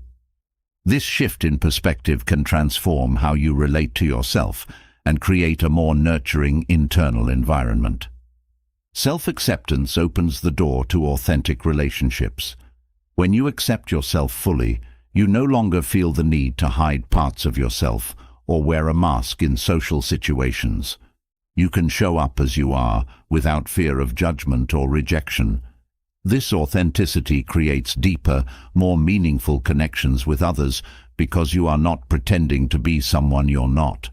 This shift in perspective can transform how you relate to yourself and create a more nurturing internal environment. Self-acceptance opens the door to authentic relationships. When you accept yourself fully, you no longer feel the need to hide parts of yourself or wear a mask in social situations. You can show up as you are without fear of judgment or rejection. This authenticity creates deeper, more meaningful connections with others because you are not pretending to be someone you're not.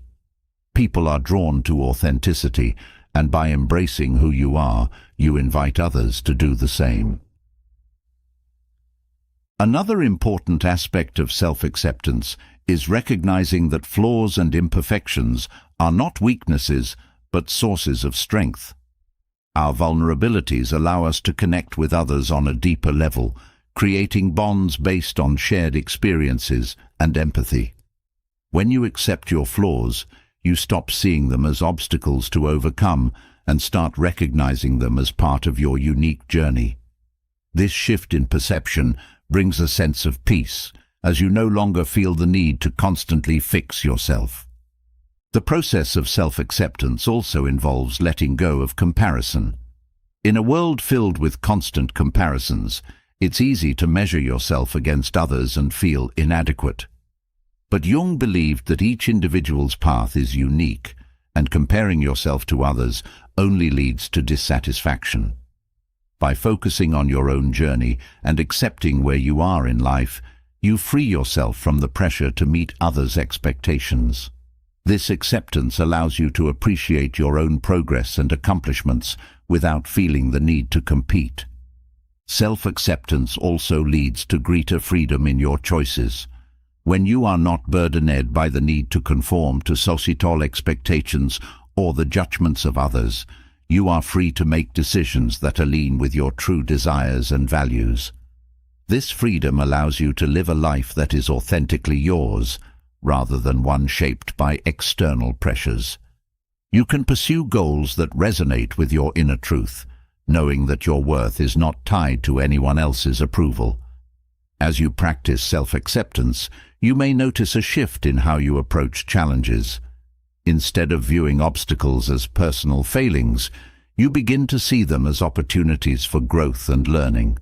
People are drawn to authenticity, and by embracing who you are, you invite others to do the same. Another important aspect of self-acceptance is recognizing that flaws and imperfections are not weaknesses, but sources of strength. Our vulnerabilities allow us to connect with others on a deeper level, creating bonds based on shared experiences and empathy. When you accept your flaws, you stop seeing them as obstacles to overcome and start recognizing them as part of your unique journey. This shift in perception brings a sense of peace, as you no longer feel the need to constantly fix yourself. The process of self-acceptance also involves letting go of comparison. In a world filled with constant comparisons, it's easy to measure yourself against others and feel inadequate. But Jung believed that each individual's path is unique, and comparing yourself to others only leads to dissatisfaction. By focusing on your own journey and accepting where you are in life, you free yourself from the pressure to meet others' expectations. This acceptance allows you to appreciate your own progress and accomplishments without feeling the need to compete. Self-acceptance also leads to greater freedom in your choices. When you are not burdened by the need to conform to societal expectations or the judgments of others, you are free to make decisions that align with your true desires and values. This freedom allows you to live a life that is authentically yours, rather than one shaped by external pressures. You can pursue goals that resonate with your inner truth, knowing that your worth is not tied to anyone else's approval. As you practice self-acceptance, you may notice a shift in how you approach challenges. Instead of viewing obstacles as personal failings, you begin to see them as opportunities for growth and learning.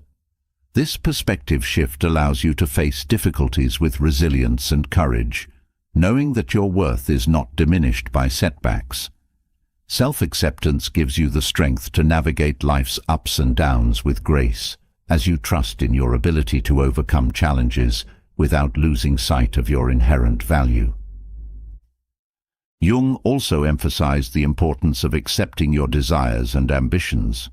This perspective shift allows you to face difficulties with resilience and courage, knowing that your worth is not diminished by setbacks. Self-acceptance gives you the strength to navigate life's ups and downs with grace, as you trust in your ability to overcome challenges without losing sight of your inherent value. Jung also emphasized the importance of accepting your desires and ambitions.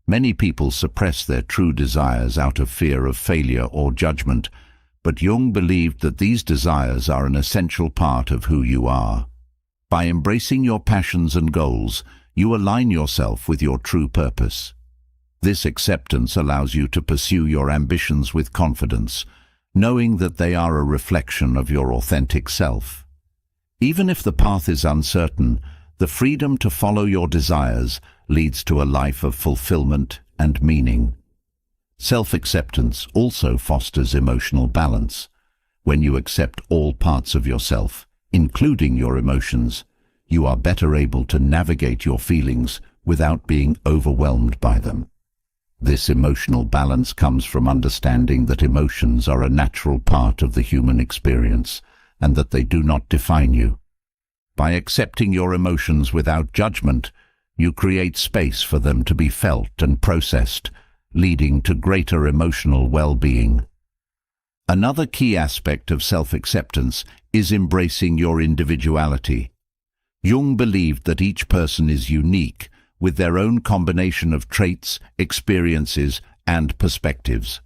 Many people suppress their true desires out of fear of failure or judgment, but Jung believed that these desires are an essential part of who you are. By embracing your passions and goals, you align yourself with your true purpose. This acceptance allows you to pursue your ambitions with confidence, knowing that they are a reflection of your authentic self. Even if the path is uncertain, the freedom to follow your desires leads to a life of fulfillment and meaning. Self-acceptance also fosters emotional balance. When you accept all parts of yourself, including your emotions, you are better able to navigate your feelings without being overwhelmed by them. This emotional balance comes from understanding that emotions are a natural part of the human experience and that they do not define you. By accepting your emotions without judgment, you create space for them to be felt and processed, leading to greater emotional well-being. Another key aspect of self-acceptance is embracing your individuality. Jung believed that each person is unique, with their own combination of traits, experiences, and perspectives.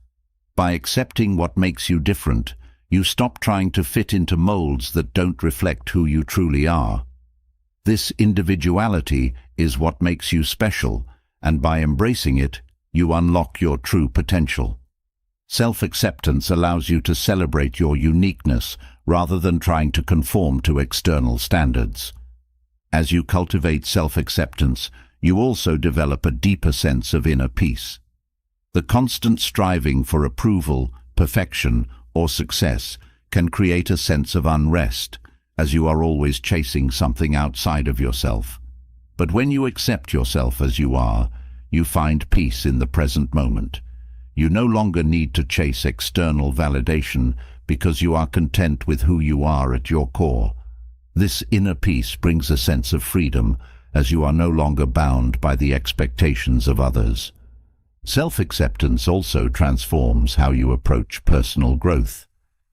By accepting what makes you different, You stop trying to fit into molds that don't reflect who you truly are. This individuality is what makes you special, and by embracing it, you unlock your true potential. Self-acceptance allows you to celebrate your uniqueness rather than trying to conform to external standards. As you cultivate self-acceptance, you also develop a deeper sense of inner peace. The constant striving for approval, perfection, or success can create a sense of unrest, as you are always chasing something outside of yourself. But when you accept yourself as you are, you find peace in the present moment. You no longer need to chase external validation because you are content with who you are at your core. This inner peace brings a sense of freedom, as you are no longer bound by the expectations of others. Self-acceptance also transforms how you approach personal growth.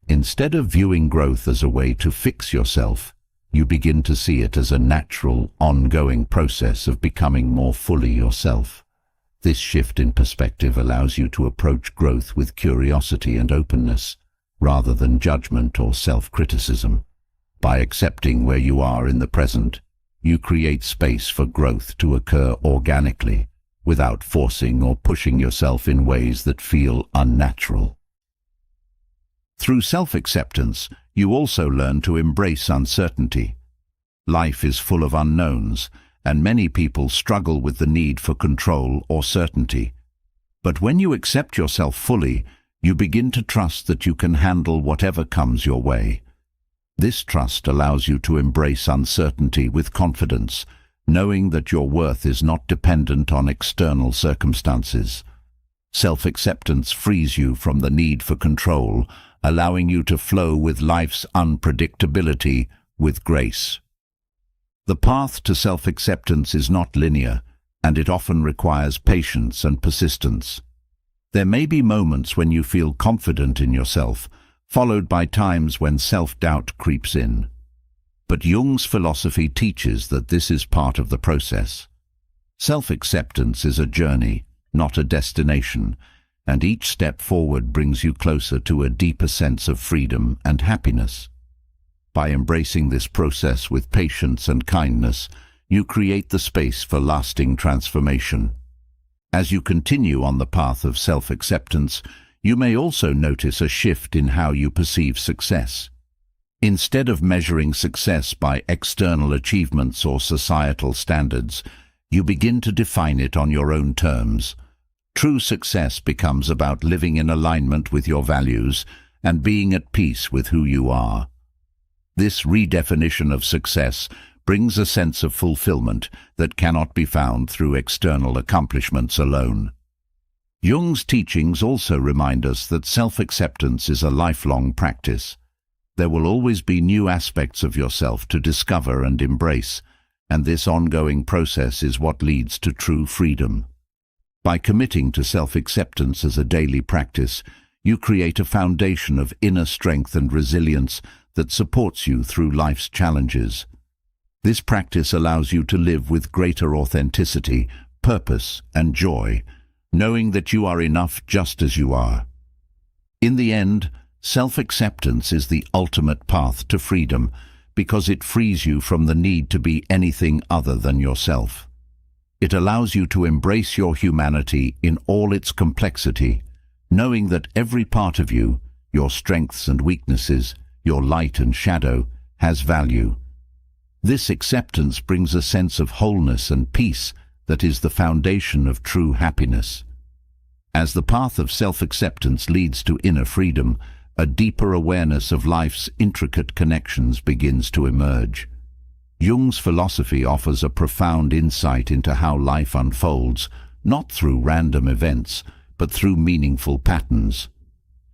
Instead of viewing growth as a way to fix yourself, you begin to see it as a natural, ongoing process of becoming more fully yourself. This shift in perspective allows you to approach growth with curiosity and openness, rather than judgment or self-criticism. By accepting where you are in the present, you create space for growth to occur organically, without forcing or pushing yourself in ways that feel unnatural. Through self-acceptance, you also learn to embrace uncertainty. Life is full of unknowns, and many people struggle with the need for control or certainty. But when you accept yourself fully, you begin to trust that you can handle whatever comes your way. This trust allows you to embrace uncertainty with confidence, knowing that your worth is not dependent on external circumstances. Self-acceptance frees you from the need for control, allowing you to flow with life's unpredictability with grace. The path to self-acceptance is not linear, and it often requires patience and persistence. There may be moments when you feel confident in yourself, followed by times when self-doubt creeps in. But Jung's philosophy teaches that this is part of the process. Self-acceptance is a journey, not a destination, and each step forward brings you closer to a deeper sense of freedom and happiness. By embracing this process with patience and kindness, you create the space for lasting transformation. As you continue on the path of self-acceptance, you may also notice a shift in how you perceive success. Instead of measuring success by external achievements or societal standards, you begin to define it on your own terms. True success becomes about living in alignment with your values and being at peace with who you are. This redefinition of success brings a sense of fulfillment that cannot be found through external accomplishments alone. Jung's teachings also remind us that self-acceptance is a lifelong practice. There will always be new aspects of yourself to discover and embrace, and this ongoing process is what leads to true freedom. By committing to self-acceptance as a daily practice, you create a foundation of inner strength and resilience that supports you through life's challenges. This practice allows you to live with greater authenticity, purpose, and joy, knowing that you are enough just as you are. In the end, self-acceptance is the ultimate path to freedom because it frees you from the need to be anything other than yourself. It allows you to embrace your humanity in all its complexity, knowing that every part of you, your strengths and weaknesses, your light and shadow, has value. This acceptance brings a sense of wholeness and peace that is the foundation of true happiness. As the path of self-acceptance leads to inner freedom, a deeper awareness of life's intricate connections begins to emerge. Jung's philosophy offers a profound insight into how life unfolds, not through random events, but through meaningful patterns.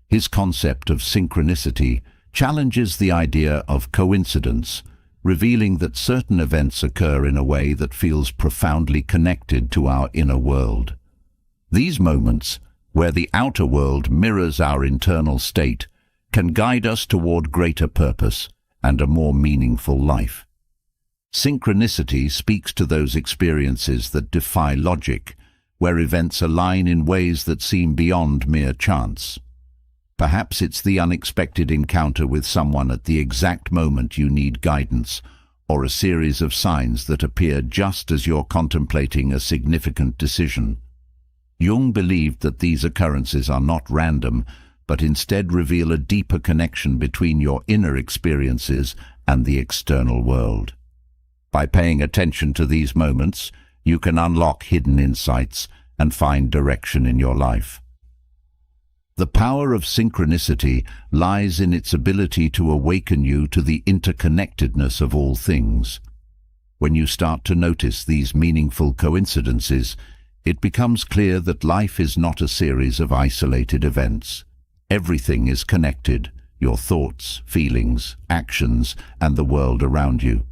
His concept of synchronicity challenges the idea of coincidence, revealing that certain events occur in a way that feels profoundly connected to our inner world. These moments, where the outer world mirrors our internal state, can guide us toward greater purpose and a more meaningful life. Synchronicity speaks to those experiences that defy logic, where events align in ways that seem beyond mere chance. Perhaps it's the unexpected encounter with someone at the exact moment you need guidance, or a series of signs that appear just as you're contemplating a significant decision. Jung believed that these occurrences are not random, but instead reveal a deeper connection between your inner experiences and the external world. By paying attention to these moments, you can unlock hidden insights and find direction in your life. The power of synchronicity lies in its ability to awaken you to the interconnectedness of all things. When you start to notice these meaningful coincidences, it becomes clear that life is not a series of isolated events. Everything is connected: your thoughts, feelings, actions, and the world around you.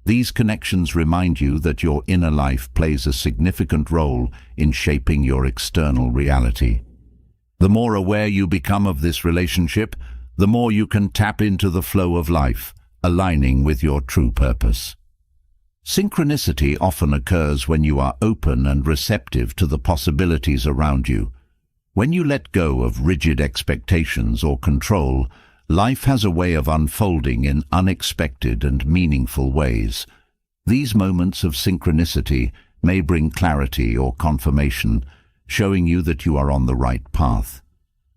These connections remind you that your inner life plays a significant role in shaping your external reality. The more aware you become of this relationship, the more you can tap into the flow of life, aligning with your true purpose. Synchronicity often occurs when you are open and receptive to the possibilities around you. When you let go of rigid expectations or control, life has a way of unfolding in unexpected and meaningful ways. These moments of synchronicity may bring clarity or confirmation, showing you that you are on the right path.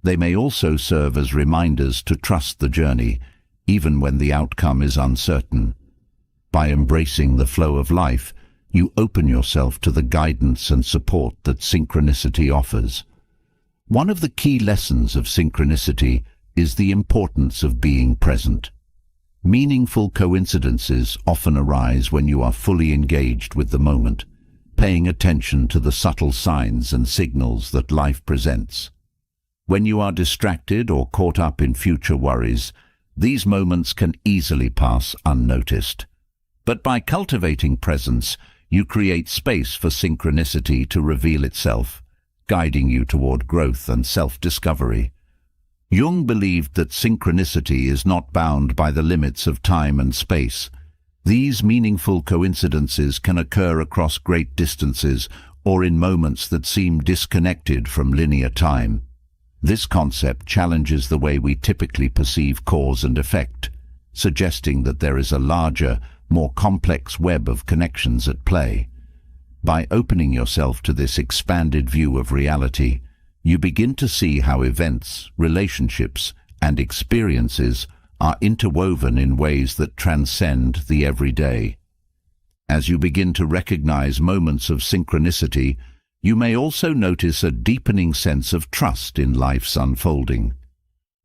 They may also serve as reminders to trust the journey, even when the outcome is uncertain. By embracing the flow of life, you open yourself to the guidance and support that synchronicity offers. One of the key lessons of synchronicity is the importance of being present. Meaningful coincidences often arise when you are fully engaged with the moment, paying attention to the subtle signs and signals that life presents. When you are distracted or caught up in future worries, these moments can easily pass unnoticed. But by cultivating presence, you create space for synchronicity to reveal itself, guiding you toward growth and self-discovery. Jung believed that synchronicity is not bound by the limits of time and space. These meaningful coincidences can occur across great distances or in moments that seem disconnected from linear time. This concept challenges the way we typically perceive cause and effect, suggesting that there is a larger, more complex web of connections at play. By opening yourself to this expanded view of reality, you begin to see how events, relationships, and experiences are interwoven in ways that transcend the everyday. As you begin to recognize moments of synchronicity, you may also notice a deepening sense of trust in life's unfolding.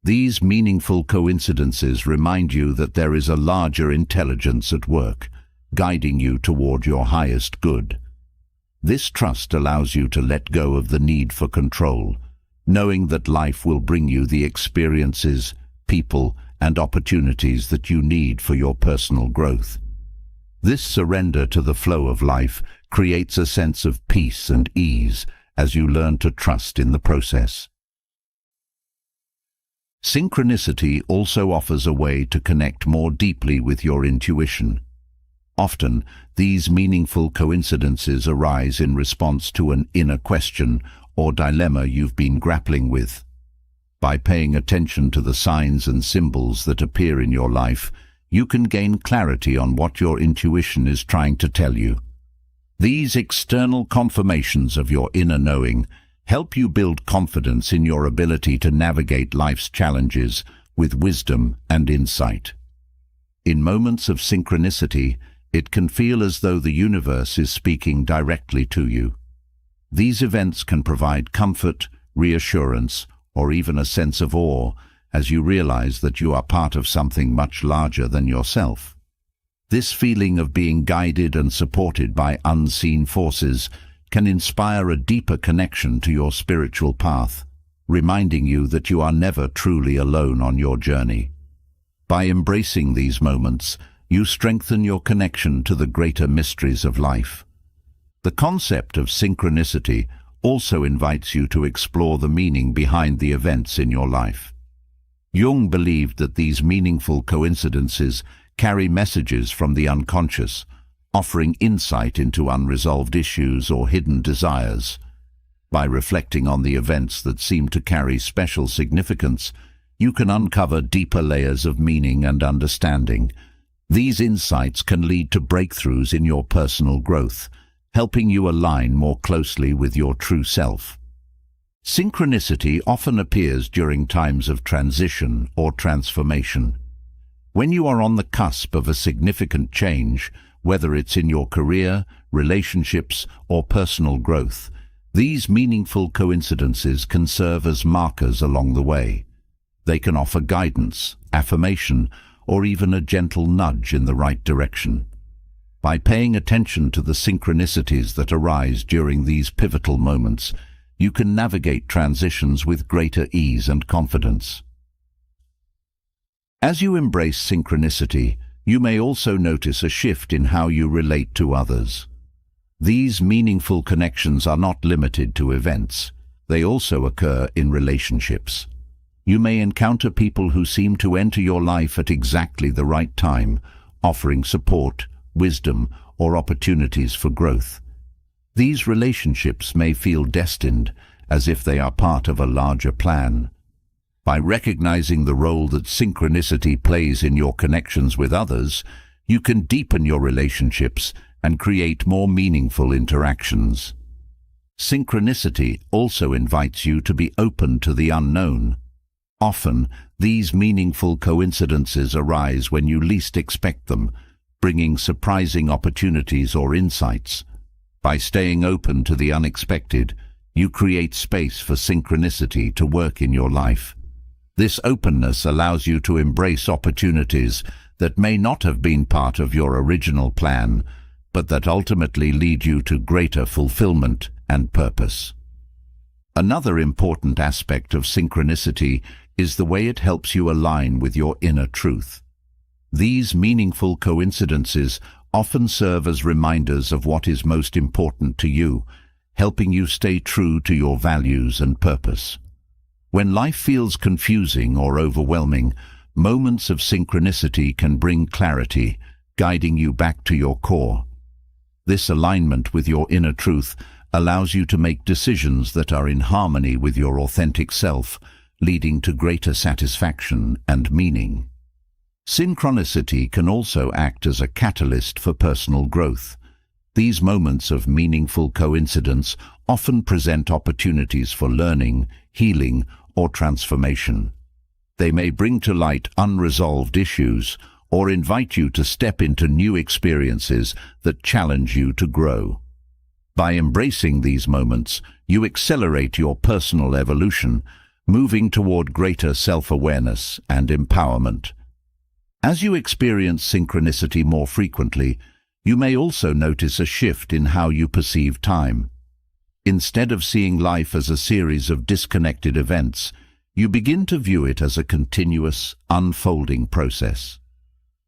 These meaningful coincidences remind you that there is a larger intelligence at work, guiding you toward your highest good. This trust allows you to let go of the need for control, knowing that life will bring you the experiences, people, and opportunities that you need for your personal growth. This surrender to the flow of life creates a sense of peace and ease as you learn to trust in the process. Synchronicity also offers a way to connect more deeply with your intuition. Often, these meaningful coincidences arise in response to an inner question or dilemma you've been grappling with. By paying attention to the signs and symbols that appear in your life, you can gain clarity on what your intuition is trying to tell you. These external confirmations of your inner knowing help you build confidence in your ability to navigate life's challenges with wisdom and insight. In moments of synchronicity, it can feel as though the universe is speaking directly to you. These events can provide comfort, reassurance, or even a sense of awe as you realize that you are part of something much larger than yourself. This feeling of being guided and supported by unseen forces can inspire a deeper connection to your spiritual path, reminding you that you are never truly alone on your journey. By embracing these moments, you strengthen your connection to the greater mysteries of life. The concept of synchronicity also invites you to explore the meaning behind the events in your life. Jung believed that these meaningful coincidences carry messages from the unconscious, offering insight into unresolved issues or hidden desires. By reflecting on the events that seem to carry special significance, you can uncover deeper layers of meaning and understanding. These insights can lead to breakthroughs in your personal growth, helping you align more closely with your true self. Synchronicity often appears during times of transition or transformation. When you are on the cusp of a significant change, whether it's in your career, relationships, or personal growth, these meaningful coincidences can serve as markers along the way. They can offer guidance, affirmation, or even a gentle nudge in the right direction. By paying attention to the synchronicities that arise during these pivotal moments, you can navigate transitions with greater ease and confidence. As you embrace synchronicity, you may also notice a shift in how you relate to others. These meaningful connections are not limited to events. They also occur in relationships. You may encounter people who seem to enter your life at exactly the right time, offering support, wisdom, or opportunities for growth. These relationships may feel destined, as if they are part of a larger plan. By recognizing the role that synchronicity plays in your connections with others, you can deepen your relationships and create more meaningful interactions. Synchronicity also invites you to be open to the unknown. Often, these meaningful coincidences arise when you least expect them, bringing surprising opportunities or insights. By staying open to the unexpected, you create space for synchronicity to work in your life. This openness allows you to embrace opportunities that may not have been part of your original plan, but that ultimately lead you to greater fulfillment and purpose. Another important aspect of synchronicity is the way it helps you align with your inner truth. These meaningful coincidences often serve as reminders of what is most important to you, helping you stay true to your values and purpose. When life feels confusing or overwhelming, moments of synchronicity can bring clarity, guiding you back to your core. This alignment with your inner truth allows you to make decisions that are in harmony with your authentic self, leading to greater satisfaction and meaning. Synchronicity can also act as a catalyst for personal growth. These moments of meaningful coincidence often present opportunities for learning, healing, or transformation. They may bring to light unresolved issues or invite you to step into new experiences that challenge you to grow. By embracing these moments, you accelerate your personal evolution, moving toward greater self-awareness and empowerment. As you experience synchronicity more frequently, you may also notice a shift in how you perceive time. Instead of seeing life as a series of disconnected events, you begin to view it as a continuous, unfolding process.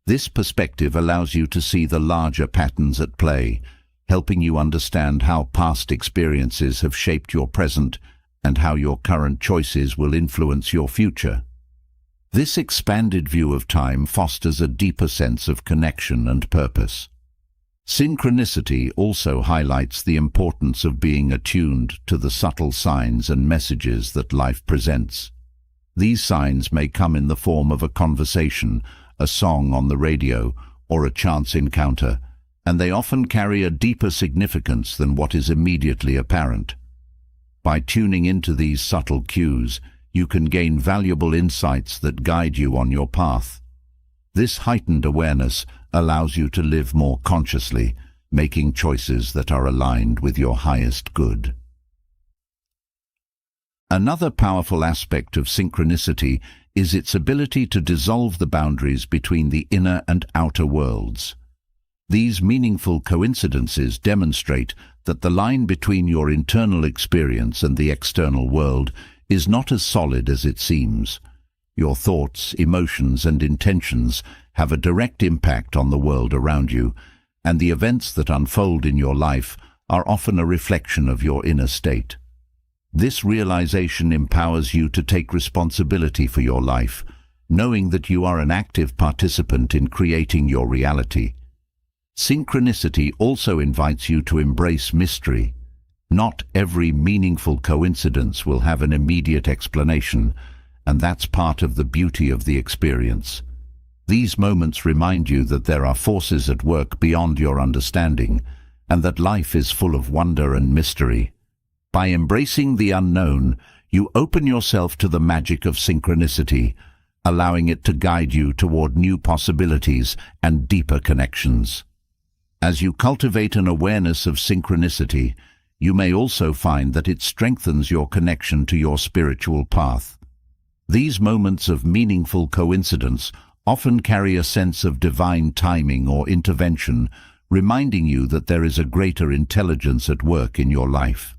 This perspective allows you to see the larger patterns at play, helping you understand how past experiences have shaped your present and how your current choices will influence your future. This expanded view of time fosters a deeper sense of connection and purpose. Synchronicity also highlights the importance of being attuned to the subtle signs and messages that life presents. These signs may come in the form of a conversation, a song on the radio, or a chance encounter, and they often carry a deeper significance than what is immediately apparent. By tuning into these subtle cues, you can gain valuable insights that guide you on your path. This heightened awareness allows you to live more consciously, making choices that are aligned with your highest good. Another powerful aspect of synchronicity is its ability to dissolve the boundaries between the inner and outer worlds. These meaningful coincidences demonstrate that the line between your internal experience and the external world is not as solid as it seems. Your thoughts, emotions, and intentions have a direct impact on the world around you, and the events that unfold in your life are often a reflection of your inner state. This realization empowers you to take responsibility for your life, knowing that you are an active participant in creating your reality. Synchronicity also invites you to embrace mystery. Not every meaningful coincidence will have an immediate explanation, and that's part of the beauty of the experience. These moments remind you that there are forces at work beyond your understanding, and that life is full of wonder and mystery. By embracing the unknown, you open yourself to the magic of synchronicity, allowing it to guide you toward new possibilities and deeper connections. As you cultivate an awareness of synchronicity, you may also find that it strengthens your connection to your spiritual path. These moments of meaningful coincidence often carry a sense of divine timing or intervention, reminding you that there is a greater intelligence at work in your life.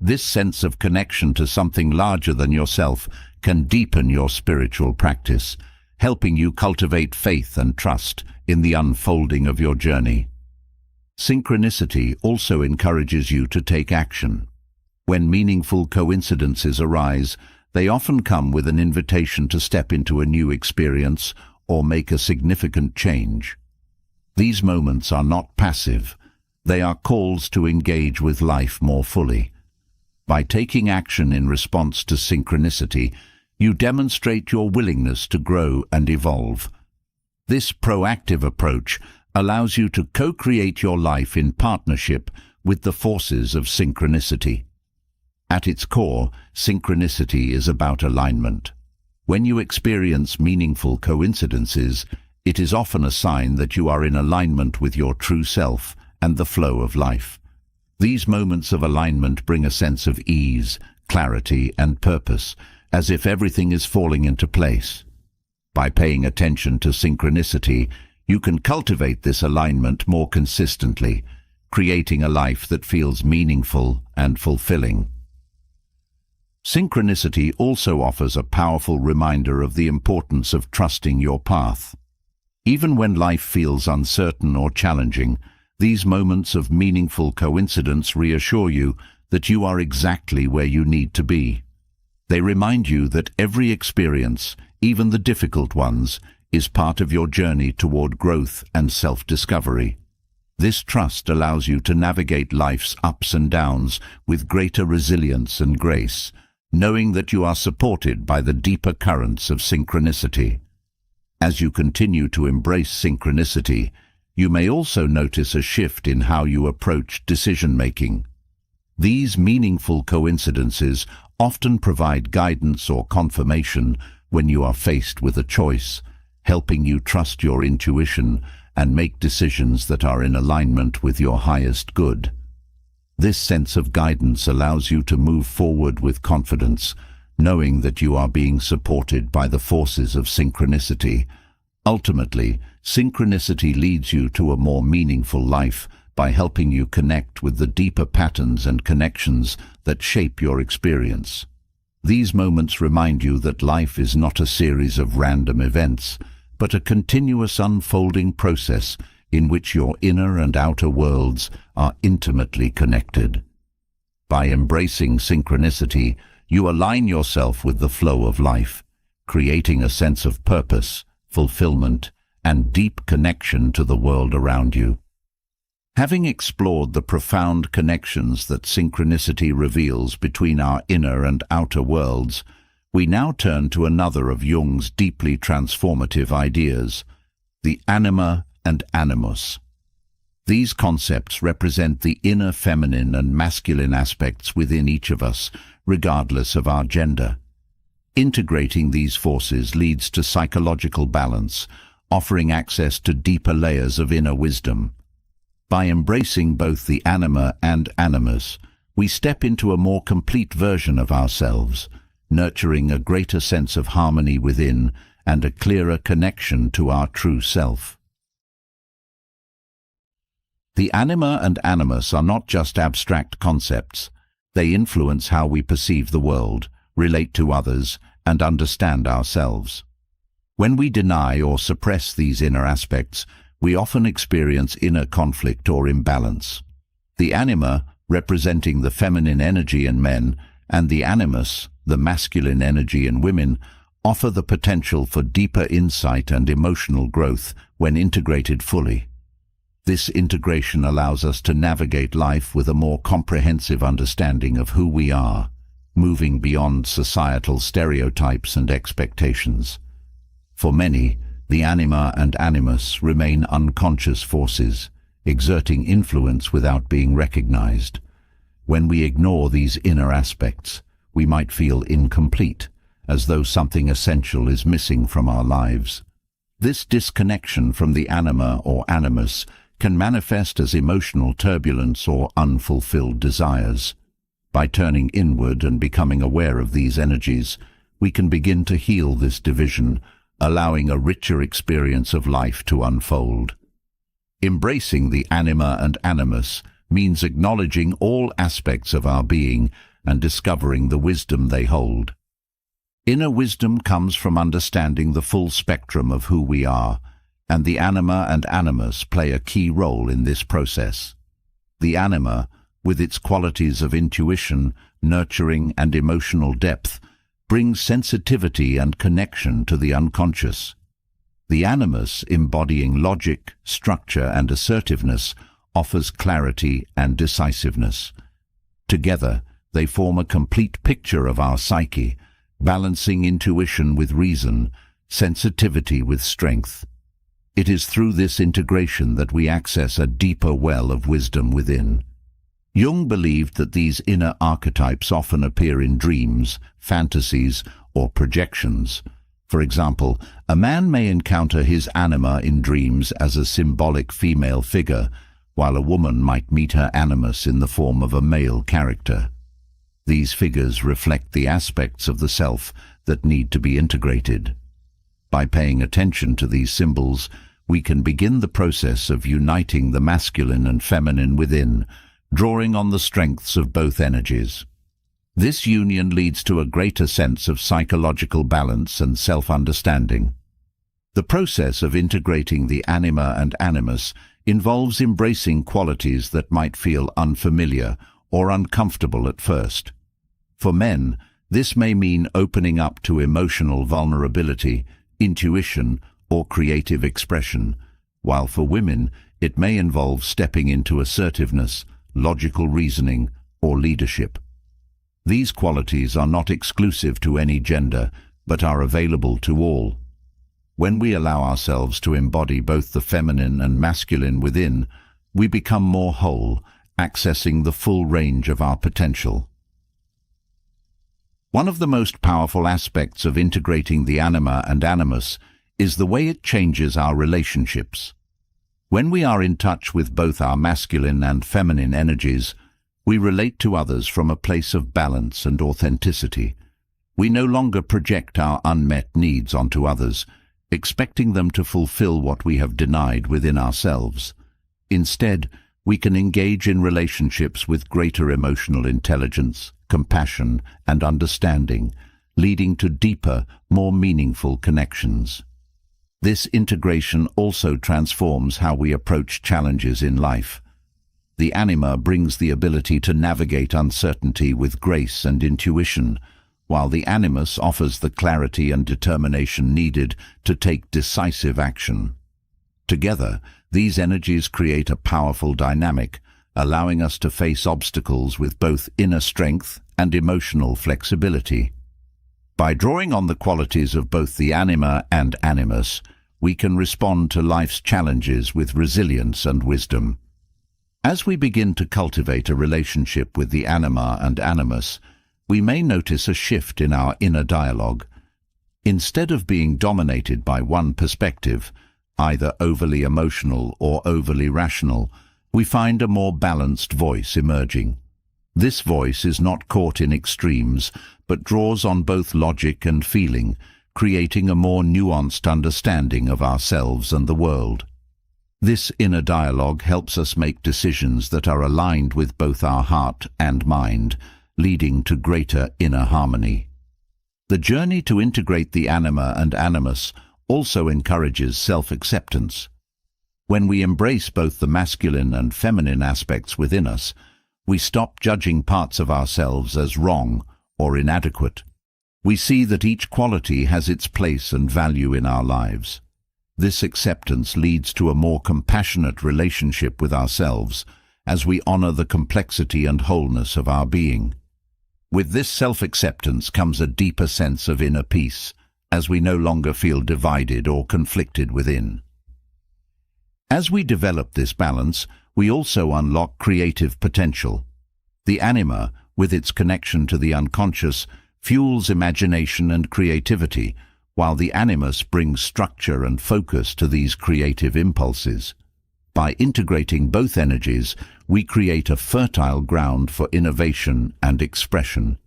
This sense of connection to something larger than yourself can deepen your spiritual practice, helping you cultivate faith and trust in the unfolding of your journey. Synchronicity also encourages you to take action. When meaningful coincidences arise, they often come with an invitation to step into a new experience or make a significant change. These moments are not passive. They are calls to engage with life more fully. By taking action in response to synchronicity, you demonstrate your willingness to grow and evolve. This proactive approach allows you to co-create your life in partnership with the forces of synchronicity. At its core, synchronicity is about alignment. When you experience meaningful coincidences, it is often a sign that you are in alignment with your true self and the flow of life. These moments of alignment bring a sense of ease, clarity, and purpose, as if everything is falling into place. By paying attention to synchronicity, you can cultivate this alignment more consistently, creating a life that feels meaningful and fulfilling. Synchronicity also offers a powerful reminder of the importance of trusting your path. Even when life feels uncertain or challenging, these moments of meaningful coincidence reassure you that you are exactly where you need to be. They remind you that every experience, even the difficult ones, is part of your journey toward growth and self-discovery. This trust allows you to navigate life's ups and downs with greater resilience and grace, knowing that you are supported by the deeper currents of synchronicity. As you continue to embrace synchronicity, you may also notice a shift in how you approach decision-making. These meaningful coincidences often provide guidance or confirmation when you are faced with a choice, helping you trust your intuition and make decisions that are in alignment with your highest good. This sense of guidance allows you to move forward with confidence, knowing that you are being supported by the forces of synchronicity. Ultimately, synchronicity leads you to a more meaningful life by helping you connect with the deeper patterns and connections that shape your experience. These moments remind you that life is not a series of random events, but a continuous unfolding process in which your inner and outer worlds are intimately connected. By embracing synchronicity, you align yourself with the flow of life, creating a sense of purpose, fulfillment, and deep connection to the world around you. Having explored the profound connections that synchronicity reveals between our inner and outer worlds, we now turn to another of Jung's deeply transformative ideas, the anima and animus. These concepts represent the inner feminine and masculine aspects within each of us, regardless of our gender. Integrating these forces leads to psychological balance, offering access to deeper layers of inner wisdom. By embracing both the anima and animus, we step into a more complete version of ourselves, nurturing a greater sense of harmony within and a clearer connection to our true self. The anima and animus are not just abstract concepts. They influence how we perceive the world, relate to others, and understand ourselves. When we deny or suppress these inner aspects, we often experience inner conflict or imbalance. The anima, representing the feminine energy in men, and the animus, the masculine energy in women, offer the potential for deeper insight and emotional growth when integrated fully. This integration allows us to navigate life with a more comprehensive understanding of who we are, moving beyond societal stereotypes and expectations. For many, the anima and animus remain unconscious forces, exerting influence without being recognized. When we ignore these inner aspects, we might feel incomplete, as though something essential is missing from our lives. This disconnection from the anima or animus can manifest as emotional turbulence or unfulfilled desires. By turning inward and becoming aware of these energies, we can begin to heal this division, allowing a richer experience of life to unfold. Embracing the anima and animus means acknowledging all aspects of our being and discovering the wisdom they hold. Inner wisdom comes from understanding the full spectrum of who we are, and the anima and animus play a key role in this process. The anima, with its qualities of intuition, nurturing, and emotional depth, brings sensitivity and connection to the unconscious. The animus, embodying logic, structure, and assertiveness, offers clarity and decisiveness. Together, they form a complete picture of our psyche, balancing intuition with reason, sensitivity with strength. It is through this integration that we access a deeper well of wisdom within. Jung believed that these inner archetypes often appear in dreams, fantasies, or projections. For example, a man may encounter his anima in dreams as a symbolic female figure, while a woman might meet her animus in the form of a male character. These figures reflect the aspects of the self that need to be integrated. By paying attention to these symbols, we can begin the process of uniting the masculine and feminine within, drawing on the strengths of both energies. This union leads to a greater sense of psychological balance and self-understanding. The process of integrating the anima and animus involves embracing qualities that might feel unfamiliar or uncomfortable at first. For men, this may mean opening up to emotional vulnerability, intuition, or creative expression, while for women, it may involve stepping into assertiveness, logical reasoning, or leadership. These qualities are not exclusive to any gender, but are available to all. When we allow ourselves to embody both the feminine and masculine within, we become more whole, accessing the full range of our potential. One of the most powerful aspects of integrating the anima and animus is the way it changes our relationships. When we are in touch with both our masculine and feminine energies, we relate to others from a place of balance and authenticity. We no longer project our unmet needs onto others, expecting them to fulfill what we have denied within ourselves. Instead, we can engage in relationships with greater emotional intelligence, compassion, and understanding, leading to deeper, more meaningful connections. This integration also transforms how we approach challenges in life. The anima brings the ability to navigate uncertainty with grace and intuition, while the animus offers the clarity and determination needed to take decisive action. Together, these energies create a powerful dynamic, allowing us to face obstacles with both inner strength and emotional flexibility. By drawing on the qualities of both the anima and animus, we can respond to life's challenges with resilience and wisdom. As we begin to cultivate a relationship with the anima and animus, we may notice a shift in our inner dialogue. Instead of being dominated by one perspective, either overly emotional or overly rational, we find a more balanced voice emerging. This voice is not caught in extremes, but draws on both logic and feeling, creating a more nuanced understanding of ourselves and the world. This inner dialogue helps us make decisions that are aligned with both our heart and mind, leading to greater inner harmony. The journey to integrate the anima and animus also encourages self-acceptance. When we embrace both the masculine and feminine aspects within us, we stop judging parts of ourselves as wrong or inadequate. We see that each quality has its place and value in our lives. This acceptance leads to a more compassionate relationship with ourselves as we honor the complexity and wholeness of our being. With this self-acceptance comes a deeper sense of inner peace, as we no longer feel divided or conflicted within. As we develop this balance, we also unlock creative potential. The anima, with its connection to the unconscious, fuels imagination and creativity, while the animus brings structure and focus to these creative impulses. By integrating both energies, we create a fertile ground for innovation and expression.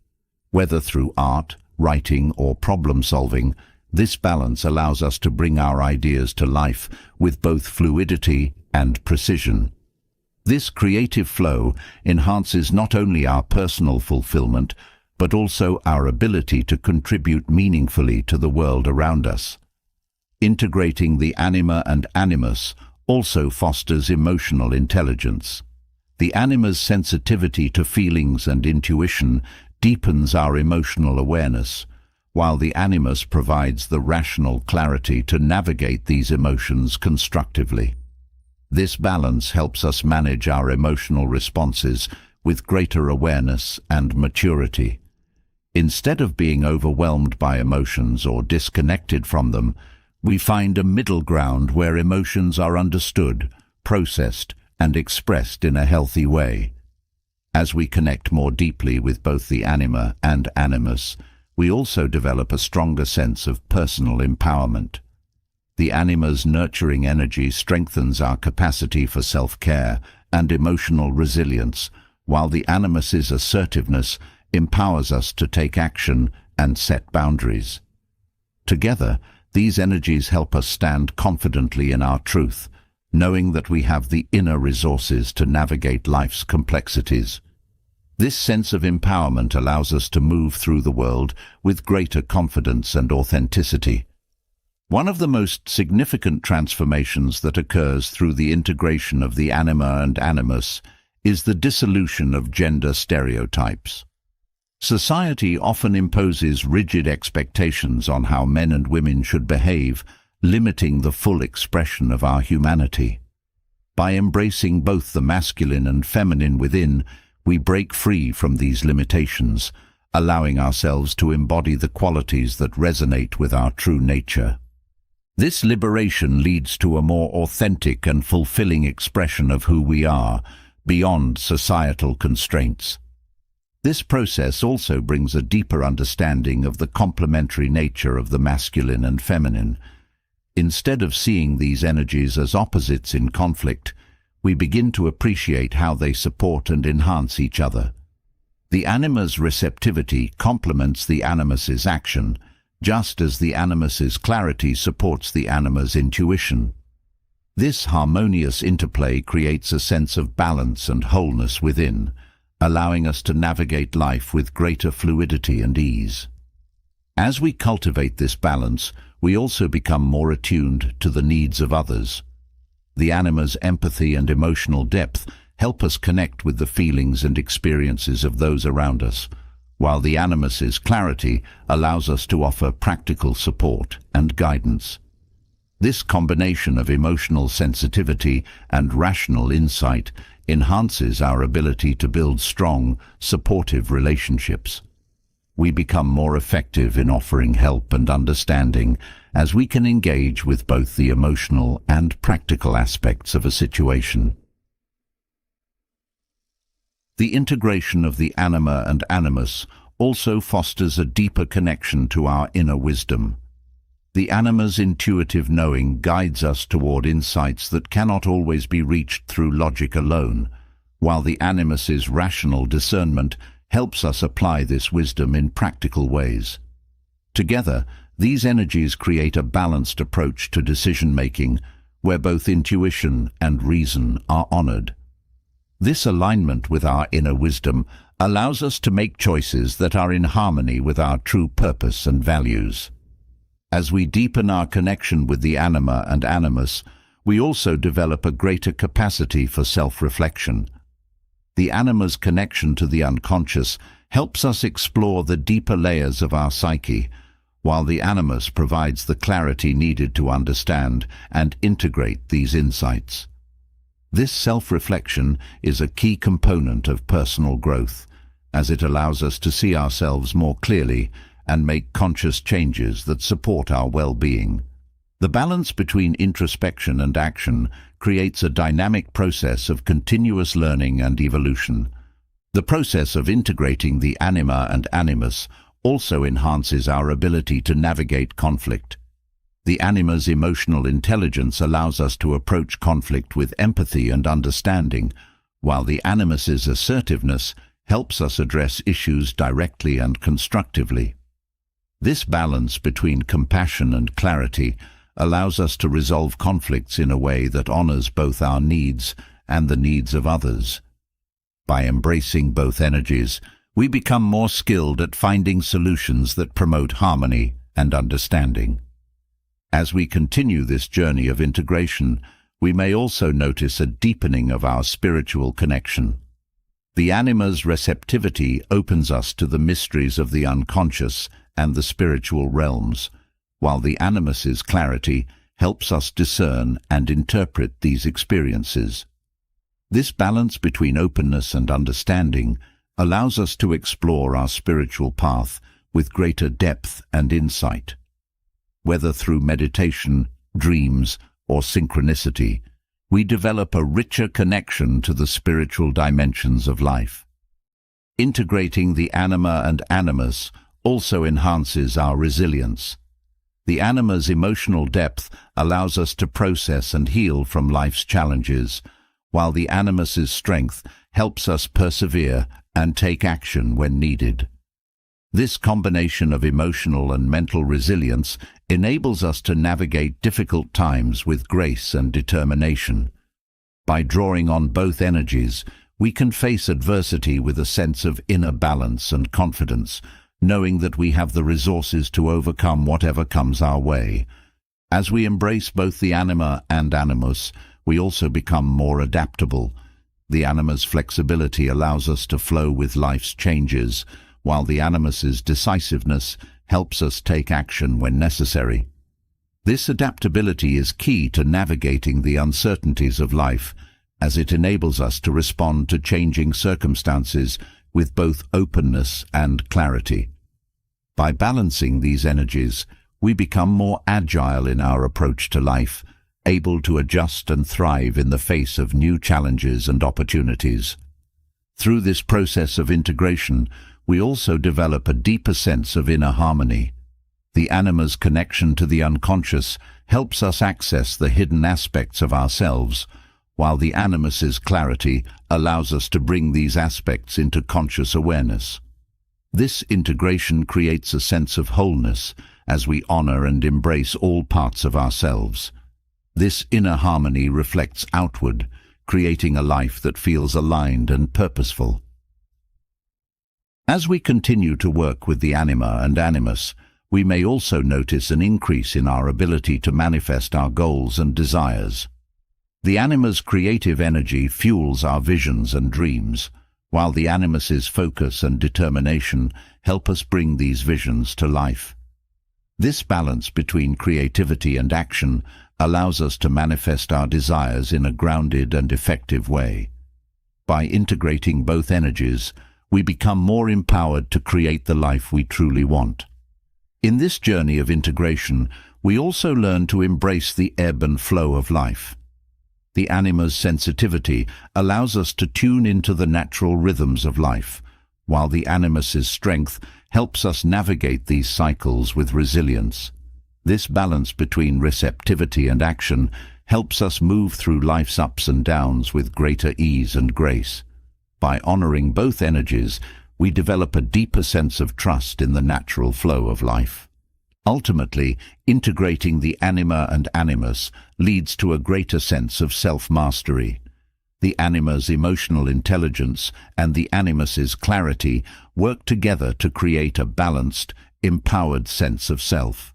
Whether through art, writing, or problem-solving, this balance allows us to bring our ideas to life with both fluidity and precision. This creative flow enhances not only our personal fulfillment, but also our ability to contribute meaningfully to the world around us. Integrating the anima and animus also fosters emotional intelligence. The anima's sensitivity to feelings and intuition deepens our emotional awareness, while the animus provides the rational clarity to navigate these emotions constructively. This balance helps us manage our emotional responses with greater awareness and maturity. Instead of being overwhelmed by emotions or disconnected from them, we find a middle ground where emotions are understood, processed, and expressed in a healthy way. As we connect more deeply with both the anima and animus, we also develop a stronger sense of personal empowerment. The anima's nurturing energy strengthens our capacity for self-care and emotional resilience, while the animus's assertiveness empowers us to take action and set boundaries. Together, these energies help us stand confidently in our truth, knowing that we have the inner resources to navigate life's complexities. This sense of empowerment allows us to move through the world with greater confidence and authenticity. One of the most significant transformations that occurs through the integration of the anima and animus is the dissolution of gender stereotypes. Society often imposes rigid expectations on how men and women should behave, limiting the full expression of our humanity. By embracing both the masculine and feminine within, we break free from these limitations, allowing ourselves to embody the qualities that resonate with our true nature. This liberation leads to a more authentic and fulfilling expression of who we are, beyond societal constraints. This process also brings a deeper understanding of the complementary nature of the masculine and feminine. Instead of seeing these energies as opposites in conflict, we begin to appreciate how they support and enhance each other. The anima's receptivity complements the animus's action, just as the animus's clarity supports the anima's intuition. This harmonious interplay creates a sense of balance and wholeness within, allowing us to navigate life with greater fluidity and ease. As we cultivate this balance, we also become more attuned to the needs of others. The anima's empathy and emotional depth help us connect with the feelings and experiences of those around us, while the animus's clarity allows us to offer practical support and guidance. This combination of emotional sensitivity and rational insight enhances our ability to build strong, supportive relationships. We become more effective in offering help and understanding as we can engage with both the emotional and practical aspects of a situation. The integration of the anima and animus also fosters a deeper connection to our inner wisdom. The anima's intuitive knowing guides us toward insights that cannot always be reached through logic alone, while the animus's rational discernment helps us apply this wisdom in practical ways. Together, these energies create a balanced approach to decision-making, where both intuition and reason are honored. This alignment with our inner wisdom allows us to make choices that are in harmony with our true purpose and values. As we deepen our connection with the anima and animus, we also develop a greater capacity for self-reflection. The anima's connection to the unconscious helps us explore the deeper layers of our psyche, while the animus provides the clarity needed to understand and integrate these insights. This self-reflection is a key component of personal growth, as it allows us to see ourselves more clearly and make conscious changes that support our well-being. The balance between introspection and action creates a dynamic process of continuous learning and evolution. The process of integrating the anima and animus also enhances our ability to navigate conflict. The anima's emotional intelligence allows us to approach conflict with empathy and understanding, while the animus's assertiveness helps us address issues directly and constructively. This balance between compassion and clarity allows us to resolve conflicts in a way that honors both our needs and the needs of others. By embracing both energies, we become more skilled at finding solutions that promote harmony and understanding. As we continue this journey of integration, we may also notice a deepening of our spiritual connection. The anima's receptivity opens us to the mysteries of the unconscious and the spiritual realms, while the animus's clarity helps us discern and interpret these experiences. This balance between openness and understanding allows us to explore our spiritual path with greater depth and insight. Whether through meditation, dreams, or synchronicity, we develop a richer connection to the spiritual dimensions of life. Integrating the anima and animus also enhances our resilience. The anima's emotional depth allows us to process and heal from life's challenges, while the animus's strength helps us persevere and take action when needed. This combination of emotional and mental resilience enables us to navigate difficult times with grace and determination. By drawing on both energies, we can face adversity with a sense of inner balance and confidence, knowing that we have the resources to overcome whatever comes our way. As we embrace both the anima and animus, we also become more adaptable. The anima's flexibility allows us to flow with life's changes, while the animus's decisiveness helps us take action when necessary. This adaptability is key to navigating the uncertainties of life, as it enables us to respond to changing circumstances with both openness and clarity. By balancing these energies, we become more agile in our approach to life, able to adjust and thrive in the face of new challenges and opportunities. Through this process of integration, we also develop a deeper sense of inner harmony. The anima's connection to the unconscious helps us access the hidden aspects of ourselves, while the animus's clarity allows us to bring these aspects into conscious awareness. This integration creates a sense of wholeness as we honor and embrace all parts of ourselves. This inner harmony reflects outward, creating a life that feels aligned and purposeful. As we continue to work with the anima and animus, we may also notice an increase in our ability to manifest our goals and desires. The anima's creative energy fuels our visions and dreams, while the animus's focus and determination help us bring these visions to life. This balance between creativity and action allows us to manifest our desires in a grounded and effective way. By integrating both energies, we become more empowered to create the life we truly want. In this journey of integration, we also learn to embrace the ebb and flow of life. The anima's sensitivity allows us to tune into the natural rhythms of life, while the animus's strength helps us navigate these cycles with resilience. This balance between receptivity and action helps us move through life's ups and downs with greater ease and grace. By honoring both energies, we develop a deeper sense of trust in the natural flow of life. Ultimately, integrating the anima and animus leads to a greater sense of self-mastery. The anima's emotional intelligence and the animus's clarity work together to create a balanced, empowered sense of self.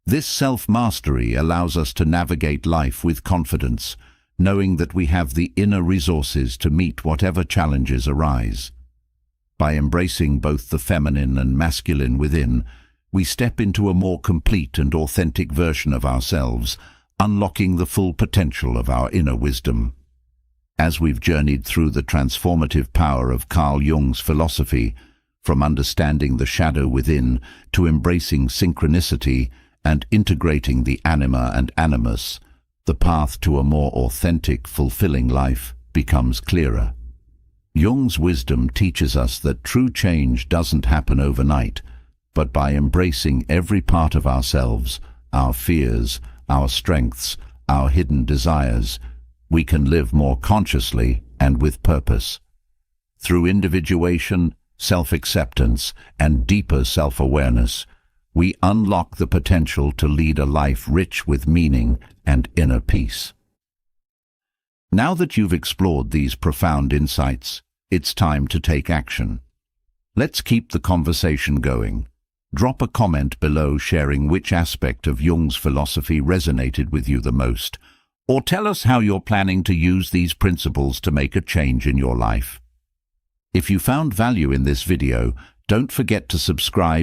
This self-mastery allows us to navigate life with confidence, knowing that we have the inner resources to meet whatever challenges arise. By embracing both the feminine and masculine within, we step into a more complete and authentic version of ourselves, unlocking the full potential of our inner wisdom. As we've journeyed through the transformative power of Carl Jung's philosophy, from understanding the shadow within to embracing synchronicity and integrating the anima and animus, the path to a more authentic, fulfilling life becomes clearer. Jung's wisdom teaches us that true change doesn't happen overnight, but by embracing every part of ourselves, our fears, our strengths, our hidden desires, we can live more consciously and with purpose. Through individuation, self-acceptance, and deeper self-awareness, we unlock the potential to lead a life rich with meaning and inner peace. Now that you've explored these profound insights, it's time to take action. Let's keep the conversation going. Drop a comment below sharing which aspect of Jung's philosophy resonated with you the most, or tell us how you're planning to use these principles to make a change in your life. If you found value in this video, don't forget to subscribe